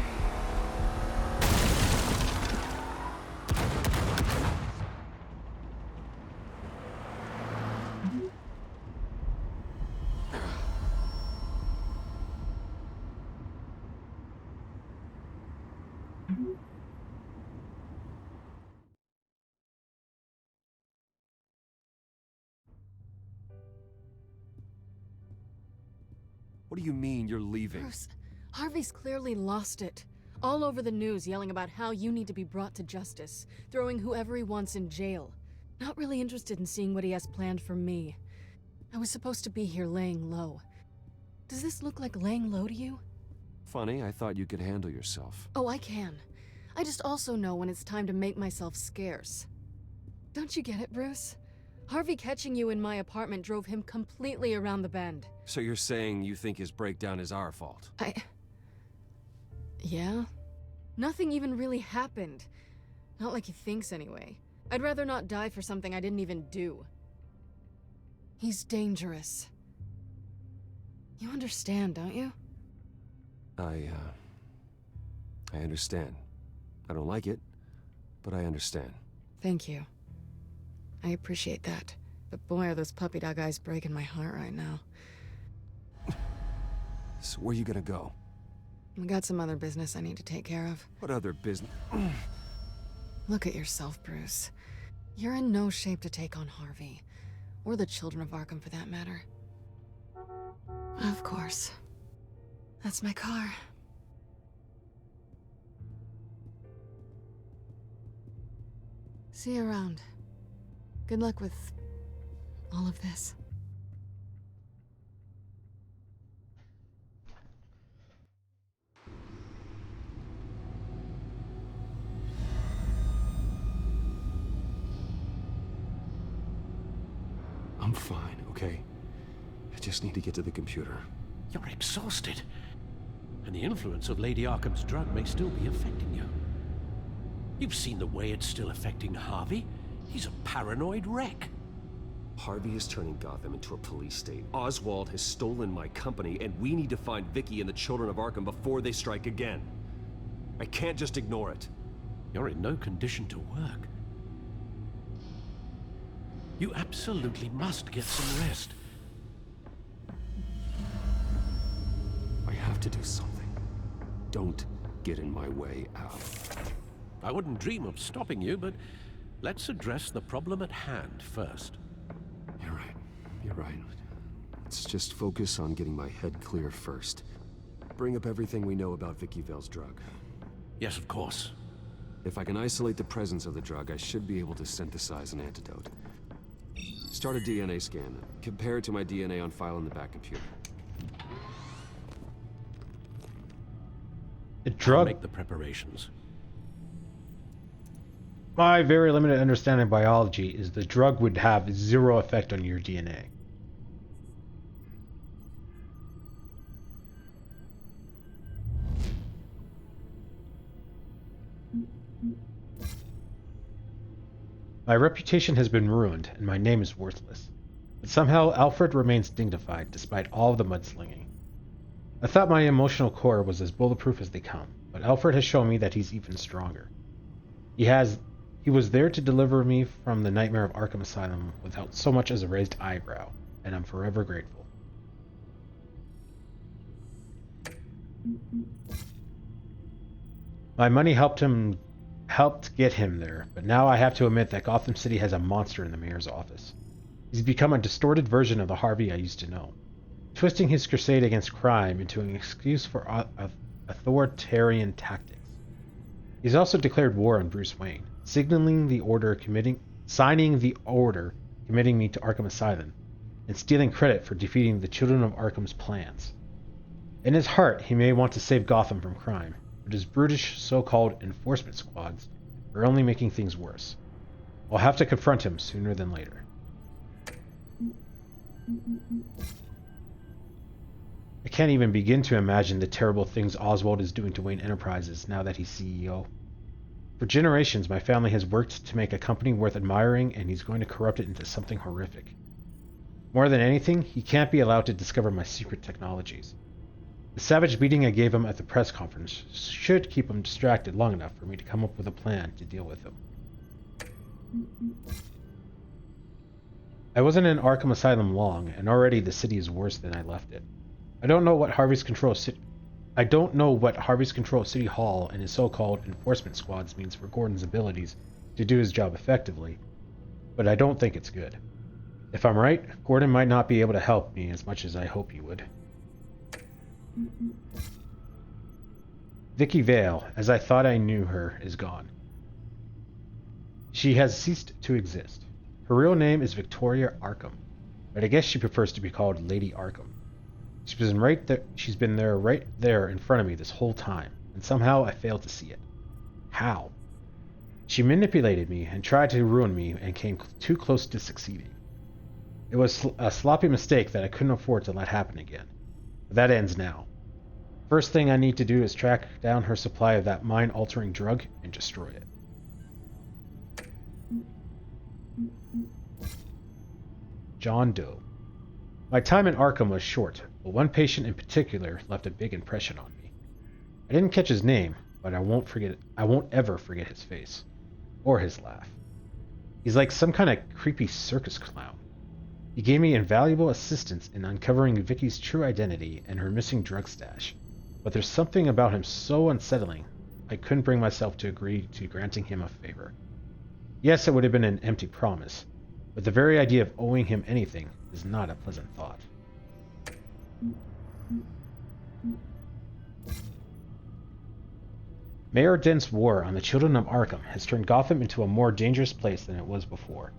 P: What do you mean you're leaving?
S: Bruce, Harvey's clearly lost it. All over the news yelling about how you need to be brought to justice, throwing whoever he wants in jail. Not really interested in seeing what he has planned for me. I was supposed to be here laying low. Does this look like laying low to you?
P: Funny, I thought you could handle yourself.
S: Oh, I can. I just also know when it's time to make myself scarce. Don't you get it, Bruce? Harvey catching you in my apartment drove him completely around the bend.
P: So you're saying you think his breakdown is our fault?
S: Yeah? Nothing even really happened. Not like he thinks anyway. I'd rather not die for something I didn't even do. He's dangerous. You understand, don't you?
P: I understand. I don't like it, but I understand.
S: Thank you. I appreciate that. But boy, are those puppy dog eyes breaking my heart right now.
P: So where you gonna go?
S: I got some other business I need to take care of.
P: What other business?
S: Look at yourself, Bruce. You're in no shape to take on Harvey. Or the children of Arkham, for that matter. Of course. That's my car. See you around. Good luck with all of this.
P: I'm fine, okay? I just need to get to the computer.
N: You're exhausted. And the influence of Lady Arkham's drug may still be affecting you. You've seen the way it's still affecting Harvey. He's a paranoid wreck.
P: Harvey is turning Gotham into a police state. Oswald has stolen my company, and we need to find Vicky and the children of Arkham before they strike again. I can't just ignore it.
N: You're in no condition to work. You absolutely must get some rest.
P: I have to do something. Don't get in my way, Al.
N: I wouldn't dream of stopping you, but let's address the problem at hand first.
P: You're right. You're right. Let's just focus on getting my head clear first. Bring up everything we know about Vicky Vale's drug.
N: Yes, of course.
P: If I can isolate the presence of the drug, I should be able to synthesize an antidote. Start a DNA scan. Compare it to my DNA on file in the back computer.
A: The drug...
N: I'll make the preparations.
A: My very limited understanding of biology is the drug would have zero effect on your DNA. My reputation has been ruined, and my name is worthless. But somehow, Alfred remains dignified, despite all of the mudslinging. I thought my emotional core was as bulletproof as they come, but Alfred has shown me that he's even stronger. He was there to deliver me from the nightmare of Arkham Asylum without so much as a raised eyebrow, and I'm forever grateful. My money helped get him there, but now I have to admit that Gotham City has a monster in the mayor's office. He's become a distorted version of the Harvey I used to know, twisting his crusade against crime into an excuse for authoritarian tactics. He's also declared war on Bruce Wayne, signing the order committing me to Arkham Asylum, and stealing credit for defeating the Children of Arkham's plans. In his heart, he may want to save Gotham from crime, but his brutish so-called enforcement squads are only making things worse. I'll have to confront him sooner than later. I can't even begin to imagine the terrible things Oswald is doing to Wayne Enterprises now that he's CEO. For generations, my family has worked to make a company worth admiring, and he's going to corrupt it into something horrific. More than anything, he can't be allowed to discover my secret technologies. The savage beating I gave him at the press conference should keep him distracted long enough for me to come up with a plan to deal with him. I wasn't in Arkham Asylum long, and already the city is worse than I left it. I don't know what Harvey's Control City Hall and his so-called enforcement squads means for Gordon's abilities to do his job effectively, but I don't think it's good. If I'm right, Gordon might not be able to help me as much as I hope he would. Vicky Vale, as I thought I knew her, is gone. She has ceased to exist. Her real name is Victoria Arkham, but I guess she prefers to be called Lady Arkham. She's been right there in front of me this whole time, and somehow I failed to see it. How? She manipulated me and tried to ruin me and came too close to succeeding. It was a sloppy mistake that I couldn't afford to let happen again. But that ends now. First thing I need to do is track down her supply of that mind-altering drug and destroy it. John Doe. My time in Arkham was short, but one patient in particular left a big impression on me. I didn't catch his name, but I won't ever forget his face. Or his laugh. He's like some kind of creepy circus clown. He gave me invaluable assistance in uncovering Vicky's true identity and her missing drug stash, but there's something about him so unsettling, I couldn't bring myself to agree to granting him a favor. Yes, it would have been an empty promise, but the very idea of owing him anything is not a pleasant thought. Mayor Dent's war on the children of Arkham has turned Gotham into a more dangerous place than it was before.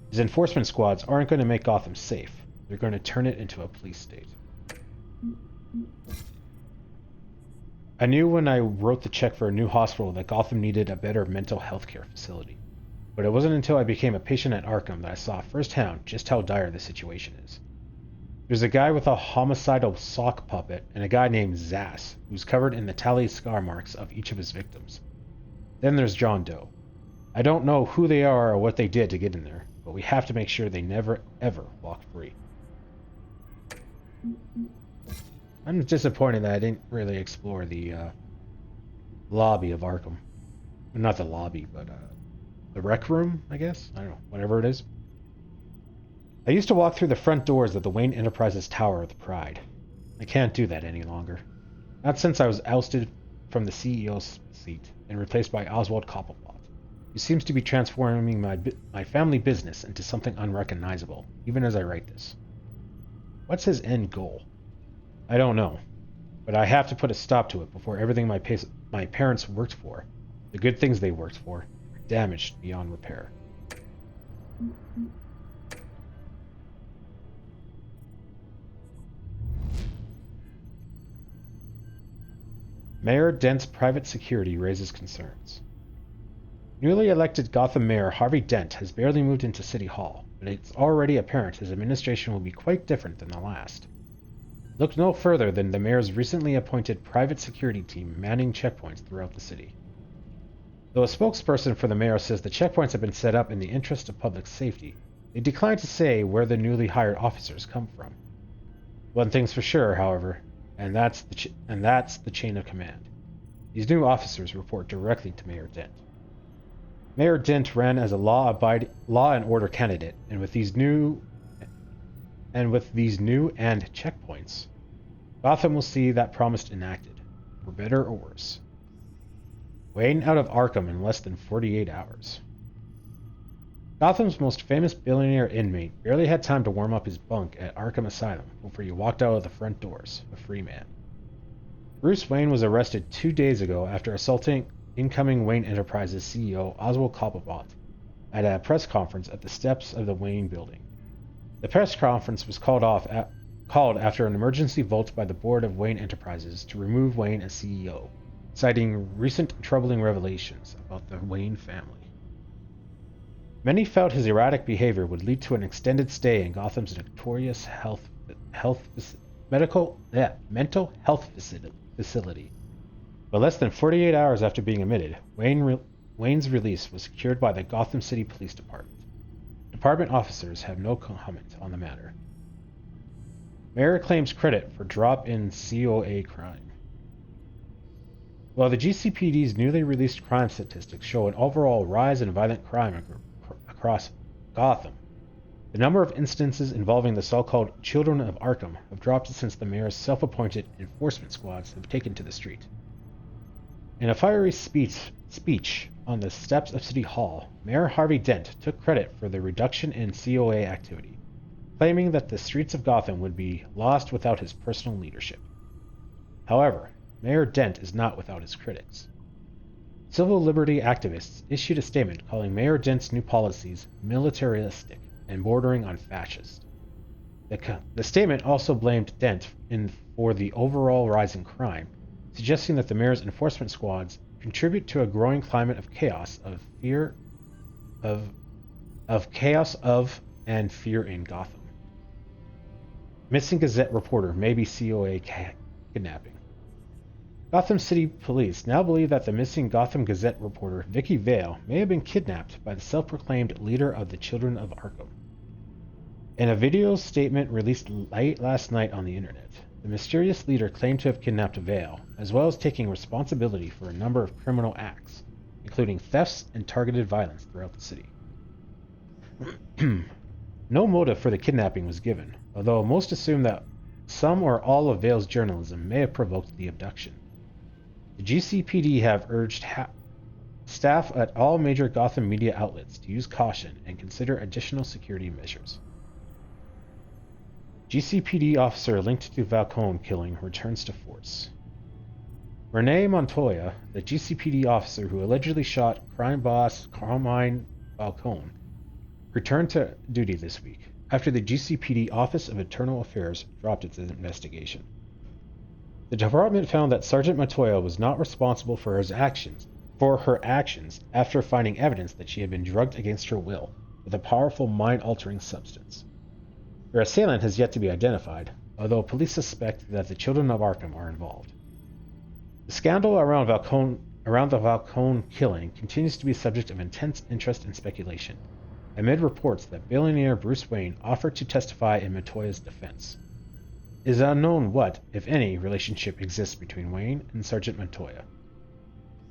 A: His enforcement squads aren't going to make Gotham safe. They're going to turn it into a police state. I knew when I wrote the check for a new hospital that Gotham needed a better mental health care facility. But it wasn't until I became a patient at Arkham that I saw firsthand just how dire the situation is. There's a guy with a homicidal sock puppet and a guy named Zsasz, who's covered in the tally scar marks of each of his victims. Then there's John Doe. I don't know who they are or what they did to get in there, but we have to make sure they never, ever walk free. I'm disappointed that I didn't really explore the lobby of Arkham. Not the lobby, but the rec room, I guess? I don't know, whatever it is. I used to walk through the front doors of the Wayne Enterprises Tower of the Pride. I can't do that any longer. Not since I was ousted from the CEO's seat and replaced by Oswald Cobblepot, who seems to be transforming my family business into something unrecognizable, even as I write this. What's his end goal? I don't know, but I have to put a stop to it before everything my parents worked for, the good things they worked for, are damaged beyond repair. Mayor Dent's private security raises concerns. Newly elected Gotham Mayor Harvey Dent has barely moved into City Hall, but it's already apparent his administration will be quite different than the last. Look no further than the mayor's recently appointed private security team manning checkpoints throughout the city. Though a spokesperson for the mayor says the checkpoints have been set up in the interest of public safety, they decline to say where the newly hired officers come from. One thing's for sure, however, and that's the chain of command. These new officers report directly to Mayor Dent. Mayor Dent ran as a law and order candidate, and with these new checkpoints, Gotham will see that promise enacted, for better or worse. Wayne out of Arkham in less than 48 hours. Gotham's most famous billionaire inmate barely had time to warm up his bunk at Arkham Asylum before he walked out of the front doors, a free man. Bruce Wayne was arrested 2 days ago after assaulting incoming Wayne Enterprises CEO Oswald Cobblepot at a press conference at the steps of the Wayne building. The press conference was called after an emergency vote by the board of Wayne Enterprises to remove Wayne as CEO, citing recent troubling revelations about the Wayne family. Many felt his erratic behavior would lead to an extended stay in Gotham's notorious mental health facility. But less than 48 hours after being admitted, Wayne's release was secured by the Gotham City Police Department. Department officers have no comment on the matter. Mayor claims credit for drop in COA crime. While the GCPD's newly released crime statistics show an overall rise in violent crime across Gotham, the number of instances involving the so-called Children of Arkham have dropped since the mayor's self-appointed enforcement squads have taken to the street. In a fiery speech on the steps of City Hall, Mayor Harvey Dent took credit for the reduction in COA activity, claiming that the streets of Gotham would be lost without his personal leadership. However, Mayor Dent is not without his critics. Civil liberty activists issued a statement calling Mayor Dent's new policies militaristic and bordering on fascist. The statement also blamed Dent for the overall rise in crime, suggesting that the mayor's enforcement squads contribute to a growing climate of chaos and fear in Gotham. Missing Gazette reporter may be COA kidnapping. Gotham City Police now believe that the missing Gotham Gazette reporter Vicky Vale may have been kidnapped by the self-proclaimed leader of the Children of Arkham. In a video statement released late last night on the internet, the mysterious leader claimed to have kidnapped Vale, as well as taking responsibility for a number of criminal acts, including thefts and targeted violence throughout the city. No motive for the kidnapping was given, although most assume that some or all of Vale's journalism may have provoked the abduction. The GCPD have urged staff at all major Gotham media outlets to use caution and consider additional security measures. GCPD officer linked to Falcone killing returns to force. Renee Montoya, the GCPD officer who allegedly shot crime boss Carmine Falcone, returned to duty this week after the GCPD Office of Internal Affairs dropped its investigation. The department found that Sergeant Montoya was not responsible for her actions after finding evidence that she had been drugged against her will with a powerful mind-altering substance. Her assailant has yet to be identified, although police suspect that the children of Arkham are involved. The scandal around the Falcone killing continues to be subject of intense interest and speculation, amid reports that billionaire Bruce Wayne offered to testify in Montoya's defense. It is unknown what, if any, relationship exists between Wayne and Sergeant Montoya.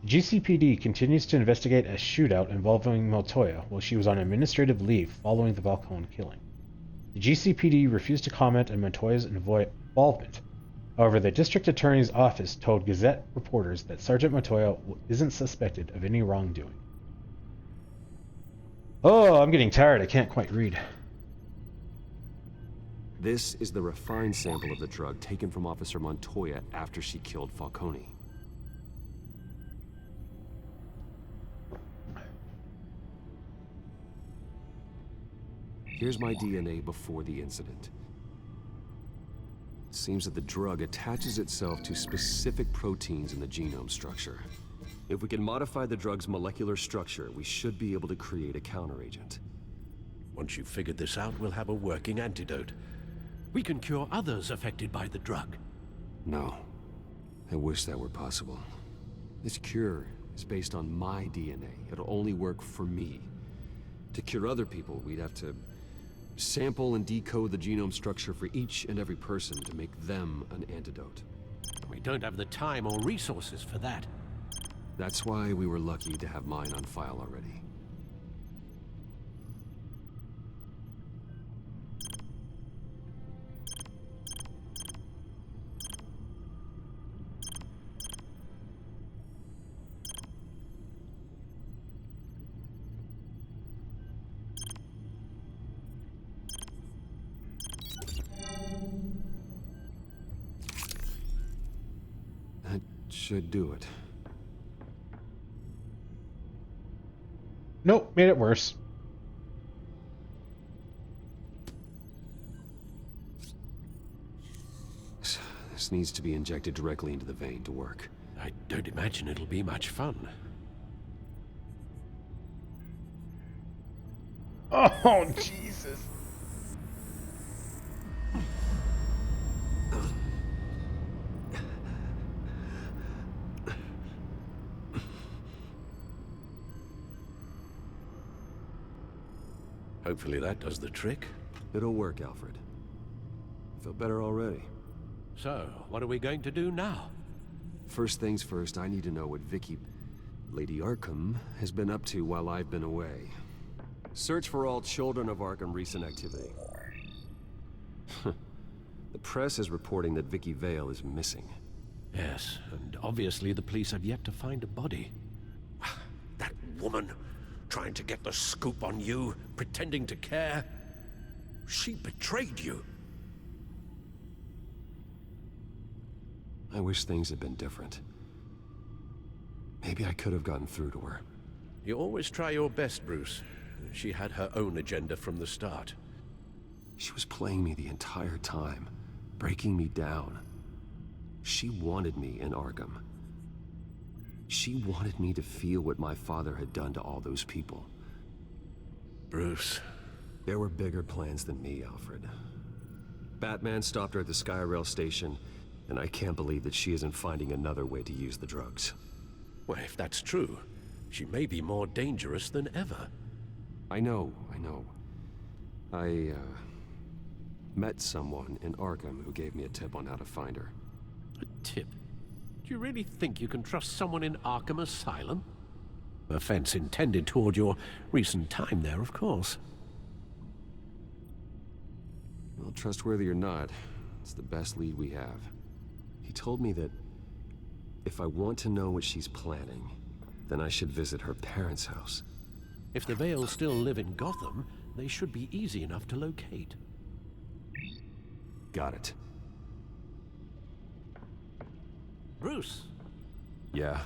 A: The GCPD continues to investigate a shootout involving Montoya while she was on administrative leave following the Falcone killing. The GCPD refused to comment on Montoya's involvement. However, the district attorney's office told Gazette reporters that Sergeant Montoya isn't suspected of any wrongdoing. Oh, I'm getting tired. I can't quite read.
P: This is the refined sample of the drug taken from Officer Montoya after she killed Falcone. Here's my DNA before the incident. It seems that the drug attaches itself to specific proteins in the genome structure. If we can modify the drug's molecular structure, we should be able to create a counteragent.
N: Once you've figured this out, we'll have a working antidote. We can cure others affected by the drug.
P: No. I wish that were possible. This cure is based on my DNA. It'll only work for me. To cure other people, we'd have to sample and decode the genome structure for each and every person to make them an antidote.
N: We don't have the time or resources for that.
P: That's why we were lucky to have mine on file already. That should do it.
A: Nope, made it worse.
P: This needs to be injected directly into the vein to work.
N: I don't imagine it'll be much fun.
A: Oh, Jesus.
N: Hopefully that does the trick.
P: It'll work, Alfred. I feel better already.
N: So, what are we going to do now?
P: First things first, I need to know what Lady Arkham, has been up to while I've been away. Search for all children of Arkham recent activity. The press is reporting that Vicky Vale is missing.
N: Yes, and obviously the police have yet to find a body. That woman, trying to get the scoop on you, pretending to care. She betrayed you.
P: I wish things had been different. Maybe I could have gotten through to her.
N: You always try your best, Bruce. She had her own agenda from the start.
P: She was playing me the entire time, breaking me down. She wanted me in Arkham. She wanted me to feel what my father had done to all those people.
N: Bruce.
P: There were bigger plans than me, Alfred. Batman stopped her at the Skyrail station, and I can't believe that she isn't finding another way to use the drugs.
N: Well, if that's true, she may be more dangerous than ever.
P: I know. Met someone in Arkham who gave me a tip on how to find her.
N: A tip? Do you really think you can trust someone in Arkham Asylum? Offense intended toward your recent time there, of course.
P: Well, trustworthy or not, it's the best lead we have. He told me that if I want to know what she's planning, then I should visit her parents' house.
N: If the Vales still live in Gotham, they should be easy enough to locate.
P: Got it.
N: Bruce!
P: Yeah?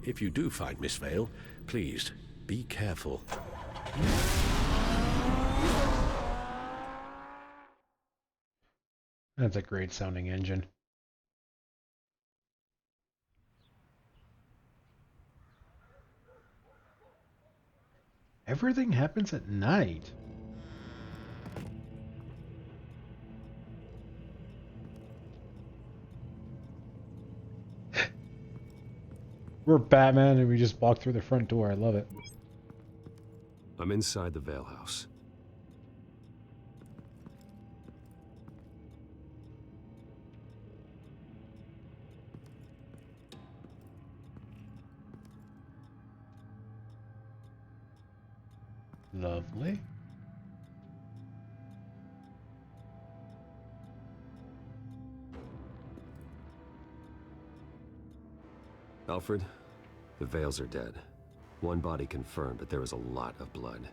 N: If you do find Miss Vale, please, be careful.
A: That's a great sounding engine. Everything happens at night. We're Batman and we just walk through the front door. I love it.
P: I'm inside the Vale house.
A: Lovely.
P: Alfred, the Vales are dead. One body confirmed, but there is a lot of blood.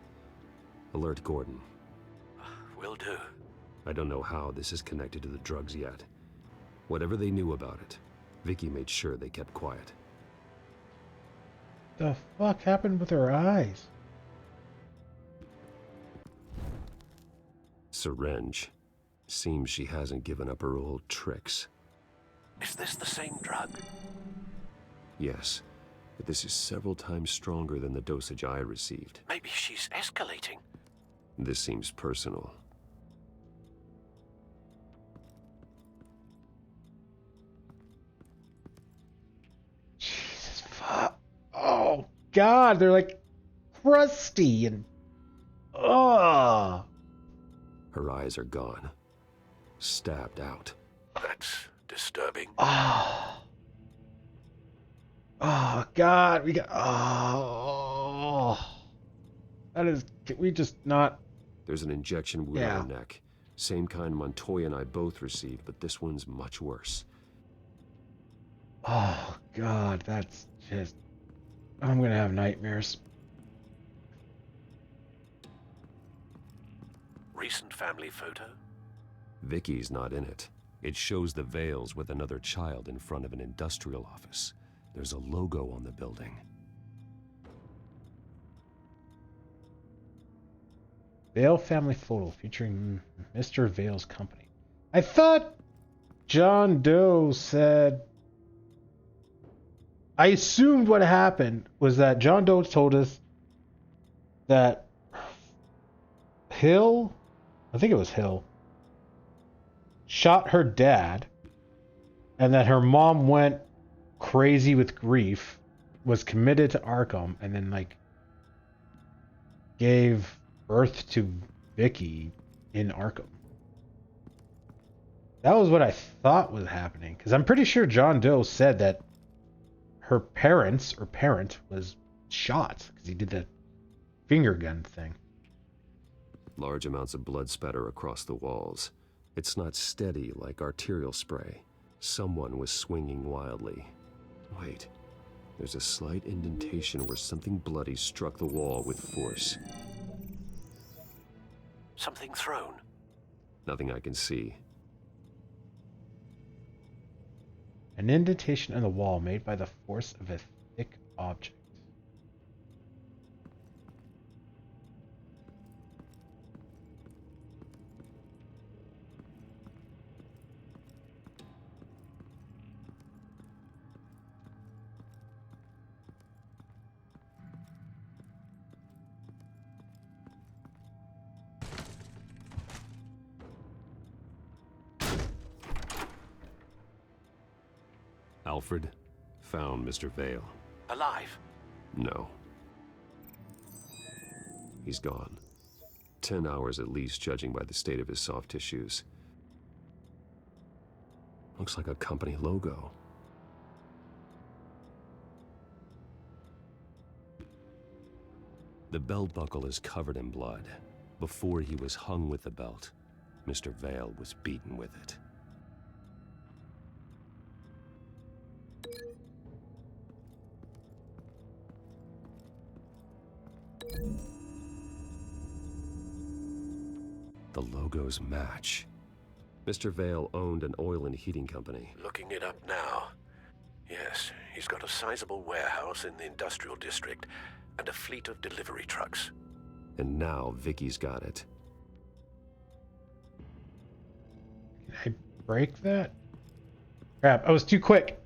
P: Alert Gordon.
N: Will do.
P: I don't know how this is connected to the drugs yet. Whatever they knew about it, Vicky made sure they kept quiet.
A: The fuck happened with her eyes?
P: Syringe. Seems she hasn't given up her old tricks.
N: Is this the same drug?
P: Yes, but this is several times stronger than the dosage I received.
N: Maybe she's escalating.
P: This seems personal.
A: Jesus fuck. Oh God, they're like crusty and ugh.
P: Her eyes are gone. Stabbed out.
N: That's disturbing.
A: Oh God, we got that is. Can we just not?
P: There's an injection wound on her neck. Same kind Montoya and I both received, but this one's much worse.
A: Oh God, that's just. I'm gonna have nightmares.
N: Recent family photo?
P: Vicky's not in it. It shows the Vales with another child in front of an industrial office. There's a logo on the building.
A: Vale family photo featuring Mr. Vale's company. I thought John Doe said. I assumed what happened was that John Doe told us that Hill, I think it was Hill, shot her dad, and that her mom went crazy with grief, was committed to Arkham, and then like gave birth to Vicky in Arkham. That was what I thought was happening, because I'm pretty sure John Doe said that her parent was shot because he did the finger gun thing.
P: Large amounts of blood spatter across the walls. It's not steady like arterial spray. Someone was swinging wildly. Wait, there's a slight indentation where something bloody struck the wall with force.
N: Something thrown?
P: Nothing I can see.
A: An indentation in the wall made by the force of a thick object.
P: Alfred found Mr. Vale.
N: Alive?
P: No. He's gone. 10 hours at least, judging by the state of his soft tissues. Looks like a company logo. The belt buckle is covered in blood. Before he was hung with the belt, Mr. Vale was beaten with it. The logos match. Mr. Vale owned an oil and heating company.
N: Looking it up now. Yes, he's got a sizable warehouse in the industrial district and a fleet of delivery trucks.
P: And now Vicky's got it.
A: Can I break that? Crap, I was too quick.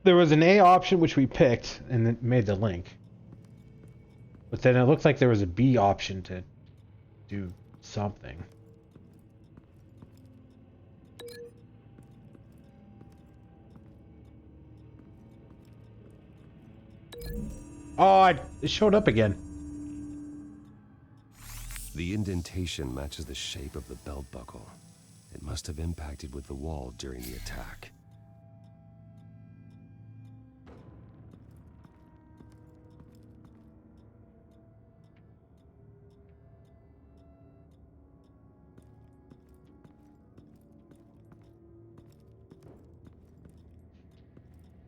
A: There was an A option which we picked and it made the link. But then it looked like there was a B option to do something. Oh, it showed up again.
P: The indentation matches the shape of the belt buckle. It must have impacted with the wall during the attack.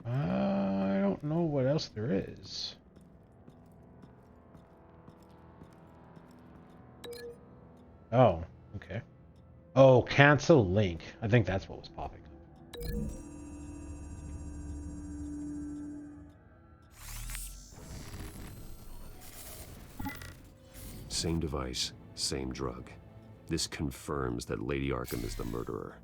A: I don't know what else there is. Oh, okay. Oh, cancel link. I think that's what was popping up.
P: Same device, same drug. This confirms that Lady Arkham is the murderer.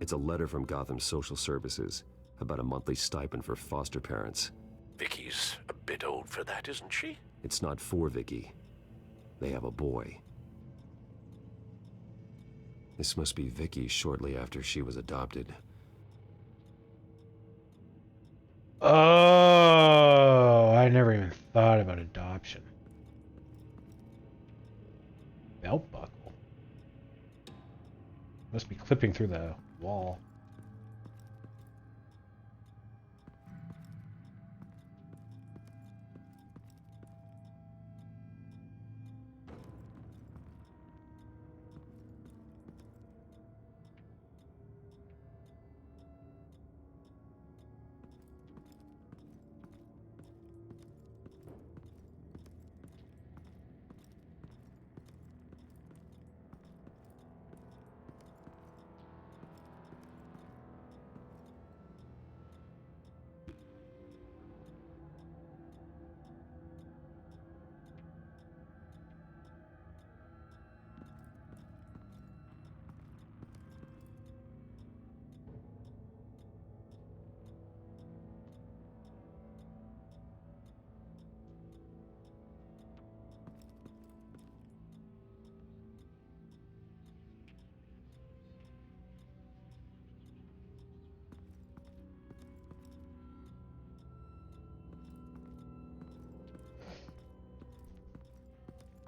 P: It's a letter from Gotham Social Services about a monthly stipend for foster parents.
N: Vicky's a bit old for that, isn't she?
P: It's not for Vicky. They have a boy. This must be Vicky shortly after she was adopted.
A: Oh, I never even thought about adoption. Belt buckle. Must be clipping through the wall.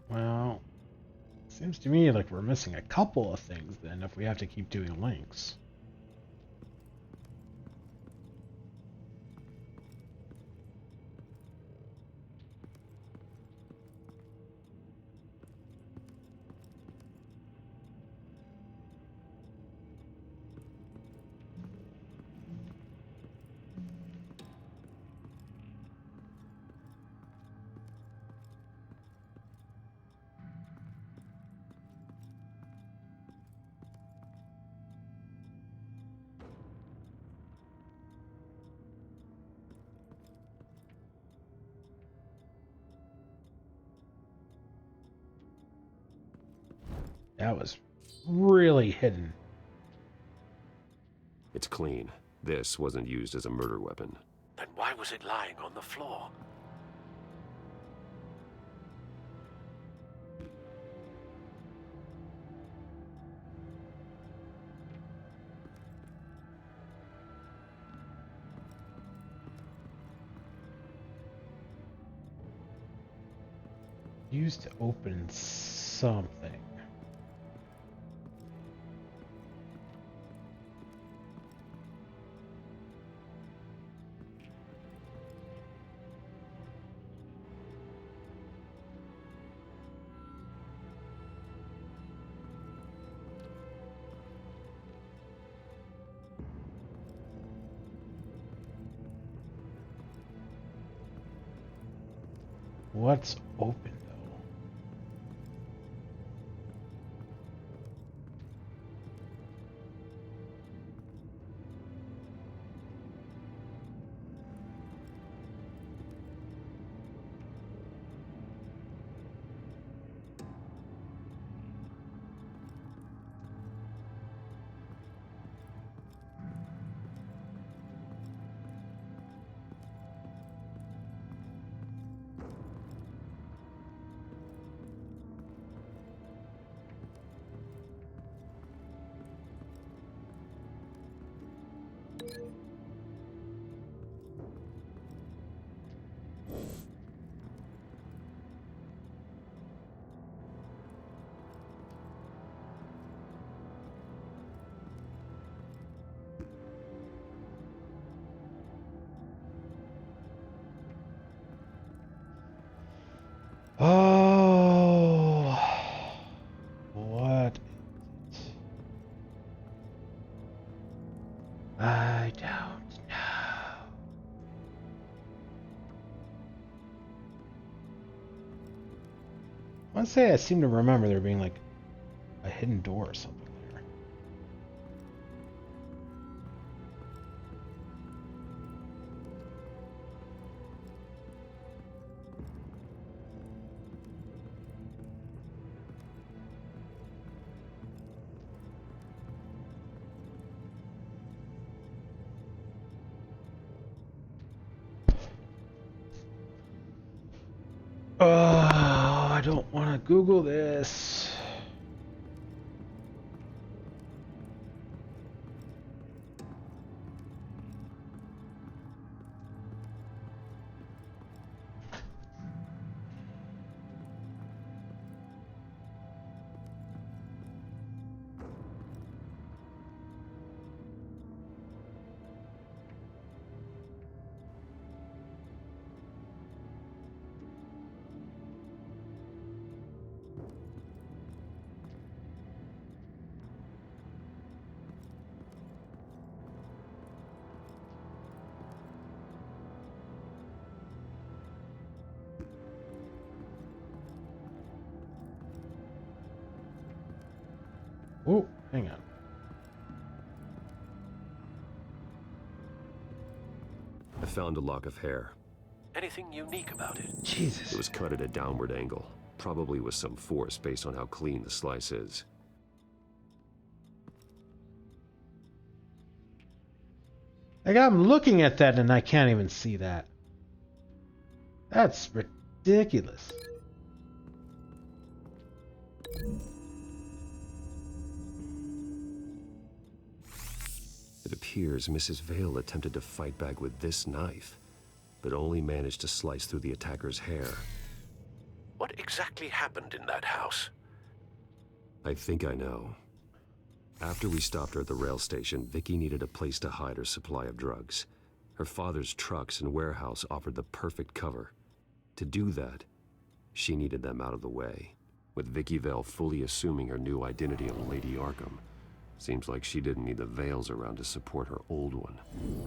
A: Well, seems to me like we're missing a couple of things then if we have to keep doing links. That was really hidden.
P: It's clean. This wasn't used as a murder weapon.
N: Then why was it lying on the floor?
A: used to open something. What's open though? Oh, what is it? I don't know. I want to say I seem to remember there being like a hidden door or something there. Oh, I don't want to Google this. Oh, hang on.
P: I found a lock of hair.
N: Anything unique about it?
A: Jesus.
P: It was cut at a downward angle, probably with some force based on how clean the slice is.
A: Like, I'm looking at that and I can't even see that. That's ridiculous.
P: It appears Mrs. Vale attempted to fight back with this knife, but only managed to slice through the attacker's hair.
N: What exactly happened in that house?
P: I think I know. After we stopped her at the rail station, Vicky needed a place to hide her supply of drugs. Her father's trucks and warehouse offered the perfect cover. To do that, she needed them out of the way. With Vicky Vale fully assuming her new identity of Lady Arkham, seems like she didn't need the Vales around to support her old one.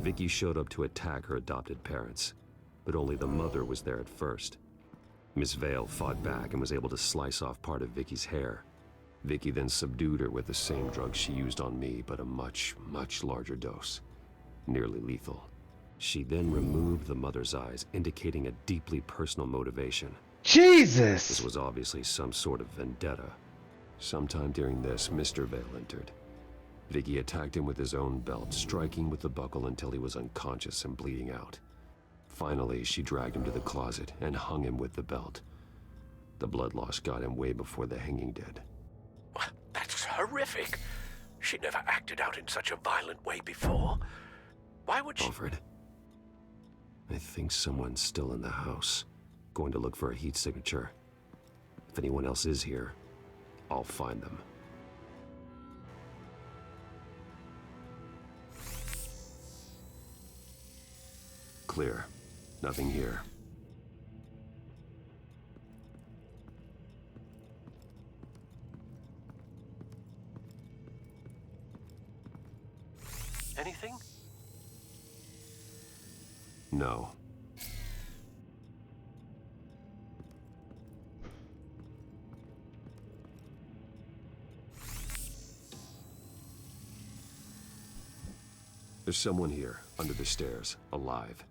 P: Vicky showed up to attack her adopted parents, but only the mother was there at first. Miss Vale fought back and was able to slice off part of Vicky's hair. Vicky then subdued her with the same drug she used on me, but a much, much larger dose. Nearly lethal. She then removed the mother's eyes, indicating a deeply personal motivation.
A: Jesus!
P: This was obviously some sort of vendetta. Sometime during this, Mr. Vale entered. Vicky attacked him with his own belt, striking with the buckle until he was unconscious and bleeding out. Finally, she dragged him to the closet and hung him with the belt. The blood loss got him way before the hanging did.
N: That's horrific. She never acted out in such a violent way before. Why would she...
P: Alfred, I think someone's still in the house. Going to look for a heat signature. If anyone else is here, I'll find them. Clear. Nothing here.
N: Anything?
P: No. There's someone here, under the stairs, alive.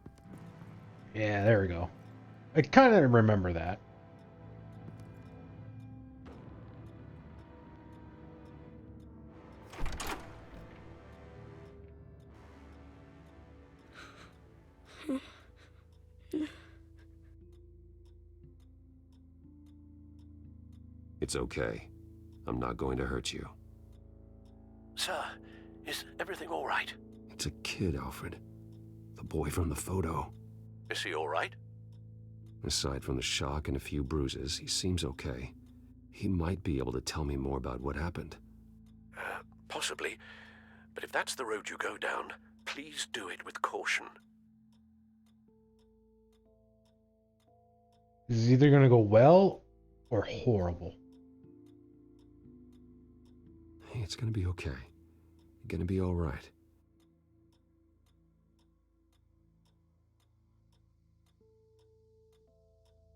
A: Yeah, there we go. I kind of remember that.
P: It's okay. I'm not going to hurt you.
N: Sir, is everything all right?
P: It's a kid, Alfred. The boy from the photo.
N: Is he all right?
P: Aside from the shock and a few bruises, he seems okay. He might be able to tell me more about what happened.
N: Possibly. But if that's the road you go down, please do it with caution.
A: This is either going to go well or horrible.
P: Hey, it's gonna be okay. You're gonna be all right.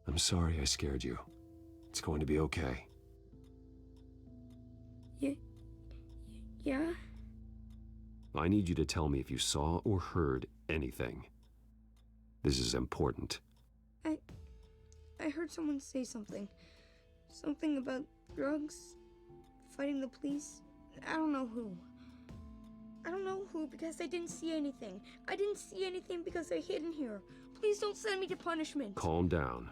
P: I'm sorry I scared you. It's going to be okay.
F: Yeah?
P: I need you to tell me if you saw or heard anything. This is important.
F: I heard someone say something. Something about drugs, fighting the police. I don't know who. I don't know who because I didn't see anything. I didn't see anything because I hid in here. Please don't send me to punishment.
P: Calm down.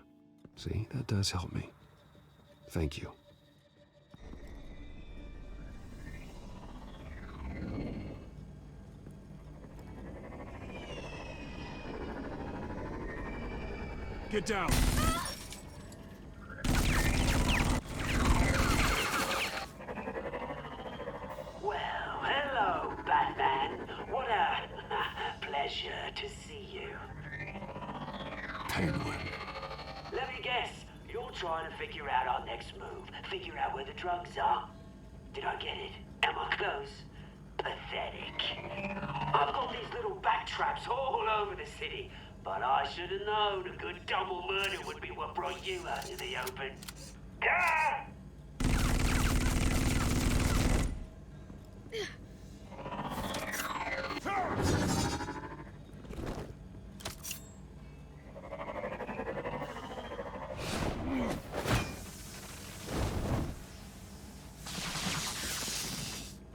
P: See, that does help me. Thank you.
D: Get down!
U: Well, hello, Batman. What a pleasure to see you.
D: Penguin.
U: Let me guess, you're trying to figure out our next move. Figure out where the drugs are. Did I get it? Am I close? Pathetic. I've got these little bat traps all over the city, but I should have known a good double murder would be what brought you out to the open. Ah!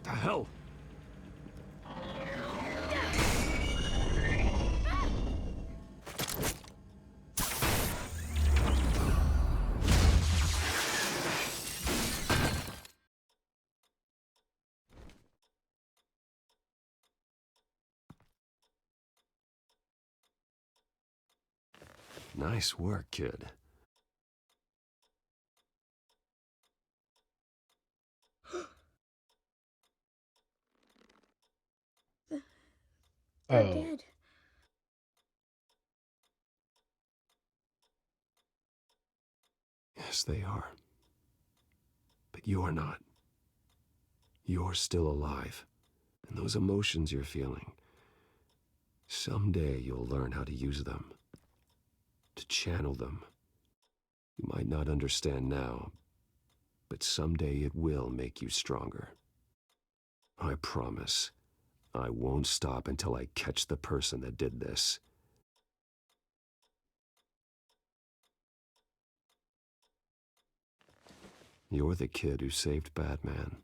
P: The hell? Nice work, kid.
F: They're dead.
P: Yes, they are. But you're not. You're still alive. And those emotions you're feeling, someday you'll learn how to use them. To channel them. You might not understand now, but someday it will make you stronger. I promise. I won't stop until I catch the person that did this. You're the kid who saved Batman.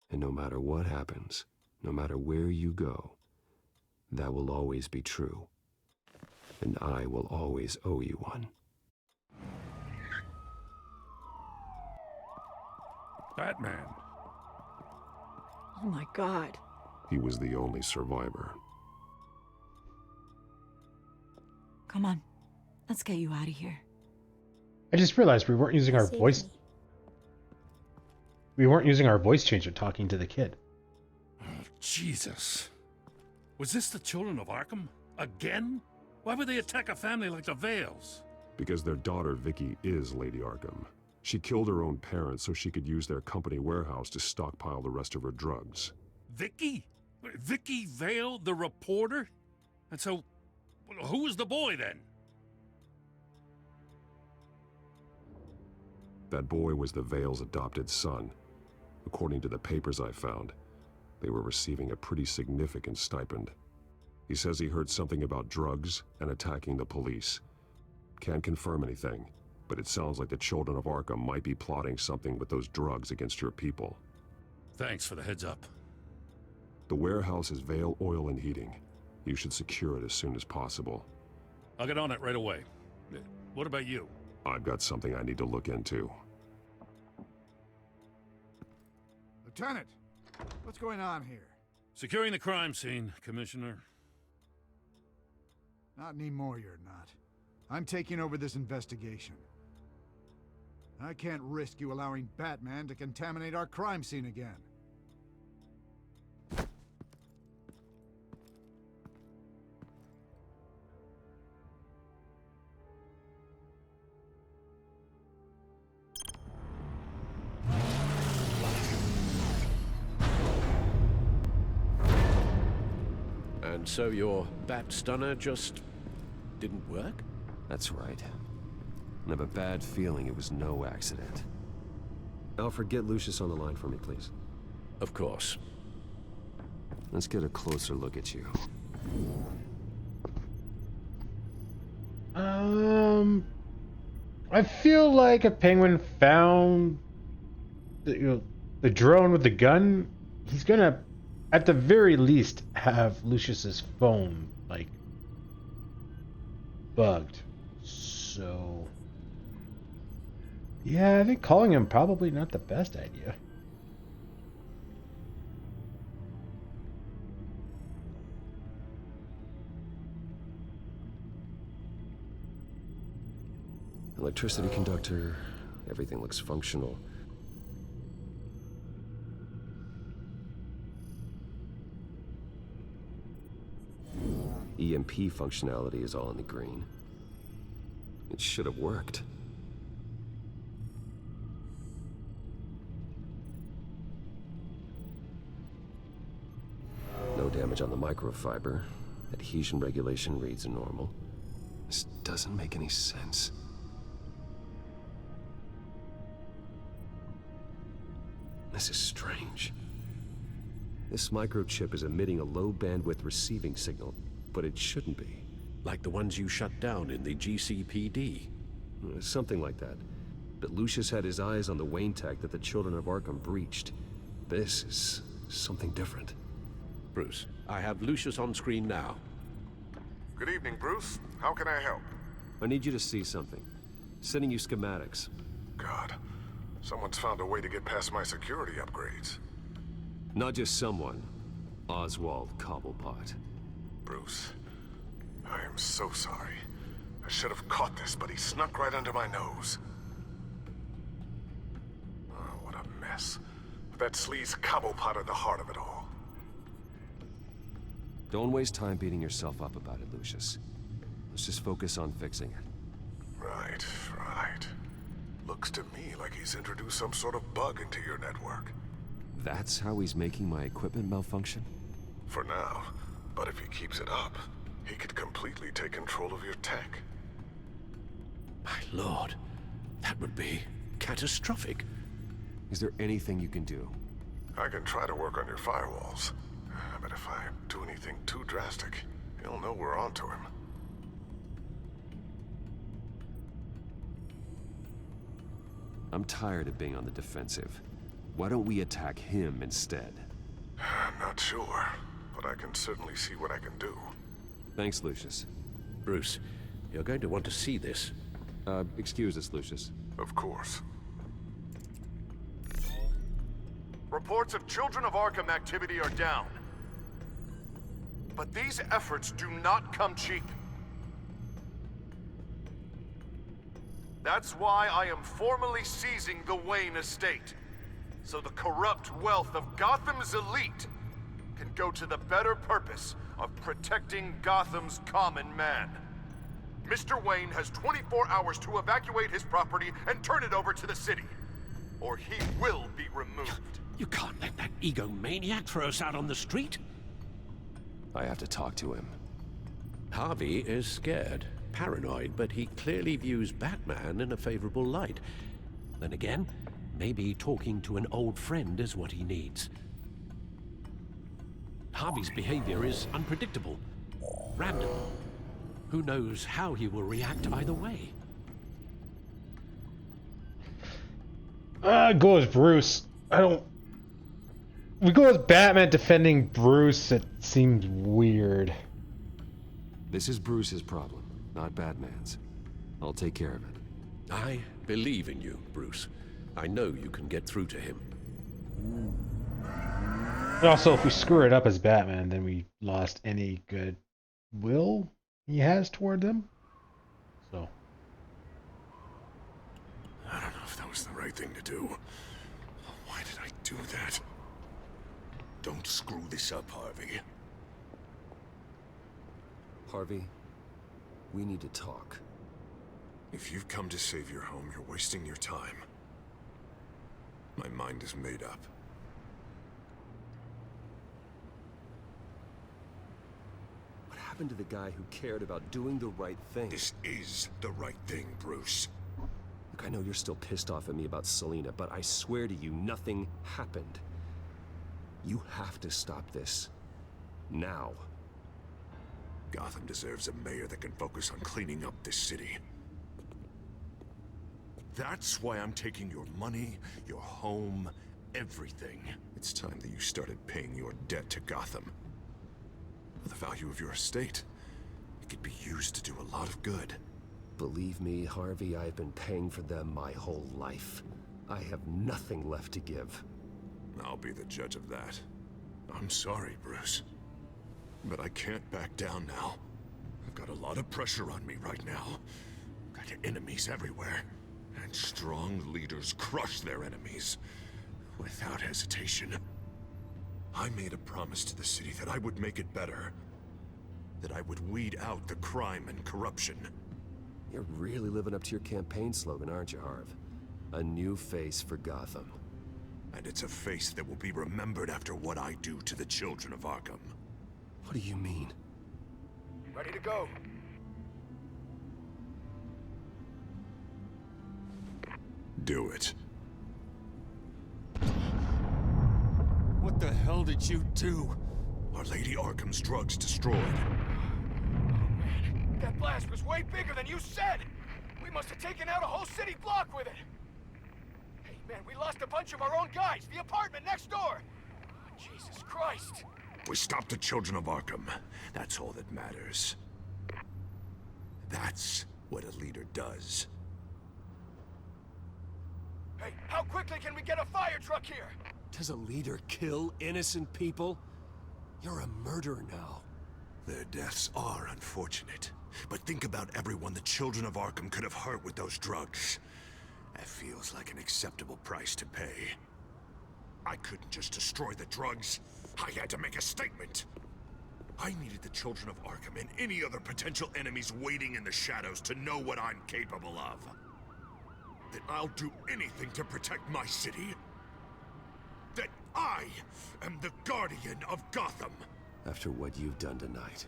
P: And no matter what happens, no matter where you go, that will always be true. And I will always owe you one.
D: Batman.
K: Oh my God.
P: He was the only survivor.
K: Come on. Let's get you out of here.
A: I just realized we weren't using our voice we weren't using our voice changer talking to the kid.
L: Oh, Jesus. Was this the children of Arkham? Again? Why would they attack a family like the Vales?
D: Because their daughter, Vicky, is Lady Arkham. She killed her own parents so she could use their company warehouse to stockpile the rest of her drugs.
L: Vicky? Vicky Vale, the reporter? And so, who was the boy then?
D: That boy was the Vale's adopted son. According to the papers I found, they were receiving a pretty significant stipend. He says he heard something about drugs and attacking the police. Can't confirm anything, but it sounds like the children of Arkham might be plotting something with those drugs against your people.
L: Thanks for the heads up.
D: The warehouse is Vale Oil and Heating. You should secure it as soon as possible.
L: I'll get on it right away. What about you?
D: I've got something I need to look into.
W: Lieutenant, what's going on here?
L: Securing the crime scene, Commissioner.
W: Not anymore, you're not. I'm taking over this investigation. I can't risk you allowing Batman to contaminate our crime scene again.
N: And so your bat stunner just didn't work?
P: That's right. I have a bad feeling it was no accident. Alfred, get Lucius on the line for me, please.
N: Of course.
P: Let's get a closer look at you.
A: I feel like if Penguin found the drone with the gun, he's gonna, at the very least, have Lucius's phone, like, bugged. So, yeah, I think calling him probably not the best idea.
P: Electricity conductor, everything looks functional. EMP functionality is all in the green. It should have worked. No damage on the microfiber. Adhesion regulation reads normal. This doesn't make any sense. This is strange. This microchip is emitting a low bandwidth receiving signal, but it shouldn't be.
N: Like the ones you shut down in the GCPD.
P: Something like that. But Lucius had his eyes on the Wayne tech that the children of Arkham breached. This is something different.
N: Bruce, I have Lucius on screen now.
C: Good evening, Bruce. How can I help?
P: I need you to see something. Sending you schematics.
C: God, someone's found a way to get past my security upgrades.
P: Not just someone. Oswald Cobblepot.
C: Bruce, I am so sorry. I should have caught this, but he snuck right under my nose. Oh, what a mess. That sleaze Cobblepot at the heart of it all.
P: Don't waste time beating yourself up about it, Lucius. Let's just focus on fixing it.
C: Right, right. Looks to me like he's introduced some sort of bug into your network.
P: That's how he's making my equipment malfunction?
C: For now. But if he keeps it up, he could completely take control of your tech.
N: My lord, that would be catastrophic.
P: Is there anything you can do?
C: I can try to work on your firewalls. But if I do anything too drastic, he'll know we're onto him.
P: I'm tired of being on the defensive. Why don't we attack him instead?
C: I'm not sure, but I can certainly see what I can do.
P: Thanks, Lucius.
N: Bruce, you're going to want to see this.
P: Excuse us, Lucius.
C: Of course.
G: Reports of Children of Arkham activity are down. But these efforts do not come cheap. That's why I am formally seizing the Wayne estate.
C: so the corrupt wealth of Gotham's elite can go to the better purpose of protecting Gotham's common man. Mr. Wayne has 24 hours to evacuate his property and turn it over to the city, or he will be removed.
N: You can't let that egomaniac throw us out on the street.
P: I have to talk to him.
N: Harvey is scared, paranoid, but he clearly views Batman in a favorable light. Then again, maybe talking to an old friend is what he needs. Harvey's behavior is unpredictable, random. Who knows how he will react either way?
A: Go as Bruce. We go as Batman defending Bruce. It seems weird.
P: This is Bruce's problem, not Batman's. I'll take care of it.
N: I believe in you, Bruce. I know you can get through to him.
A: But also, if we screw it up as Batman, then we lost any good will he has toward them. So.
C: I don't know if that was the right thing to do. Why did I do that? Don't screw this up, Harvey.
P: Harvey, we need to talk.
C: If you've come to save your home, you're wasting your time. My mind is made up.
P: What happened to the guy who cared about doing the right thing?
C: This is the right thing, Bruce.
P: Look, I know you're still pissed off at me about Selina, but I swear to you, nothing happened. You have to stop this. Now.
C: Gotham deserves a mayor that can focus on cleaning up this city. That's why I'm taking your money, your home, everything. It's time that you started paying your debt to Gotham. For the value of your estate, it could be used to do a lot of good.
P: Believe me, Harvey, I've been paying for them my whole life. I have nothing left to give.
C: I'll be the judge of that. I'm sorry, Bruce. But I can't back down now. I've got a lot of pressure on me right now. Got enemies everywhere. And strong leaders crush their enemies. Without hesitation. I made a promise to the city that I would make it better. That I would weed out the crime and corruption.
P: You're really living up to your campaign slogan, aren't you, Harv? A new face for Gotham.
C: And it's a face that will be remembered after what I do to the children of Arkham.
P: What do you mean?
W: Ready to go.
C: Do it.
H: What the hell did you do?
C: Our Lady Arkham's drugs destroyed.
W: That blast was way bigger than you said! We must have taken out a whole city block with it! Hey, man, we lost a bunch of our own guys! The apartment next door! Oh, Jesus Christ!
C: We stopped the children of Arkham. That's all that matters. That's what a leader does.
W: Hey, how quickly can we get a fire truck here?
P: Does a leader kill innocent people? You're a murderer now.
C: Their deaths are unfortunate. But think about everyone the children of Arkham could have hurt with those drugs. That feels like an acceptable price to pay. I couldn't just destroy the drugs. I had to make a statement. I needed the children of Arkham and any other potential enemies waiting in the shadows to know what I'm capable of. That I'll do anything to protect my city. That I am the guardian of Gotham.
P: After what you've done tonight,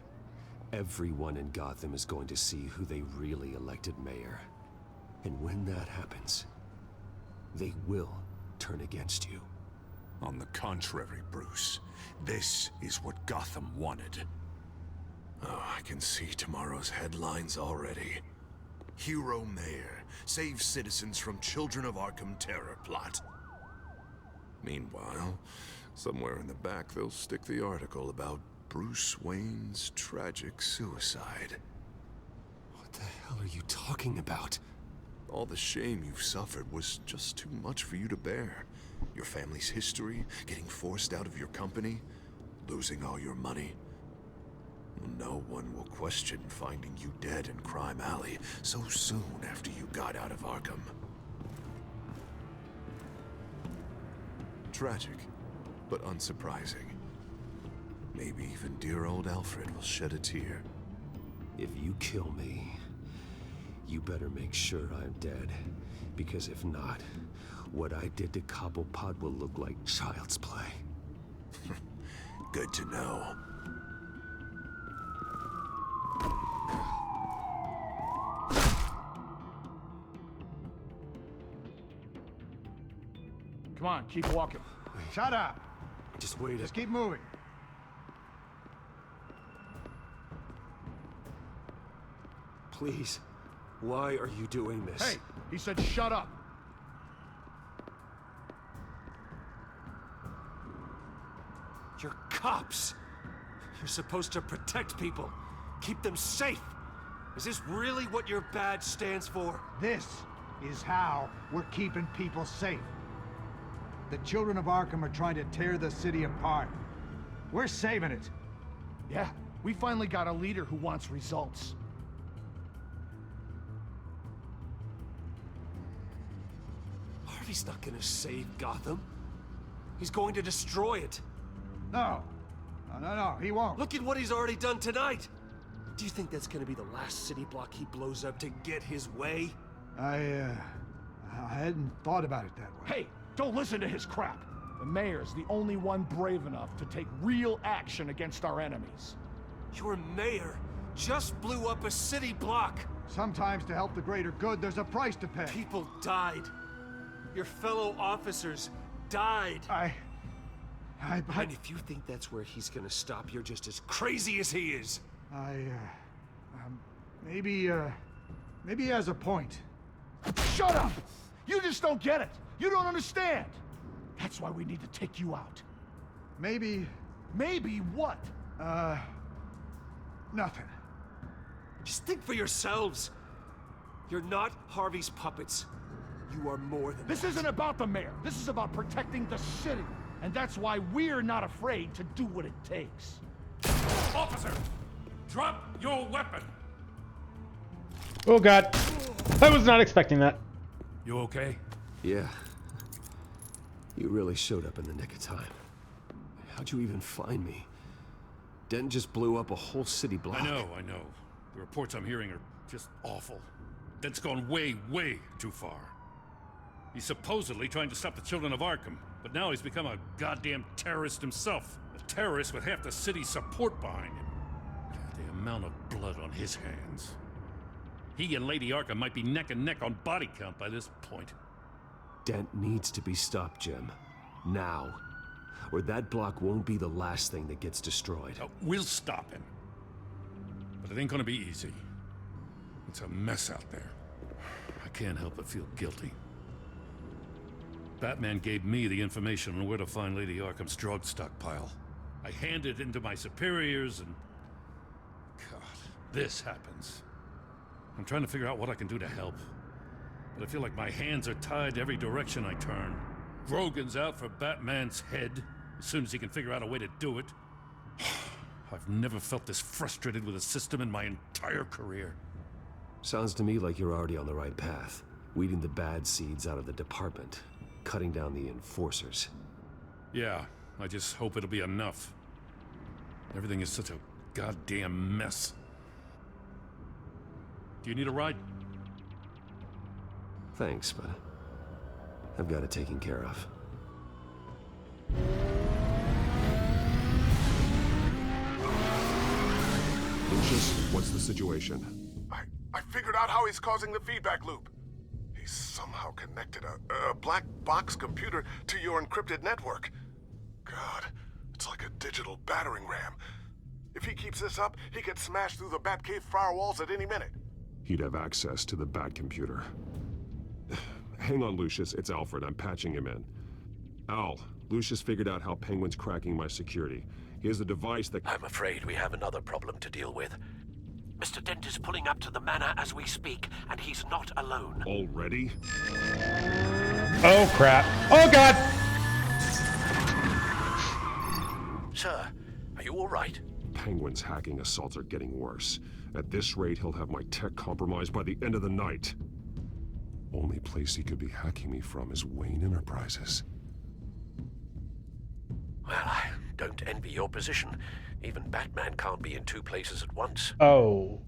P: everyone in Gotham is going to see who they really elected mayor. And when that happens, they will turn against you.
C: On the contrary, Bruce, this is what Gotham wanted. Oh, I can see tomorrow's headlines already. Hero Mayor saves citizens from Children of Arkham terror plot. Meanwhile, somewhere in the back they'll stick the article about Bruce Wayne's tragic suicide.
P: What the hell are you talking about?
C: All the shame you've suffered was just too much for you to bear. Your family's history, getting forced out of your company, losing all your money. No one will question finding you dead in Crime Alley so soon after you got out of Arkham. Tragic, but unsurprising. Maybe even dear old Alfred will shed a tear.
P: If you kill me, you better make sure I'm dead. Because if not, what I did to Cobblepot will look like child's play.
C: Good to know.
Q: Come on, keep walking. Shut up.
P: Just wait.
Q: Just keep moving.
P: Please, why are you doing this?
Q: Hey, he said shut up.
P: You're cops. You're supposed to protect people, keep them safe. Is this really what your badge stands for?
R: This is how we're keeping people safe. The children of Arkham are trying to tear the city apart. We're saving it.
Q: Yeah, we finally got a leader who wants results.
P: Harvey's not gonna save Gotham. He's going to destroy it.
R: No, he won't.
P: Look at what he's already done tonight. Do you think that's gonna be the last city block he blows up to get his way?
R: I hadn't thought about it that way.
Q: Hey, don't listen to his crap. The mayor's the only one brave enough to take real action against our enemies.
P: Your mayor just blew up a city block.
R: Sometimes to help the greater good, there's a price to pay.
P: People died. Your fellow officers died. And if you think that's where he's gonna stop, you're just as crazy as he is.
R: Maybe he has a point.
Q: Shut up! You just don't get it. You don't understand. That's why we need to take you out.
R: Maybe
Q: what?
R: Nothing.
P: Just think for yourselves. You're not Harvey's puppets. You are more than
Q: This
P: that.
Q: isn't about the mayor. This is about protecting the city. And that's why we're not afraid to do what it takes.
L: Officer, drop your weapon.
A: Oh God, I was not expecting that.
L: You okay?
P: Yeah. You really showed up in the nick of time. How'd you even find me? Dent just blew up a whole city block.
L: I know. The reports I'm hearing are just awful. Dent's gone way, way too far. He's supposedly trying to stop the children of Arkham, but now he's become a goddamn terrorist himself. A terrorist with half the city's support behind him. The amount of blood on his hands. He and Lady Arkham might be neck and neck on body count by this point.
P: Dent needs to be stopped, Jim. Now. Or that block won't be the last thing that gets destroyed.
L: We'll stop him. But it ain't gonna be easy. It's a mess out there. I can't help but feel guilty. Batman gave me the information on where to find Lady Arkham's drug stockpile. I handed it into my superiors and... God, this happens. I'm trying to figure out what I can do to help. But I feel like my hands are tied every direction I turn. Grogan's out for Batman's head, as soon as he can figure out a way to do it. I've never felt this frustrated with a system in my entire career.
P: Sounds to me like you're already on the right path. Weeding the bad seeds out of the department. Cutting down the enforcers.
L: Yeah, I just hope it'll be enough. Everything is such a goddamn mess. Do you need a ride?
P: Thanks, but I've got it taken care of.
D: Lucius, what's the situation?
C: I figured out how he's causing the feedback loop. He's somehow connected a black box computer to your encrypted network. God, it's like a digital battering ram. If he keeps this up, he could smash through the Batcave firewalls at any minute.
D: He'd have access to the Bat computer. Hang on, Lucius. It's Alfred. I'm patching him in. Al, Lucius figured out how Penguin's cracking my security. He has a device that...
N: I'm afraid we have another problem to deal with. Mr. Dent is pulling up to the manor as we speak, and he's not alone.
D: Already?
A: Oh, crap. Oh, God!
N: Sir, are you all right?
D: Penguin's hacking assaults are getting worse. At this rate, he'll have my tech compromised by the end of the night. Only place he could be hacking me from is Wayne Enterprises.
N: Well, I don't envy your position. Even Batman can't be in 2 places at once.
A: Oh.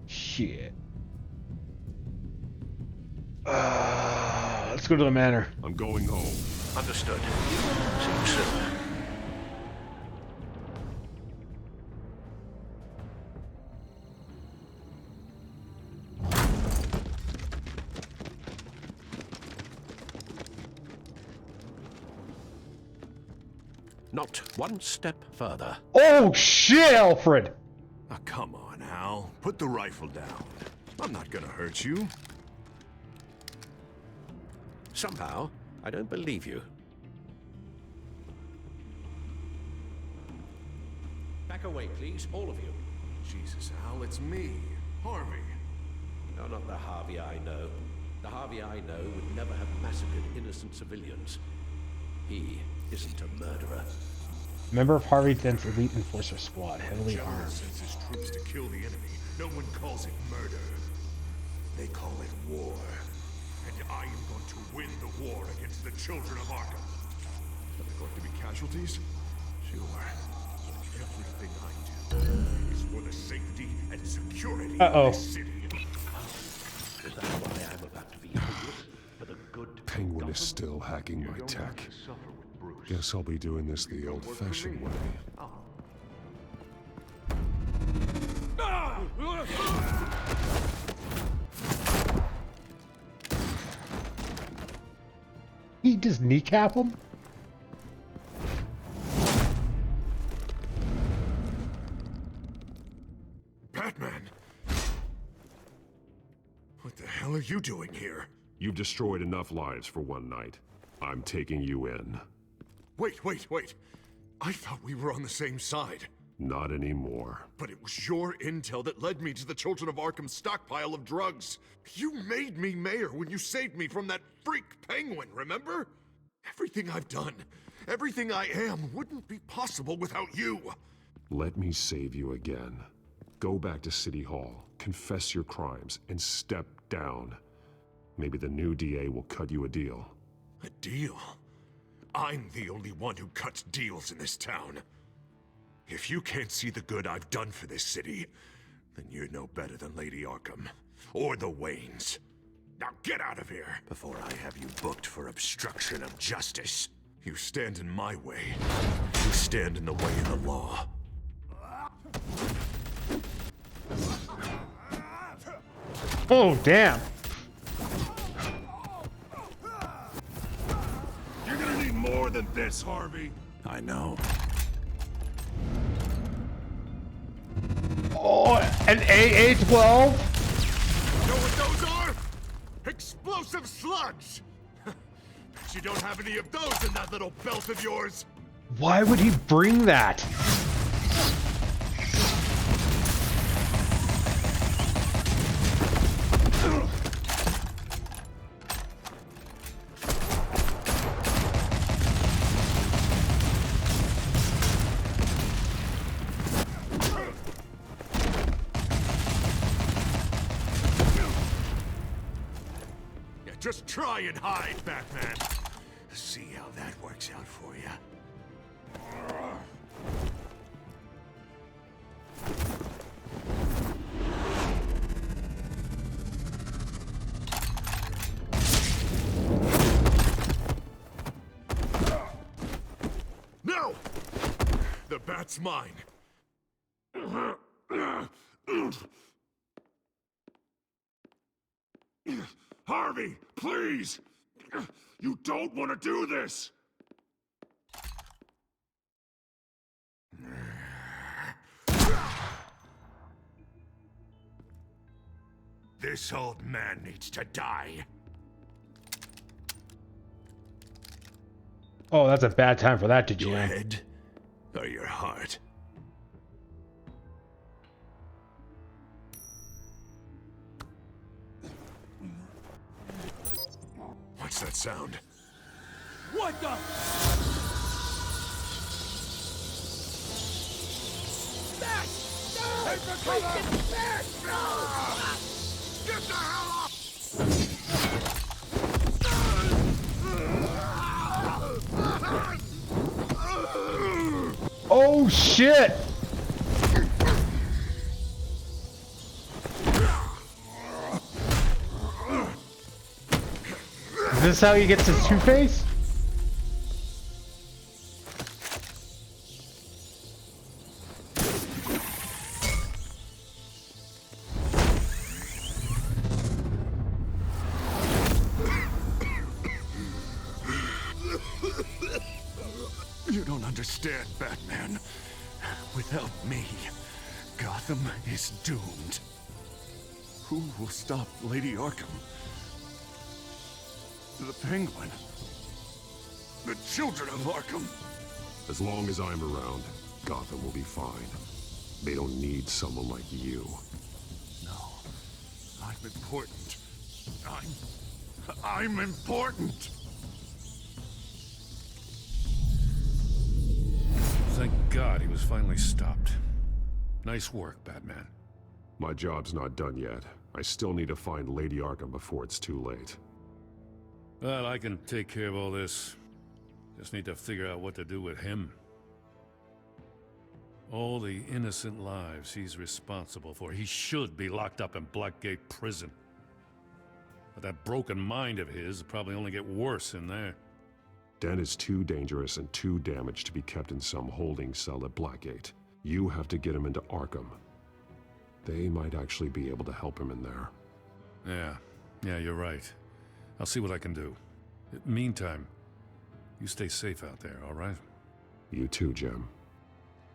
A: Shit. Let's go to the manor.
D: I'm going home.
N: Understood. See you soon. Not one step further.
A: Oh shit, Alfred!
C: Oh, come on, Al. Put the rifle down. I'm not gonna hurt you.
N: Somehow, I don't believe you. Back away, please, all of you.
C: Jesus, Al, it's me, Harvey.
N: No, not the Harvey I know. The Harvey I know would never have massacred innocent civilians. He isn't a murderer.
A: Member of Harvey Dent's elite enforcer squad, heavily armed.
C: Sends his troops to kill the enemy. No one calls it murder. They call it war. And I am going to win the war against the children of Arkham. Are there going to be casualties? Sure. Everything I do is for the safety and security of this city.
N: Is that why I'm about to be homeless for the good?
D: Penguin is still hacking my tech. Guess I'll be doing this the old-fashioned way.
A: He just kneecap him?
C: Batman! What the hell are you doing here?
D: You've destroyed enough lives for one night. I'm taking you in.
C: Wait. I thought we were on the same side.
D: Not anymore.
C: But it was your intel that led me to the Children of Arkham's stockpile of drugs. You made me mayor when you saved me from that freak Penguin, remember? Everything I've done, everything I am, wouldn't be possible without you.
D: Let me save you again. Go back to City Hall, confess your crimes, and step down. Maybe the new DA will cut you a deal.
C: A deal? I'm the only one who cuts deals in this town. If you can't see the good I've done for this city, then you're no better than Lady Arkham. Or the Waynes. Now get out of here, before I have you booked for obstruction of justice. You stand in my way. You stand in the way of the law.
A: Oh, damn.
C: You're gonna need more than this, Harvey.
G: I know.
A: Oh, an AA-12?
C: Know what those are? Explosive slugs! Bet you don't have any of those in that little belt of yours.
A: Why would he bring that?
C: Just try and hide, Batman. See how that works out for you. No! The bat's mine. Harvey, please! You don't want to do this! This old man needs to die.
A: Oh, that's a bad time for that to
C: Your
A: jam.
C: head or your heart? What's that sound?
W: What the? Back! No! Get the hell off!
A: Oh shit! Is this how he gets his Two-Face?
C: You don't understand, Batman. Without me, Gotham is doomed. Who will stop Lady Arkham? The Penguin? The children of Arkham?
D: As long as I'm around, Gotham will be fine. They don't need someone like you.
C: No. I'm important. I'm important!
L: Thank God he was finally stopped. Nice work, Batman.
D: My job's not done yet. I still need to find Lady Arkham before it's too late.
L: Well, I can take care of all this. Just need to figure out what to do with him. All the innocent lives he's responsible for. He should be locked up in Blackgate Prison. But that broken mind of his will probably only get worse in there.
D: Den is too dangerous and too damaged to be kept in some holding cell at Blackgate. You have to get him into Arkham. They might actually be able to help him in there.
L: Yeah, you're right. I'll see what I can do. Meantime, you stay safe out there, all right?
D: You too, Jim.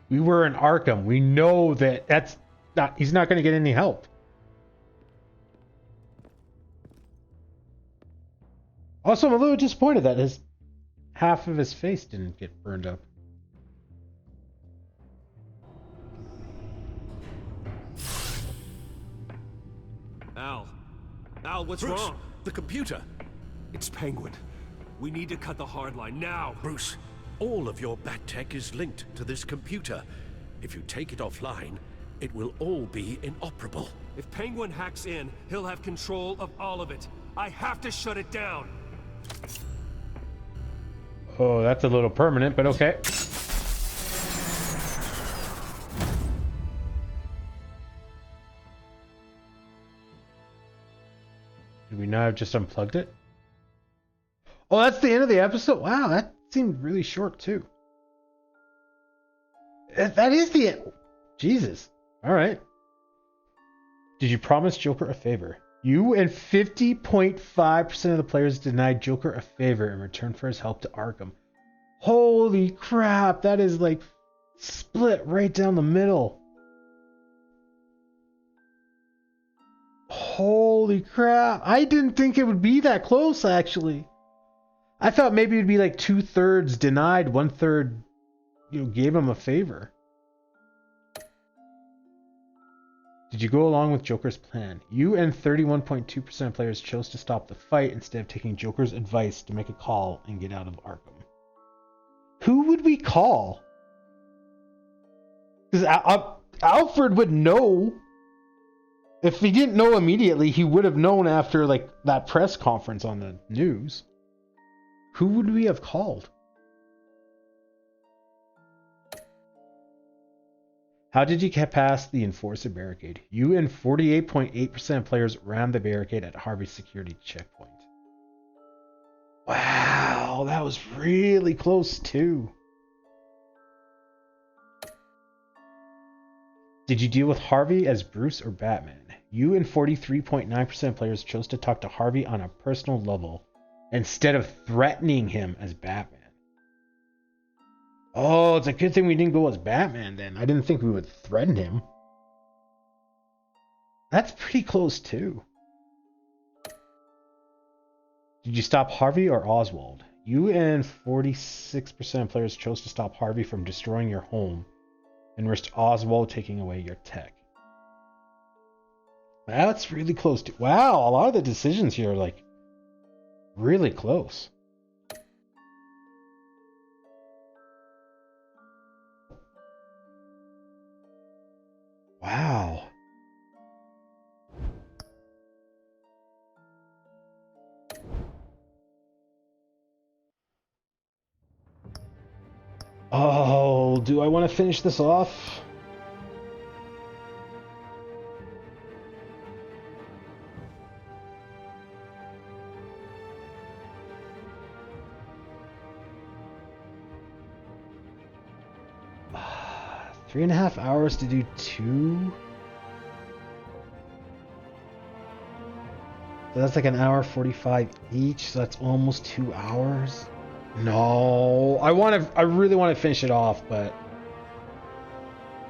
A: We were in Arkham. We know that he's not going to get any help. Also, I'm a little disappointed that half of his face didn't get burned up.
N: Al, what's
J: Bruce,
N: wrong?
J: The computer. It's Penguin. We need to cut the hard line now.
N: Bruce, all of your bat tech is linked to this computer. If you take it offline, it will all be inoperable.
J: If Penguin hacks in, he'll have control of all of it. I have to shut it down.
A: Oh, that's a little permanent, but okay. Did we not have just unplugged it? Oh, that's the end of the episode? Wow, that seemed really short too. That is the end. Jesus. Alright. Did you promise Joker a favor? You and 50.5% of the players denied Joker a favor in return for his help to Arkham. Holy crap, that is like split right down the middle. Holy crap. I didn't think it would be that close, actually. I thought maybe it'd be like 2/3 denied, 1/3, gave him a favor. Did you go along with Joker's plan? You and 31.2% of players chose to stop the fight instead of taking Joker's advice to make a call and get out of Arkham. Who would we call? Because Alfred would know. If he didn't know immediately, he would have known after like that press conference on the news. Who would we have called? How did you get past the Enforcer barricade? You and 48.8% of players rammed the barricade at Harvey's security checkpoint. Wow, that was really close too. Did you deal with Harvey as Bruce or Batman? You and 43.9% of players chose to talk to Harvey on a personal level instead of threatening him as Batman. Oh, it's a good thing we didn't go as Batman then. I didn't think we would threaten him. That's pretty close too. Did you stop Harvey or Oswald? You and 46% of players chose to stop Harvey from destroying your home and risked Oswald taking away your tech. That's really close to... Wow, a lot of the decisions here are like really close. Wow. Oh, do I want to finish this off? Uh, 3.5 hours to do 2? So that's like an hour 45 each, so that's almost 2 hours. No, I really want to finish it off, but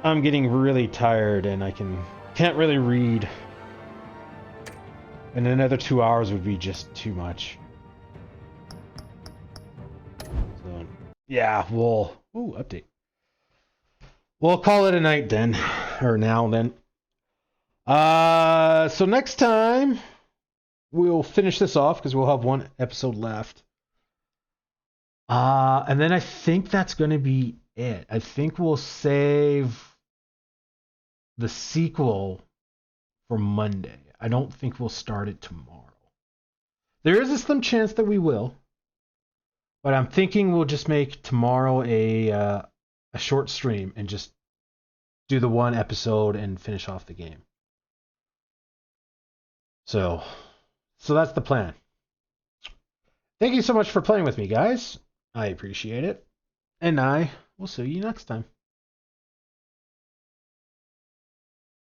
A: I'm getting really tired and I can't really read. And another 2 hours would be just too much. So yeah, update. We'll call it a night then, or now then. So next time we'll finish this off because we'll have one episode left. And then I think that's going to be it. I think we'll save the sequel for Monday. I don't think we'll start it tomorrow. There is a slim chance that we will, but I'm thinking we'll just make tomorrow a short stream and just do the one episode and finish off the game. So that's the plan. Thank you so much for playing with me, guys. I appreciate it. And I will see you next time.